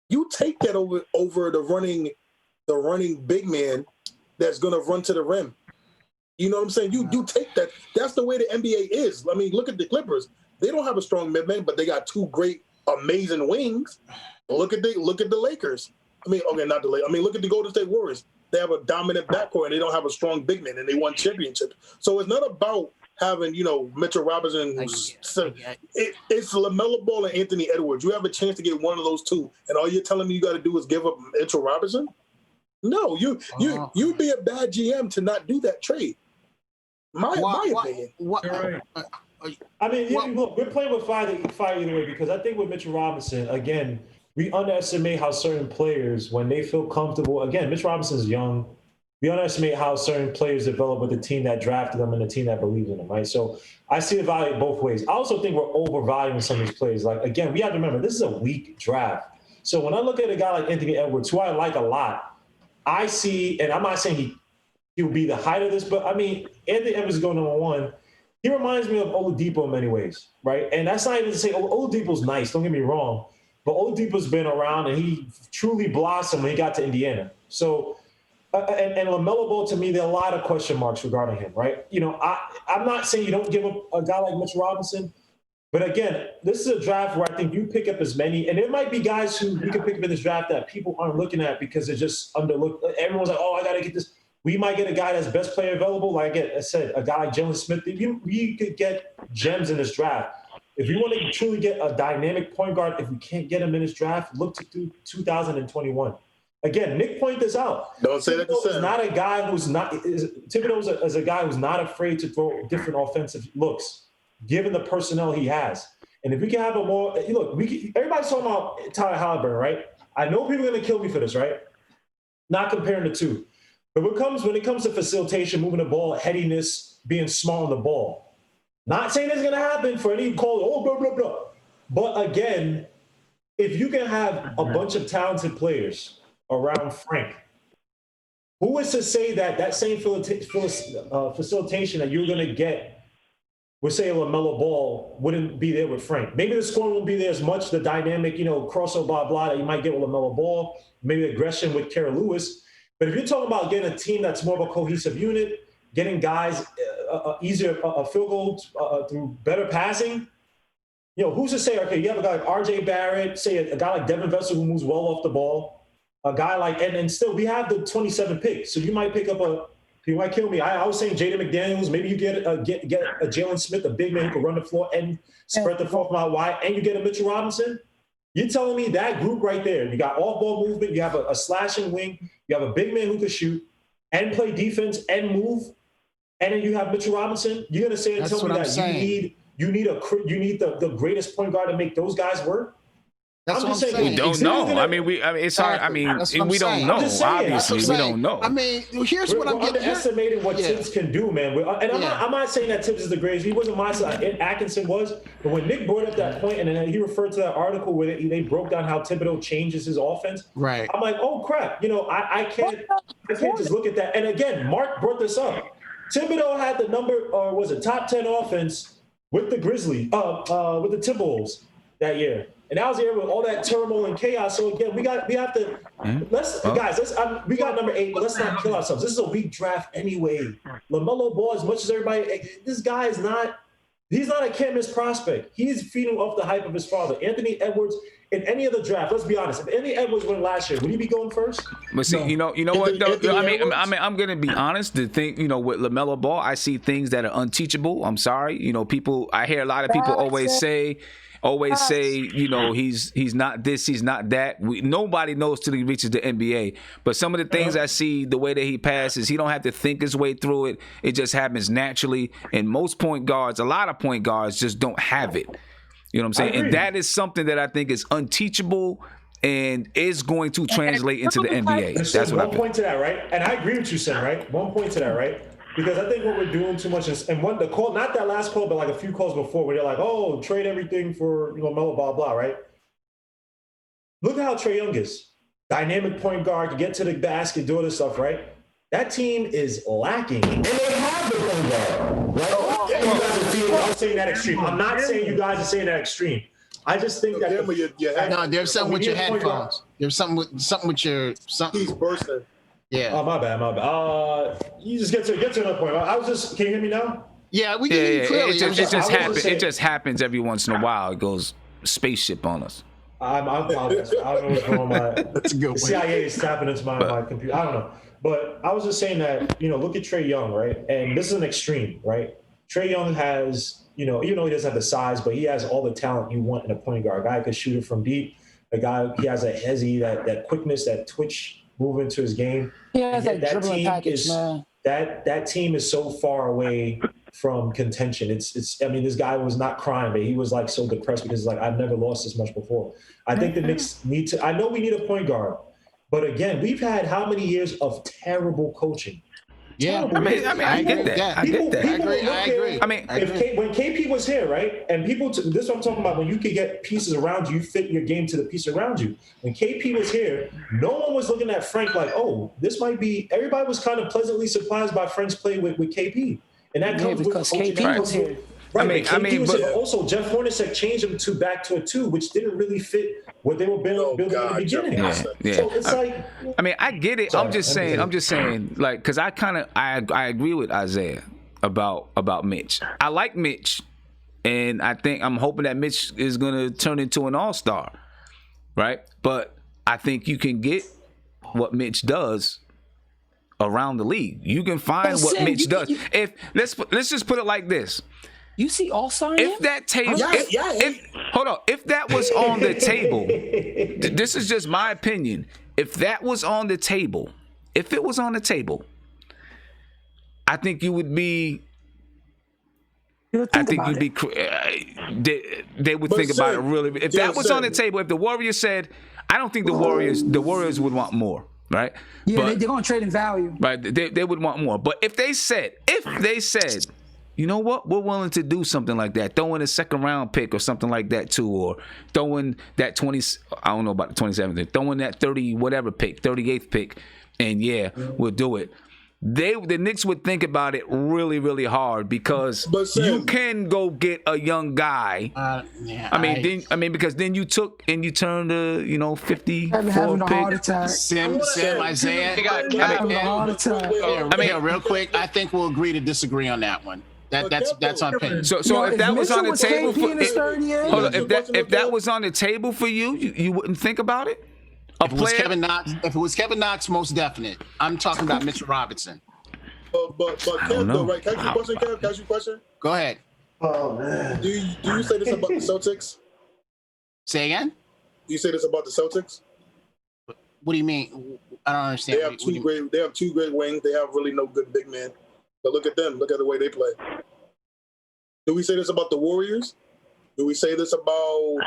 you take that over the running big man that's going to run to the rim. You know what I'm saying? You take that. That's the way the NBA is. I mean, look at the Clippers. They don't have a strong mid-man, but they got 2 great, amazing wings. Look at the Lakers. I mean, okay, not the Lakers. I mean, look at the Golden State Warriors. They have a dominant backcourt, and they don't have a strong big man, and they won championships. So it's not about having, Mitchell Robinson. It's LaMelo Ball and Anthony Edwards. You have a chance to get one of those 2, and all you're telling me you got to do is give up Mitchell Robinson? No, you'd be a bad GM to not do that trade. My opinion. I mean, look, we're playing with fire either way because I think with Mitchell Robinson, again, we underestimate how certain players, when they feel comfortable, again, Mitchell Robinson's young. We underestimate how certain players develop with the team that drafted them and the team that believes in them, right? So I see the value both ways. I also think we're overvaluing some of these players. Like, again, we have to remember, this is a weak draft. So when I look at a guy like Anthony Edwards, who I like a lot, I see, and I'm not saying he will be the height of this, but I mean, Anthony Edwards is going number 1. He reminds me of Oladipo in many ways, right? And that's not even to say Oladipo's nice, don't get me wrong, but Oladipo's been around and he truly blossomed when he got to Indiana. So, and LaMelo Ball, to me, there are a lot of question marks regarding him, right? I'm not saying you don't give up a guy like Mitchell Robinson, but again, this is a draft where I think you pick up as many, and there might be guys who we can pick up in this draft that people aren't looking at because they're just underlooked. Everyone's like, I got to get this. We might get a guy that's best player available. Like I said, a guy like Jalen Smith. We could get gems in this draft. If you want to truly get a dynamic point guard, if we can't get him in this draft, look to 2021. Again, Nick pointed this out. Don't say that to Sam. Thibodeau is not a guy who's not. Thibodeau is a guy who's not afraid to throw different offensive looks, given the personnel he has. And if we can have a more look, everybody's talking about Tyler Halliburton, right? I know people are going to kill me for this, right? Not comparing the 2. But when it comes to facilitation, moving the ball, headiness, being small on the ball, not saying it's going to happen for any call, blah, blah, blah. But again, if you can have a bunch of talented players around Frank, who is to say that same facilitation that you're going to get with, say, a LaMelo Ball wouldn't be there with Frank? Maybe the scoring won't be there as much, the dynamic, crossover, blah, blah, that you might get with LaMelo Ball, maybe aggression with Kara Lewis. But if you're talking about getting a team that's more of a cohesive unit, getting guys easier field goals through better passing, who's to say, okay, you have a guy like R.J. Barrett, say a guy like Devin Vessel who moves well off the ball, a guy like, and still we have the 27 picks. So you might pick up you might kill me. I was saying Jaden McDaniels, maybe you get a Jalen Smith, a big man who can run the floor and spread the floor from out wide, and you get a Mitchell Robinson. You're telling me that group right there, you got off-ball movement, you have a slashing wing, you have a big man who can shoot and play defense and move, and then you have Mitchell Robinson. You're going to say and tell me that you need the greatest point guard to make those guys work? That's I'm what just I'm saying. saying. We don't know. I mean, it's hard. I mean, That's what I'm we don't saying. know. I'm just saying. Obviously, That's what we I'm don't know. I mean, here's We're what I'm getting. underestimating what Yeah. Tibbs can do, man. I'm not saying that Tibbs is the greatest. He wasn't my side. Atkinson was. But when Nick brought up that point, and then he referred to that article where they broke down how Thibodeau changes his offense. Right. I'm like, oh crap. I can't just look at that. And again, Mark brought this up. Thibodeau had the top 10 offense with the Grizzlies, with the Timberwolves that year. And that was the year with all that turmoil and chaos. So again, we have to we got number 8, but let's not kill ourselves. This is a weak draft anyway. LaMelo Ball, as much as everybody, this guy is not. He's not a can't miss prospect. He's feeding off the hype of his father, Anthony Edwards. In any other draft, let's be honest. If Anthony Edwards went last year, would he be going first? But see, you know what? Though? I mean, I'm gonna be honest. The thing, with LaMelo Ball, I see things that are unteachable. I'm sorry. I hear a lot of people always say, he's not this, he's not that. Nobody knows till he reaches the NBA. But some of the things I see, the way that he passes, he don't have to think his way through it. It just happens naturally. And most point guards, a lot of point guards, just don't have it. You know what I'm saying? And that is something that I think is unteachable and is going to translate into the NBA. That's what I think. One point to that, right? And I agree with you, Sam, right? One point to that, right? Because I think what we're doing too much is, and the call, not that last call, but like a few calls before, where they're like, oh, trade everything for Melo, blah, blah, right? Look at how Trae Young is. Dynamic point guard, can get to the basket, do all this stuff, right? That team is lacking. And they have the point guard, right? I'm saying that extreme. I'm not saying you guys are saying that extreme. I just think that no, there's something with your headphones. There's something with your something. He's bursting. Yeah. Oh, my bad. You just get to another point. Can you hear me now? Yeah, we can hear you clearly. It just happens every once in a while. It goes spaceship on us. I'm apologize. I don't know what's going on. That's a good one. The CIA is tapping into my computer. I don't know. But I was just saying that, look at Trae Young, right? And this is an extreme, right? Trae Young has, he doesn't have the size, but he has all the talent you want in a point guard. A guy who can shoot it from deep. A guy, he has that quickness, that twitch move into his game. Yeah, that dribbling package, man. That team is so far away from contention. This guy was not crying, but he was like so depressed because I've never lost this much before. I think the Knicks I know we need a point guard, but again, we've had how many years of terrible coaching? Yeah, I get that. I get that. I agree. When KP was here, right, and this is what I'm talking about. When you could get pieces around you, fit your game to the piece around you. When KP was here, no one was looking at Frank like, oh, this might be. Everybody was kind of pleasantly surprised by Frank's play with KP, and that comes because with KP was here. Right, but also Jeff Hornacek changed him back to a 2, which didn't really fit what they were building in the beginning. Yeah. So it's I get it. Sorry, I'm just saying, because I agree with Isaiah about Mitch. I like Mitch, and I'm hoping that Mitch is gonna turn into an all-star, right? But I think you can get what Mitch does around the league. You can find what Mitch does. If let's just put it like this. You see all-star? If that table, if that was on the table, this is just my opinion. If that was on the table, I think you would be. They would think about it really. If that was on the table, if the Warriors said, I don't think the Warriors would want more, right? Yeah, they're gonna trade in value, right? They would want more. But if they said. You know what? We're willing to do something like that. Throw in a second round pick or something like that too, or throw in that 20. I don't know about the 27th. Throw in that 30 whatever pick, 38th pick, and we'll do it. The Knicks would think about it really, really hard because you can go get a young guy. Because then you took and you turned to 54 pick. Sim, Isaiah. Real quick, I think we'll agree to disagree on that one. That's on opinion. So if that was on the table if that was on the table for you, you wouldn't think about it? If it was Kevin Knox, most definite. I'm talking about Mitchell Robinson. But Kev, though, right? Can I ask you a question, Kev? Can I ask you a question? Go ahead. Oh man. Do you say this about the Celtics? Say again? Do you say this about the Celtics? What do you mean? I don't understand. They have two great wings. They have really no good big men. But look at them. Look at the way they play. Do we say this about the Warriors? Do we say this about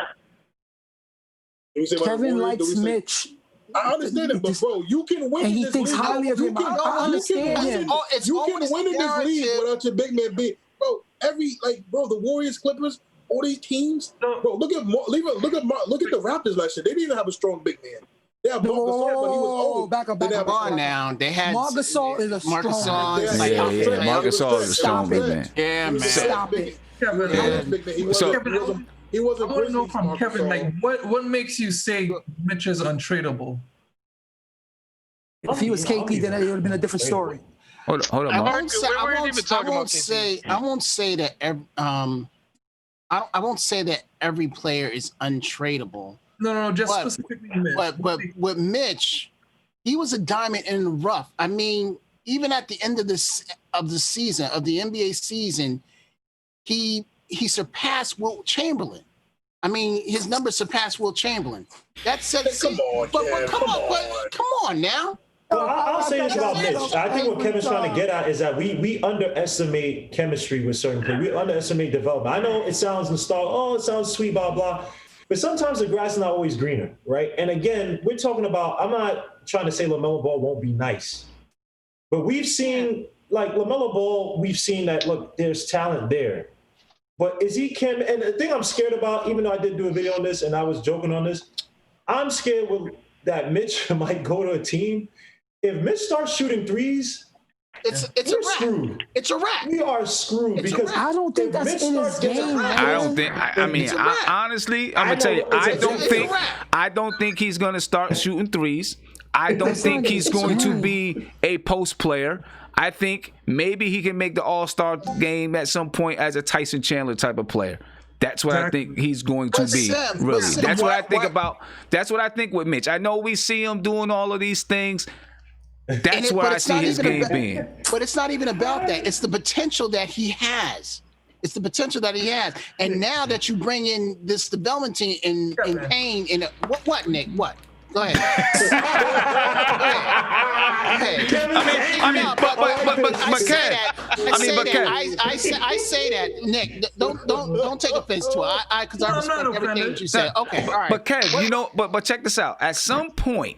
Kevin likes Mitch. I understand it, but bro, you can win and in he this thinks league. highly of him. I understand him. You can win in this league without your big man being, bro. The Warriors, Clippers, all these teams, bro. Look at the Raptors last year. They didn't even have a strong big man. They have Marc Gasol, but he was old. Back on now. They had Marc Gasol is a strong Marc Gasol. Yeah. Marc Gasol is a strong big man. Yeah, man. Stop it. Kevin, he wasn't. I want to know from Kevin, like, what makes you say Mitch is untradeable? If he was KP, then it would have been a different story. Hold on, I Mark. won't say that every player is untradeable. No, just specifically Mitch. But with Mitch, he was a diamond in the rough. I mean, even at the end of the season, of the NBA season, he surpassed Wilt Chamberlain. I mean, his numbers surpassed Wilt Chamberlain. That said, come on now. Well, I'll say this about Mitch. I think what Kevin's trying to get at is that we underestimate chemistry with certain players. We underestimate development. I know it sounds nostalgic. Oh, it sounds sweet, blah, blah. But sometimes the grass is not always greener, right? And again, we're talking about, I'm not trying to say LaMelo Ball won't be nice. But we've seen, like, LaMelo Ball, we've seen that, look, there's talent there. But is he and the thing I'm scared about, even though I did do a video on this and I was joking on this, I'm scared that Mitch might go to a team. If Mitch starts shooting threes, it's a wrap. Screwed. It's a wrap. We are screwed because I don't think that's in his game. I don't think. Honestly, I'm gonna tell you. I don't think he's gonna start shooting threes. I don't think he's going to be a post player. I think maybe he can make the All-Star game at some point as a Tyson Chandler type of player. That's what I think he's going to be. Really, that's what I think about. That's what I think with Mitch. I know we see him doing all of these things. That's where I see his game being. But it's not even about that. It's the potential that he has. And now that you bring in this development team in Payne, what, Nick? What? Go ahead. I say that, Nick. Don't take offense to it. Because I respect everything you said. Okay, all right. But Kev, but check this out. At some point.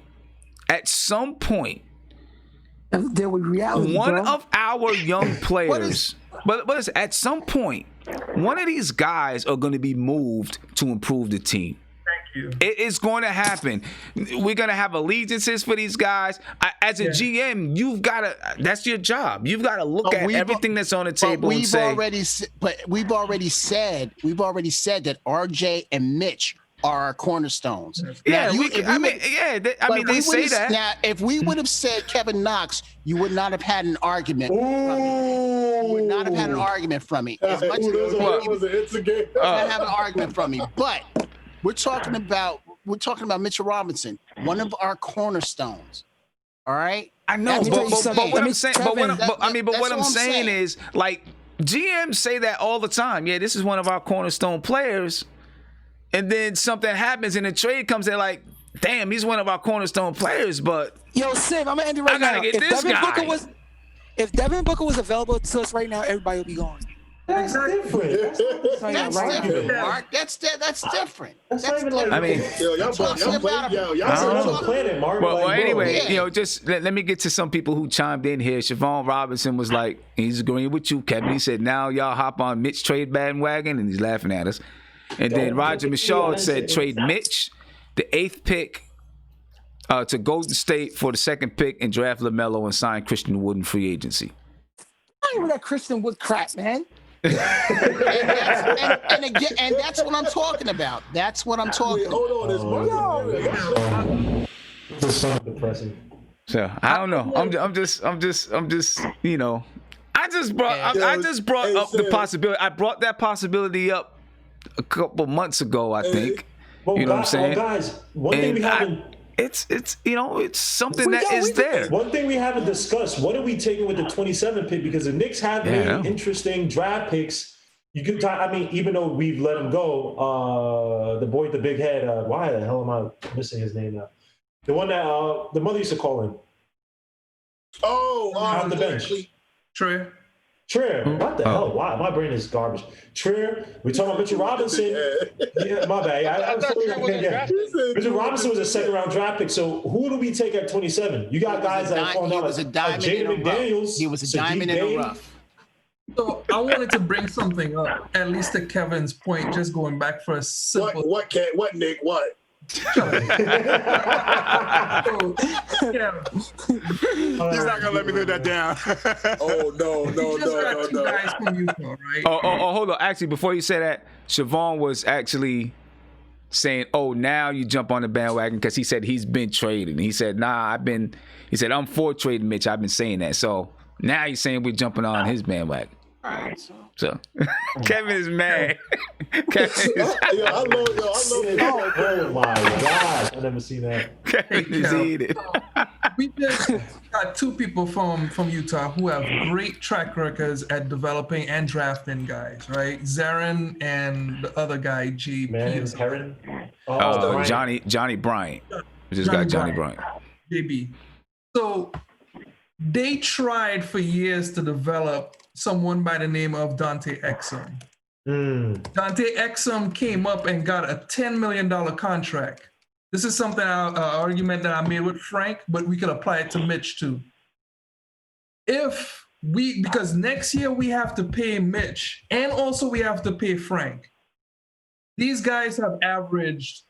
There was reality. One of our young players, but listen, at some point, one of these guys are going to be moved to improve the team. Thank you. It is going to happen. We're going to have allegiances for these guys. As a GM, you've got to. That's your job. You've got to look at everything that's on the table and say. We've already said that RJ and Mitch are our cornerstones. Yeah, they say that. Now, if we would have said Kevin Knox, you would not have had an argument. You would not have had an argument from me. As much as you would not have an argument from me. But we're talking about Mitchell Robinson, one of our cornerstones. All right. I know, but what I'm saying is, like, GMs say that all the time. Yeah, this is one of our cornerstone players. And then something happens and the trade comes in, like, damn, he's one of our cornerstone players, but yo, Sim, I'm gonna end it right now. If Devin Booker was available to us right now, everybody would be gone. That's different. That's different, Mark. That's different. I mean, y'all planet, Mark. Well, anyway, just let me get to some people who chimed in here. Siobhan Robinson was like, he's agreeing with you, Kevin. He said, now y'all hop on Mitch trade bandwagon, and he's laughing at us. And then Roger Michaud said trade Mitch, the 8th pick, to Golden State for the 2nd pick and draft LaMelo and sign Christian Wood in free agency. I don't even that Christian Wood crap, man. and that's what I'm talking about. That's what I'm talking about. Hold on, this is something depressing. So I don't know. I'm just I just brought up the possibility. I brought that possibility up a couple months ago, I think. Well, you know what I'm saying? Well, guys, one thing we haven't. It's something that is there. One thing we haven't discussed. What are we taking with the 27th pick? Because the Knicks have made interesting draft picks. You could, even though we've let him go, the boy with the big head. Why the hell am I missing his name now? The one that the mother used to call him. Oh, on the bench. Trey. Trier, what the hell? Why? My brain is garbage. Trier, we talking about Mitchell Robinson. Yeah, my bad. Mitchell Robinson was a second-round draft pick. So who do we take at 27? You got guys that are falling down like Jaden McDaniels. He was a diamond in the rough. So I wanted to bring something up, at least to Kevin's point, just going back for a simple. What, Nick? What? He's not gonna let me live that down. Oh no. Guys from Utah, right? Oh, hold on. Actually, before you say that, Siobhan was actually saying, "Oh, now you jump on the bandwagon," because he said he's been traded. And he said, "Nah, He said I'm for trading Mitch. I've been saying that." So now he's saying we're jumping on his bandwagon. All right, so Kevin is mad. Kevin is I love Oh my God, I've never seen that. Kevin is heated. We just got two people from Utah who have great track records at developing and drafting guys, right? Zarin and the other guy, G. Heron. Johnny Bryant. We just got Johnny Bryant. JB. So they tried for years to develop someone by the name of Dante Exum. Dante Exum came up and got a $10 million contract. This is something, an argument that I made with Frank, but we could apply it to Mitch too. Because next year we have to pay Mitch and also we have to pay Frank. These guys have averaged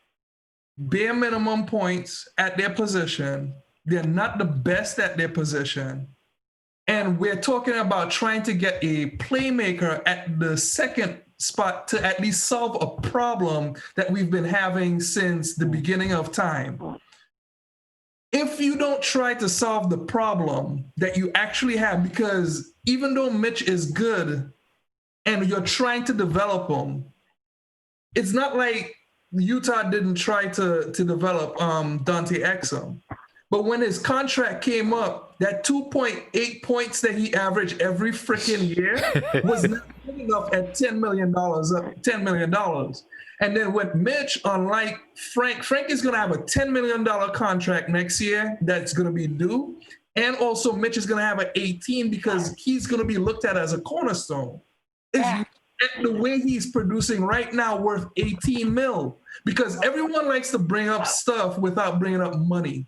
bare minimum points at their position. They're not the best at their position. And we're talking about trying to get a playmaker at the second spot to at least solve a problem that we've been having since the beginning of time. If you don't try to solve the problem that you actually have, because even though Mitch is good and you're trying to develop him, it's not like Utah didn't try to develop Dante Exum. But when his contract came up, that 2.8 points that he averaged every freaking year was not good enough at $10 million. And then with Mitch, unlike Frank is going to have a $10 million contract next year that's going to be due. And also Mitch is going to have an 18 because he's going to be looked at as a cornerstone. It's the way he's producing right now worth 18 mil because everyone likes to bring up stuff without bringing up money.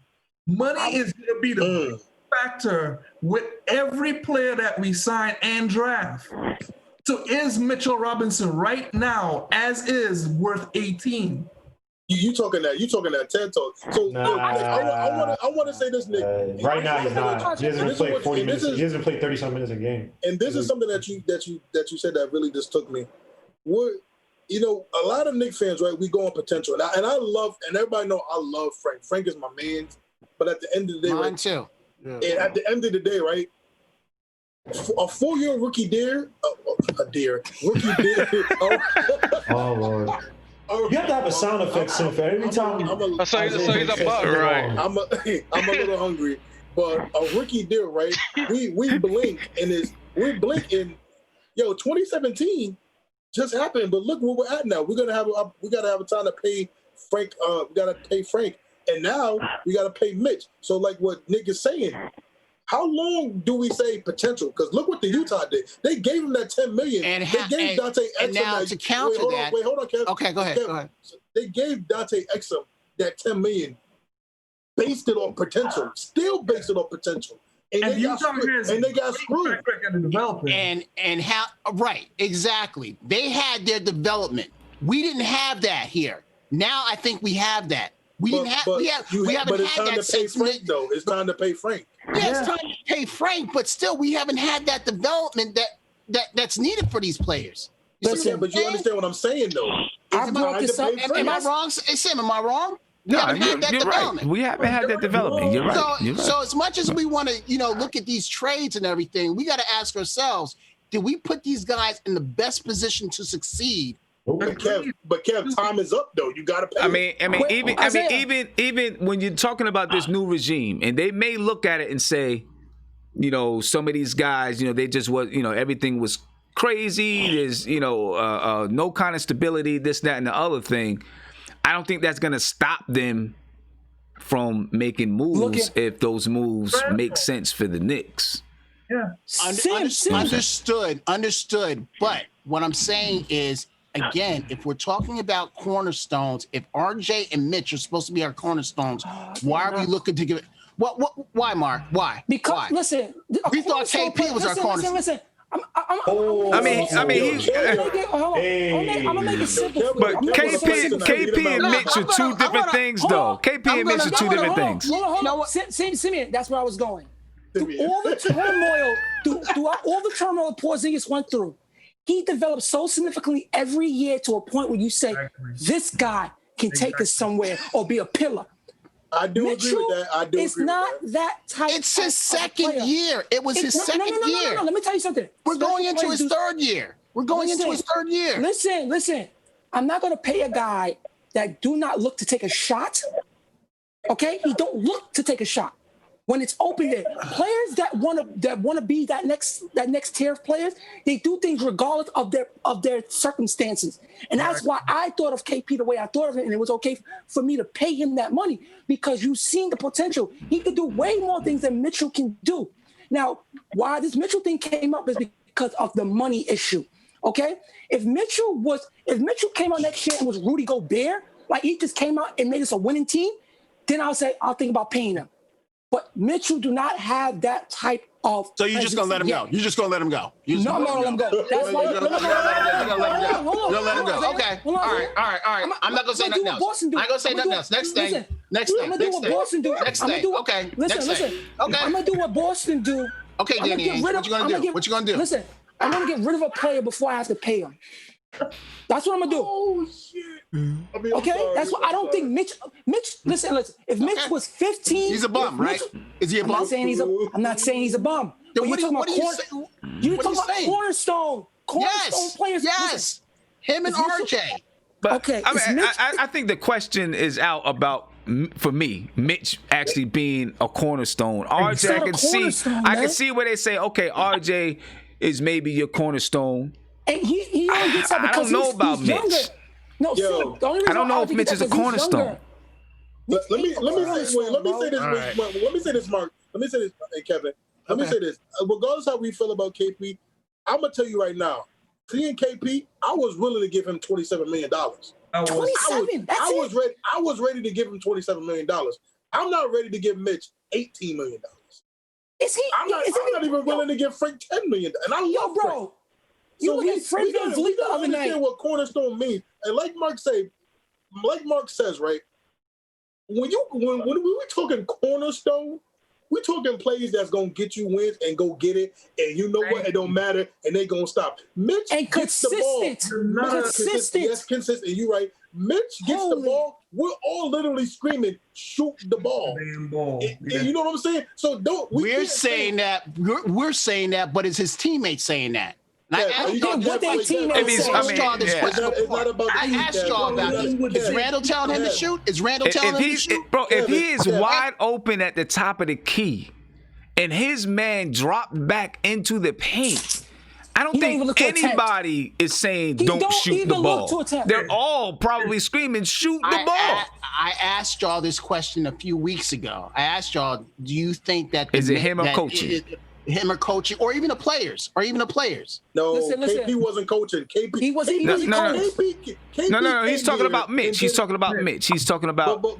Money is going to be the factor with every player that we sign and draft. So is Mitchell Robinson right now, as is, worth 18? You talking that TED talk. So I want to say this, Nick. Right now he's not. He hasn't played 40 minutes. He hasn't played 30-some minutes a game. And this is something that you said that really just took me. A lot of Knicks fans, right? We go on potential, and I love, and everybody know I love Frank. Frank is my man. But at the end of the day, mine too. Yeah. And at the end of the day, right? A 4-year rookie deal. Oh Lord. You have to have a sound effect soon for every time. So he's a bug, right? I'm a little hungry, but a rookie deal, right? We blink and 2017 just happened, but look where we're at now. We gotta have a time to pay Frank. We gotta pay Frank, and now we gotta pay Mitch. So like what Nick is saying. How long do we say potential? Because look what the Utah did. They gave him that $10 million. And they gave Dante Exum. And now to counter that. Hold on, Kev. Okay, go ahead. They gave Dante Exum that $10 million, based it on potential. Still based it on potential. And they got screwed. And how? Right, exactly. They had their development. We didn't have that here. Now I think we have that. We haven't had that since. Though it's time to pay Frank. Yeah, it's time to pay Frank, but still, we haven't had that development that's needed for these players. Listen, but you understand what I'm saying, though. Am I wrong? Sam, am I wrong? We haven't had that development. Right. We haven't had that development. You're right. So as much as we want to, look at these trades and everything, we got to ask ourselves: did we put these guys in the best position to succeed? But Kev, time is up though. You gotta pay. Even when you're talking about this new regime, and they may look at it and say, some of these guys, they just was, everything was crazy. There's, no kind of stability, this, that, and the other thing. I don't think that's gonna stop them from making moves if those moves make sense for the Knicks. Understood. But what I'm saying is, again, if we're talking about cornerstones, if RJ and Mitch are supposed to be our cornerstones, why are we looking to give it? Why, Mark? Why? Because listen, we thought KP was our cornerstone. Listen. I'm gonna make it simple. But KP and Mitch are two different things, though. KP and Mitch are two different things. Simeon, that's where I was going. Through all the turmoil, throughout all the turmoil Porzingis went through, he developed so significantly every year to a point where you say, this guy can take us somewhere or be a pillar. I do agree with that. It's not that type. It's his second year. It was his second year. No. Let me tell you something. We're going into his third year. Listen. I'm not going to pay a guy that do not look to take a shot. Okay, he don't look to take a shot when it's open there. Players that want to be that next tier of players, they do things regardless of their circumstances, and that's why I thought of KP the way I thought of it, and it was okay for me to pay him that money because you've seen the potential. He could do way more things than Mitchell can do. Now, why this Mitchell thing came up is because of the money issue. Okay, if Mitchell came out next year and was Rudy Gobert, like he just came out and made us a winning team, then I'll think about paying him. But Mitchell do not have that type of. So you're just gonna let him go? You're just gonna let him go? No, I'm gonna let him go. That's why you're gonna let him go. Okay. All right. I'm not gonna say nothing else. I'm not gonna say nothing else. Next thing. I'm gonna do what Boston do. Okay. Listen. Okay. I'm gonna do what Boston do. Okay, Danny. What you gonna do? What you gonna do? Listen, I'm gonna get rid of a player before I have to pay him. That's what I'm gonna do. Oh shit. Okay, that's what I don't think Mitch. Listen. If Mitch was 15, he's a bum, right? Is he a bum? I'm not saying he's a bum. Then what are you saying? You're talking about cornerstone players. Yes. Him and RJ. But okay, I think the question is out about, for me, Mitch actually being a cornerstone. RJ, I can see where they say, okay, RJ is maybe your cornerstone. And he only gets that because I don't know about Mitch. Younger. No, Yo, the only reason I don't know if Mitch is a cornerstone. Let me say this, Mark. Let me say this, hey, Kevin. Let me say this. Regardless of how we feel about KP, I'm gonna tell you right now. Seeing KP, I was willing to give him $27 million. 27. I was ready to give him $27 million. I'm not ready to give Mitch $18 million. Is he? I'm not even willing to give Frank $10 million. And I love bro. Frank. You look at Frank Van Vliet the other night. Understand what cornerstone means, and like Mark says, right? When we talking cornerstone, we talking plays that's gonna get you wins and go get it, and you know what? It don't matter, and they gonna stop. Mitch and gets the ball. Consistent. Yes, consistent. You right. Mitch gets the ball. We're all literally screaming, "Shoot the ball!" And you know what I'm saying? So we're saying that, but it's his teammates saying that. I asked y'all about this. Is Randall telling him to shoot? Bro, if he is wide open at the top of the key and his man dropped back into the paint, I don't think anybody is saying don't shoot the ball. They're all probably screaming, shoot the ball. I asked y'all this question a few weeks ago. I asked y'all, do you think that... Is it him or coaching? Him or coaching, or even the players, No, listen. KP wasn't coaching. KP wasn't. No. He's talking about Mitch. He's talking about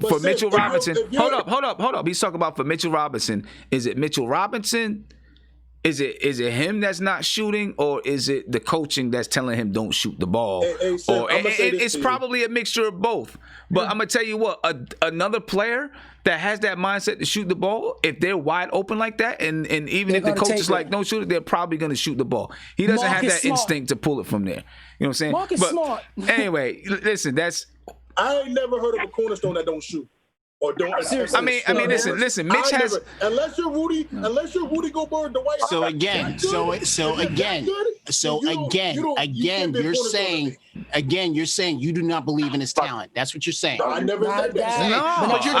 for Mitchell Robinson. Hold up. He's talking about for Mitchell Robinson. Is it Mitchell Robinson? Is it him that's not shooting, or is it the coaching that's telling him don't shoot the ball? It's probably a mixture of both. But I'm gonna tell you what, another player that has that mindset to shoot the ball, if they're wide open like that, and even if the coach is like don't shoot it, they're probably gonna shoot the ball. He doesn't have that instinct to pull it from there. You know what I'm saying? Mark is smart. Anyway, listen, I ain't never heard of a cornerstone that don't shoot. Or don't. I mean, listen. Mitch has unless you're Rudy Gobert, Dwight. So again, you're saying you do not believe in his talent. That's what you're saying. No, I never said that. No, but you're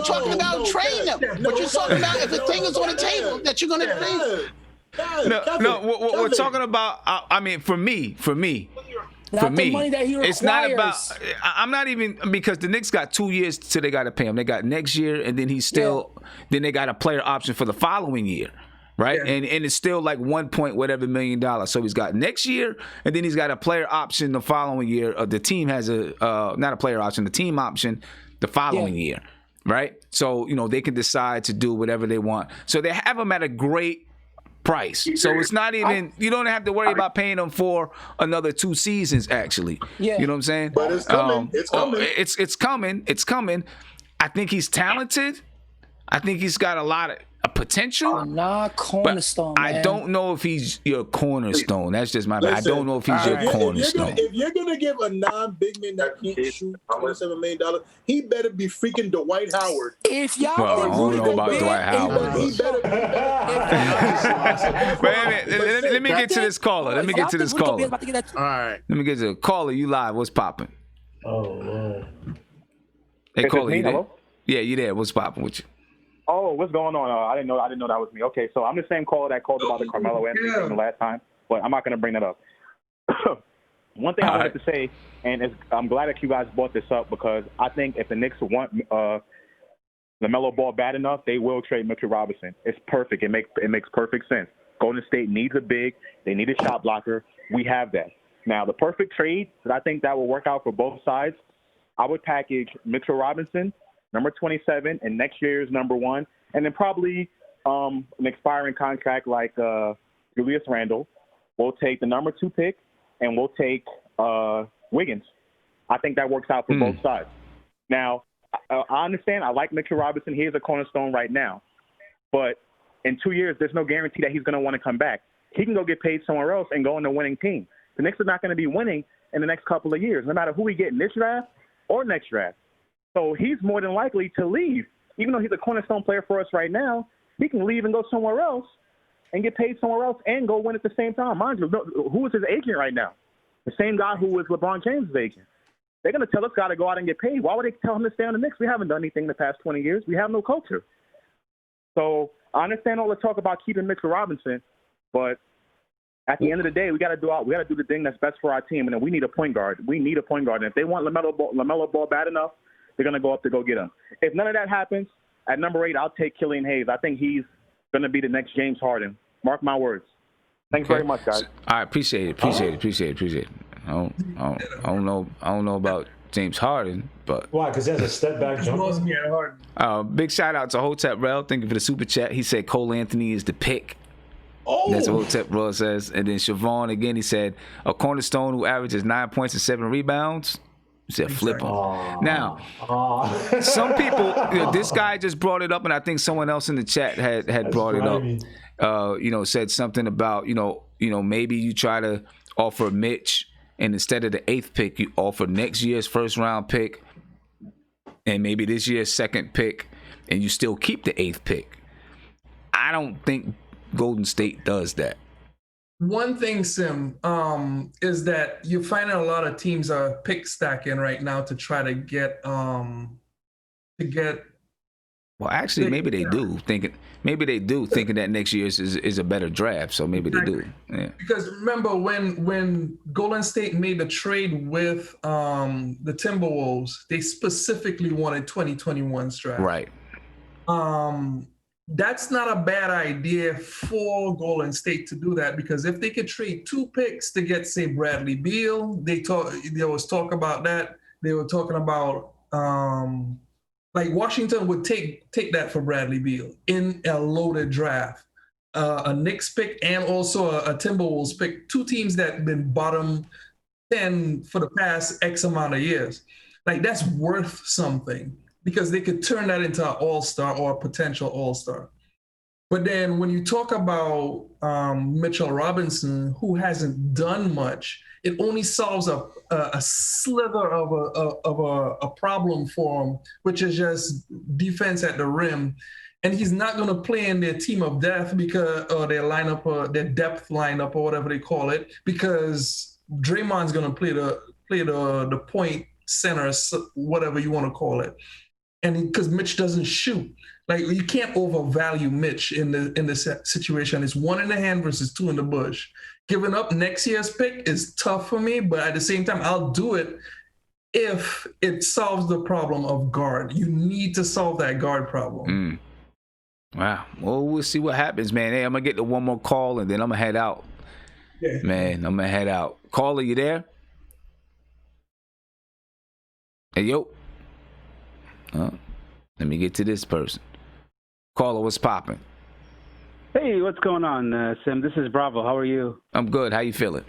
talking about trading them. But you're talking about if the thing is on the table that you're going to trade. What we're talking about. I mean, for me. Not for me, the money that he requires. It's not about. I'm not even, because the Knicks got 2 years till they got to pay him. They got next year, and then then they got a player option for the following year, right? Yeah. And it's still like $1 million. So he's got next year, and then he's got a player option the following year. The team has not a player option, the team option the following year, right? So, they can decide to do whatever they want. So they have him at a great price. So it's not even, you don't have to worry about paying him for another 2 seasons, actually. Yeah. You know what I'm saying? But it's coming. It's coming. It's coming. It's coming. I think he's talented. I think he's got a lot of potential. Not cornerstone, man. I don't know if he's your cornerstone. That's just my bad. I don't know if he's your cornerstone. If you're going to give a non-big man that can't shoot $27 million, he better be freaking Dwight Howard. If y'all I don't know about Dwight Howard. He better be. Let me get to this caller. All right. Let me get to the caller. You live. What's popping? Oh, Lord. Hey, caller, you there? Yeah, you there. What's popping with you? Oh, what's going on? I didn't know that was me. Okay, so I'm the same caller that called about the Carmelo Anthony thing the last time, but I'm not going to bring that up. One thing I wanted to say, and I'm glad that you guys brought this up, because I think if the Knicks want LaMelo Ball bad enough, they will trade Mitchell Robinson. It's perfect. It makes perfect sense. Golden State needs a big. They need a shot blocker. We have that. Now, the perfect trade that I think that will work out for both sides, I would package Mitchell Robinson, number 27, and next year's number 1, and then probably an expiring contract like Julius Randle. We'll take the number 2 pick, and we'll take Wiggins. I think that works out for both sides. Now, I understand. I like Mitchell Robinson. He is a cornerstone right now. But in 2 years, there's no guarantee that he's going to want to come back. He can go get paid somewhere else and go in a winning team. The Knicks are not going to be winning in the next couple of years, no matter who we get in this draft or next draft. So he's more than likely to leave. Even though he's a cornerstone player for us right now, he can leave and go somewhere else and get paid somewhere else and go win at the same time. Mind you, who is his agent right now? The same guy who was LeBron James' agent. They're going to tell this guy to go out and get paid. Why would they tell him to stay on the Knicks? We haven't done anything in the past 20 years. We have no culture. So I understand all the talk about keeping Mitchell Robinson, but at the end of the day, we got to do the thing that's best for our team, and then we need a point guard. We need a point guard, and if they want LaMelo Ball bad enough, they're going to go up to go get him. If none of that happens, at number 8, I'll take Killian Hayes. I think he's going to be the next James Harden. Mark my words. Thanks very much, guys. All right, appreciate it. I don't know about James Harden, but why? Because there's a step back jumper. Big shout out to Hotep Rel. Thank you for the super chat. He said Cole Anthony is the pick. Oh. That's what Hotep Rel says. And then Siobhan again, he said a cornerstone who averages 9 points and 7 rebounds. He said flip him. Now, some people, this guy just brought it up, and I think someone else in the chat had brought it up. Said something about maybe you try to offer Mitch, and instead of the 8th pick, you offer next year's first round pick, and maybe this year's 2nd pick, and you still keep the 8th pick. I don't think Golden State does that. One thing, Sim, is that you're finding a lot of teams are pick stacking right now to try to get. Well, actually, maybe they do thinking that next year is a better draft. So maybe they do. Yeah. Because remember when Golden State made the trade with the Timberwolves, they specifically wanted 2021's draft. Right. That's not a bad idea for Golden State to do that, because if they could trade 2 picks to get, say, Bradley Beal, there was talk about that. They were talking about like Washington would take that for Bradley Beal in a loaded draft, a Knicks pick and also a Timberwolves pick, 2 teams that have been bottom 10 for the past X amount of years. Like, that's worth something, because they could turn that into an all-star or a potential all-star. But then when you talk about Mitchell Robinson, who hasn't done much, it only solves a slither of a problem for him, which is just defense at the rim. And he's not going to play in their team of death or their lineup, or their depth lineup, or whatever they call it, because Draymond's going to play the point center, whatever you want to call it. And because Mitch doesn't shoot, like, you can't overvalue Mitch in this situation. It's 1 in the hand versus 2 in the bush. Giving up next year's pick is tough for me, but at the same time, I'll do it if it solves the problem of guard. You need to solve that guard problem. Wow. Well, we'll see what happens, man. Hey, I'm gonna get to one more call and then I'm gonna head out. Yeah. Man, I'm gonna head out. Caller, you there? Hey, yo. Let me get to this person. Caller, what's popping? Hey, what's going on, Sim? This is Bravo. How are you? I'm good. How you feeling?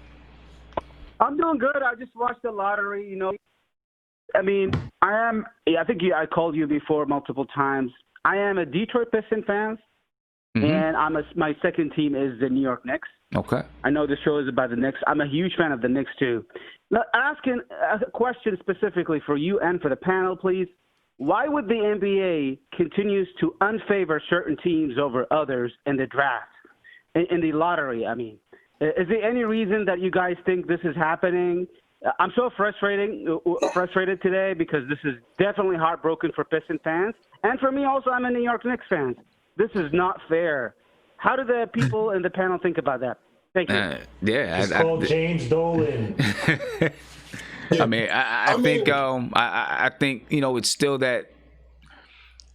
I'm doing good. I just watched the lottery. You know, I mean, I think I called you before multiple times. I am a Detroit Pistons fan, and my second team is the New York Knicks. Okay. I know the show is about the Knicks. I'm a huge fan of the Knicks too. Now, asking a question specifically for you and for the panel, please. Why would the NBA continues to unfavor certain teams over others in the draft, in the lottery? I mean, is there any reason that you guys think this is happening? I'm so frustrated today because this is definitely heartbroken for Piston fans. And for me also, I'm a New York Knicks fan. This is not fair. How do the people in the panel think about that? Thank you. It's called James Dolan. I mean, I think, you know, it's still that.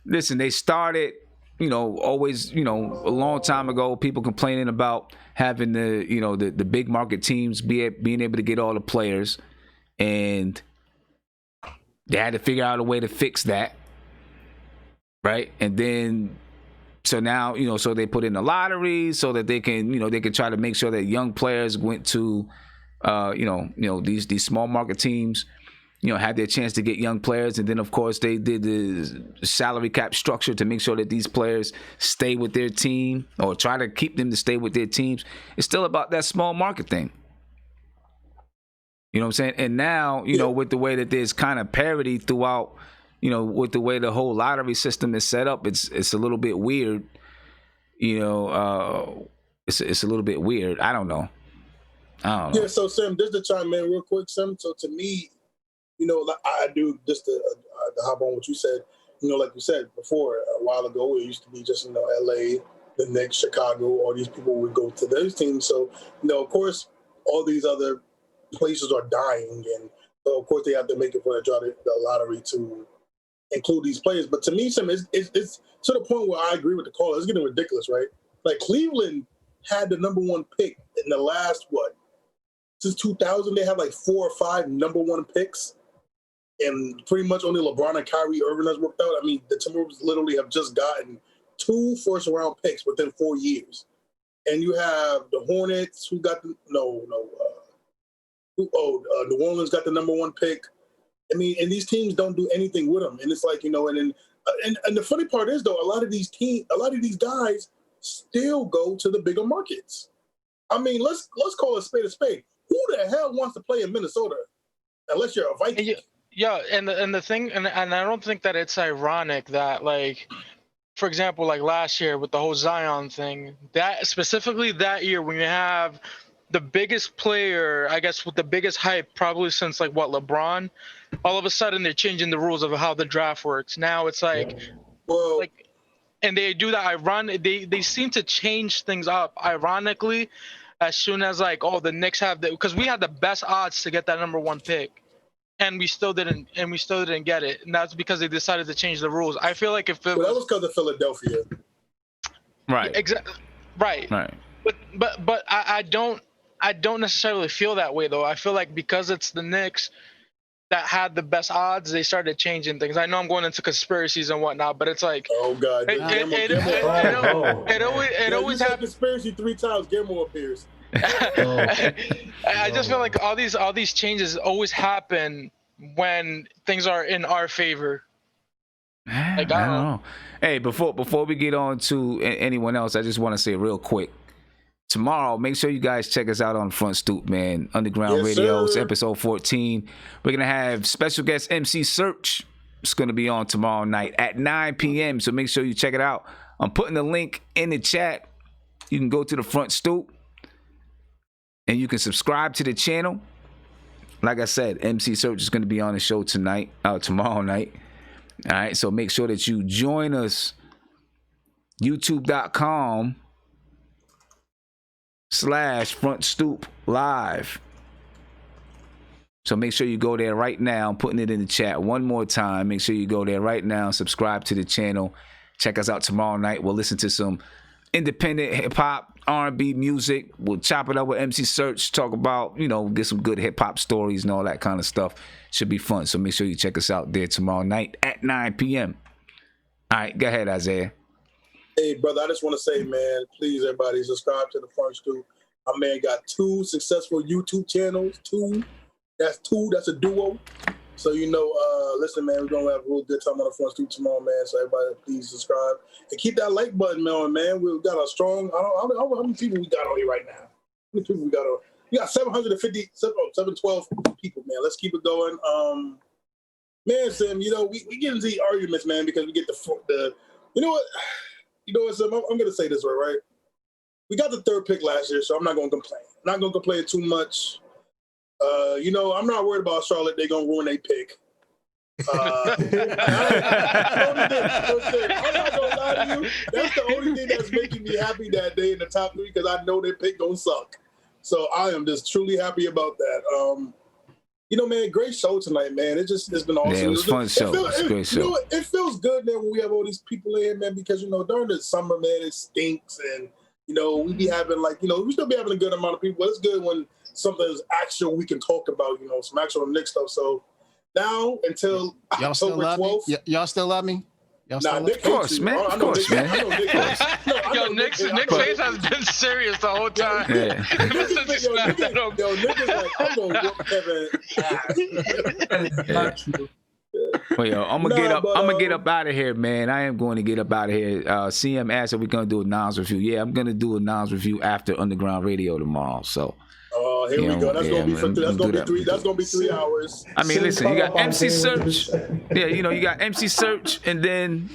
Listen, they started, you know, always, you know, a long time ago, people complaining about having the, you know, the big market teams being able to get all the players, and they had to figure out a way to fix that, right? And then, so now, you know, so they put in the lottery so that they can, you know, they can try to make sure that young players went to, you know, these small market teams, you know, had their chance to get young players. And then, of course, they did the salary cap structure to make sure that these players stay with their team or try to keep them to stay with their teams. It's still about that small market thing. You know what I'm saying? And now, you know, with the way that there's kind of parity throughout, you know, with the way the whole lottery system is set up, it's a little bit weird. You know, it's a little bit weird. I don't know. Yeah, so Sim, just to chime in real quick, Sim. So to me, you know, like I do just to hop on what you said. You know, like you said before, a while ago, it used to be just, you know, LA, the Knicks, Chicago, all these people would go to those teams. So, you know, of course, all these other places are dying, and so of course they have to make it for the lottery to include these players. But to me, Sim, it's to the point where I agree with the caller. It's getting ridiculous, right? Like Cleveland had the #1 pick in the last since 2000, they had like 4 or 5 #1 picks, and pretty much only LeBron and Kyrie Irving has worked out. I mean, the Timberwolves literally have just gotten 2 first-round picks within 4 years, and you have the Hornets who got New Orleans got the #1 pick. I mean, and these teams don't do anything with them, and it's like, you know, and the funny part is though, a lot of these guys still go to the bigger markets. I mean, let's call a spade a spade. Who the hell wants to play in Minnesota unless you're a Viking? Yeah, and the thing, and I don't think that it's ironic that, like, for example, like last year with the whole Zion thing, that specifically that year when you have the biggest player, I guess with the biggest hype probably since like LeBron, all of a sudden they're changing the rules of how the draft works. Now it's like, and they do that they seem to change things up ironically as soon as like, oh, the Knicks have because we had the best odds to get that #1 pick, and we still didn't get it, and that's because they decided to change the rules. I feel like if that was because of Philadelphia, right? Exactly, right. But I don't necessarily feel that way though. I feel like because it's the Knicks that had the best odds, they started changing things. I know I'm going into conspiracies and whatnot, but it's like, oh god, it always happens. Conspiracy 3 times, Gilmore appears. I just feel like all these changes always happen when things are in our favor. Like, I don't know. Hey, before we get on to anyone else, I just want to say real quick. Tomorrow, make sure you guys check us out on Front Stoop, man. Underground Radio's episode 14. We're going to have special guest MC Search. It's going to be on tomorrow night at 9 p.m. So make sure you check it out. I'm putting the link in the chat. You can go to the Front Stoop and you can subscribe to the channel. Like I said, MC Search is going to be on the show tomorrow night. All right, so make sure that you join us. YouTube.com/Front Stoop Live. So make sure you go there right now. I'm putting it in the chat one more time. Make sure you go there right now, subscribe to the channel, Check us out tomorrow night. We'll listen to some independent hip hop, R&B music. We'll chop it up with MC Search, talk about, get some good hip hop stories and all that kind of stuff. Should be fun. So make sure you check us out there tomorrow night at 9 p.m. All right, go ahead, Isaiah. Hey, brother, I just want to say, man, please, everybody, subscribe to the Front Stoop. My man got 2 successful YouTube channels. 2. That's a duo. So, listen, man, we're going to have a real good time on the Front Stoop tomorrow, man. So everybody, please subscribe. And keep that like button on, man. We've got a strong, I don't know how many people we got on here right now. How many people we got on? We got 712 people, man. Let's keep it going. Man, Sam, we get into the arguments, man, because we get the you know what, Sam, I'm going to say this right? We got the 3rd pick last year, so I'm not going to complain. I'm not going to complain too much. I'm not worried about Charlotte. They're going to ruin their pick. I'm not going to lie to you. That's the only thing that's making me happy that day in the top 3 because I know their pick don't suck. So I am just truly happy about that. Man, great show tonight, man. It's been awesome. Yeah, it was a fun show. It's a great show. It feels good, man, when we have all these people in, man, because, during the summer, man, it stinks. And, we be having, we still be having a good amount of people. But it's good when something's actual we can talk about, some actual Knicks stuff. So now until y'all still October love 12th. Me? Y'all still love me? Nah, of course, man. Of course, man. Yo, Knicks fans has been serious the whole time. Yeah. Niggas like, I'm going to whoop Kevin. Well, yo, I'm gonna get up out of here, man. I am going to get up out of here. CM asked if we're gonna do a Nas review. Yeah, I'm gonna do a Nas review after Underground Radio tomorrow. So. Here we go. That's gonna be 3 hours. I mean, listen, you got MC Search. Yeah, you got MC Search, and then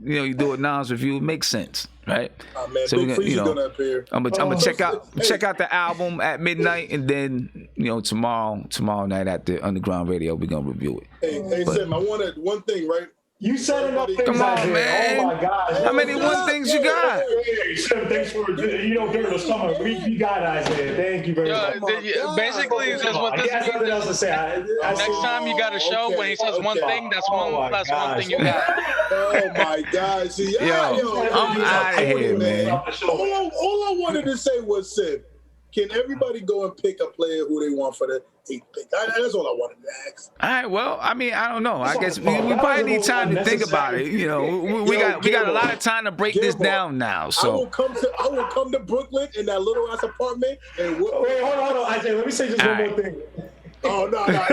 you do a Nas review. It makes sense, right? Man, so we're gonna appear. I'm gonna check out the album at midnight, and then tomorrow night at the Underground Radio we're gonna review it. Hey, Sam, I wanted one thing, right? You said enough things. Come on, man. Oh my gosh. How many one things you got? Thanks for during the summer. We got Isaiah. Thank you very much. Basically, that's what this means. Nothing else to say. Next time you got a show when he says one thing, that's one plus one thing you got. Oh my God! See, I'm out of here, man. All I wanted to say was, Sid, can everybody go and pick a player who they want for the 8th pick? That's all I wanted to ask. All right. Well, I mean, I don't know. I guess we probably need time to think about it. We got a lot of time to break this down now. So I will come to Brooklyn in that little ass apartment and wait, hold on, Isaiah. Let me say just one more thing. Oh no. Right.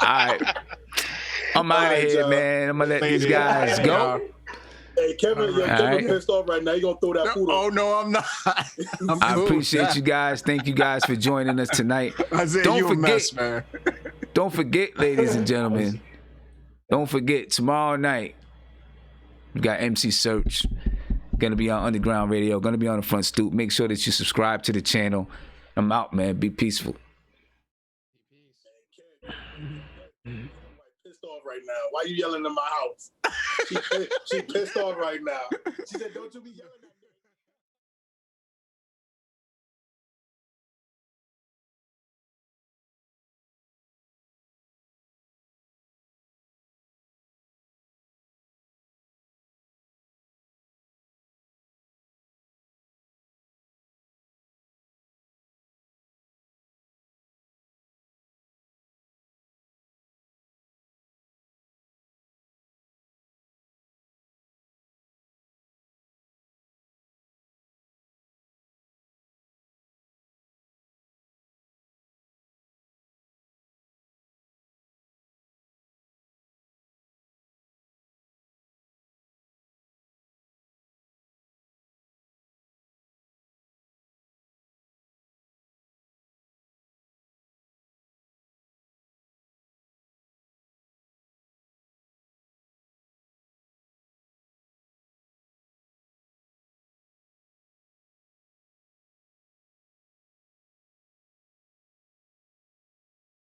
All right. I'm out of here, man. I'm gonna let these guys go. Hey, Kevin pissed off right now. You gonna throw that food on? Oh no, I'm not. I appreciate you guys. Thank you guys for joining us tonight. Don't forget, mess, man. Don't forget, ladies and gentlemen. Don't forget, tomorrow night we got MC Search. Gonna be on Underground Radio. Gonna be on the Front Stoop. Make sure that you subscribe to the channel. I'm out, man. Be peaceful. Pissed off right now. Why you yelling in my house? She pissed off right now. She said, "Don't you be yelling."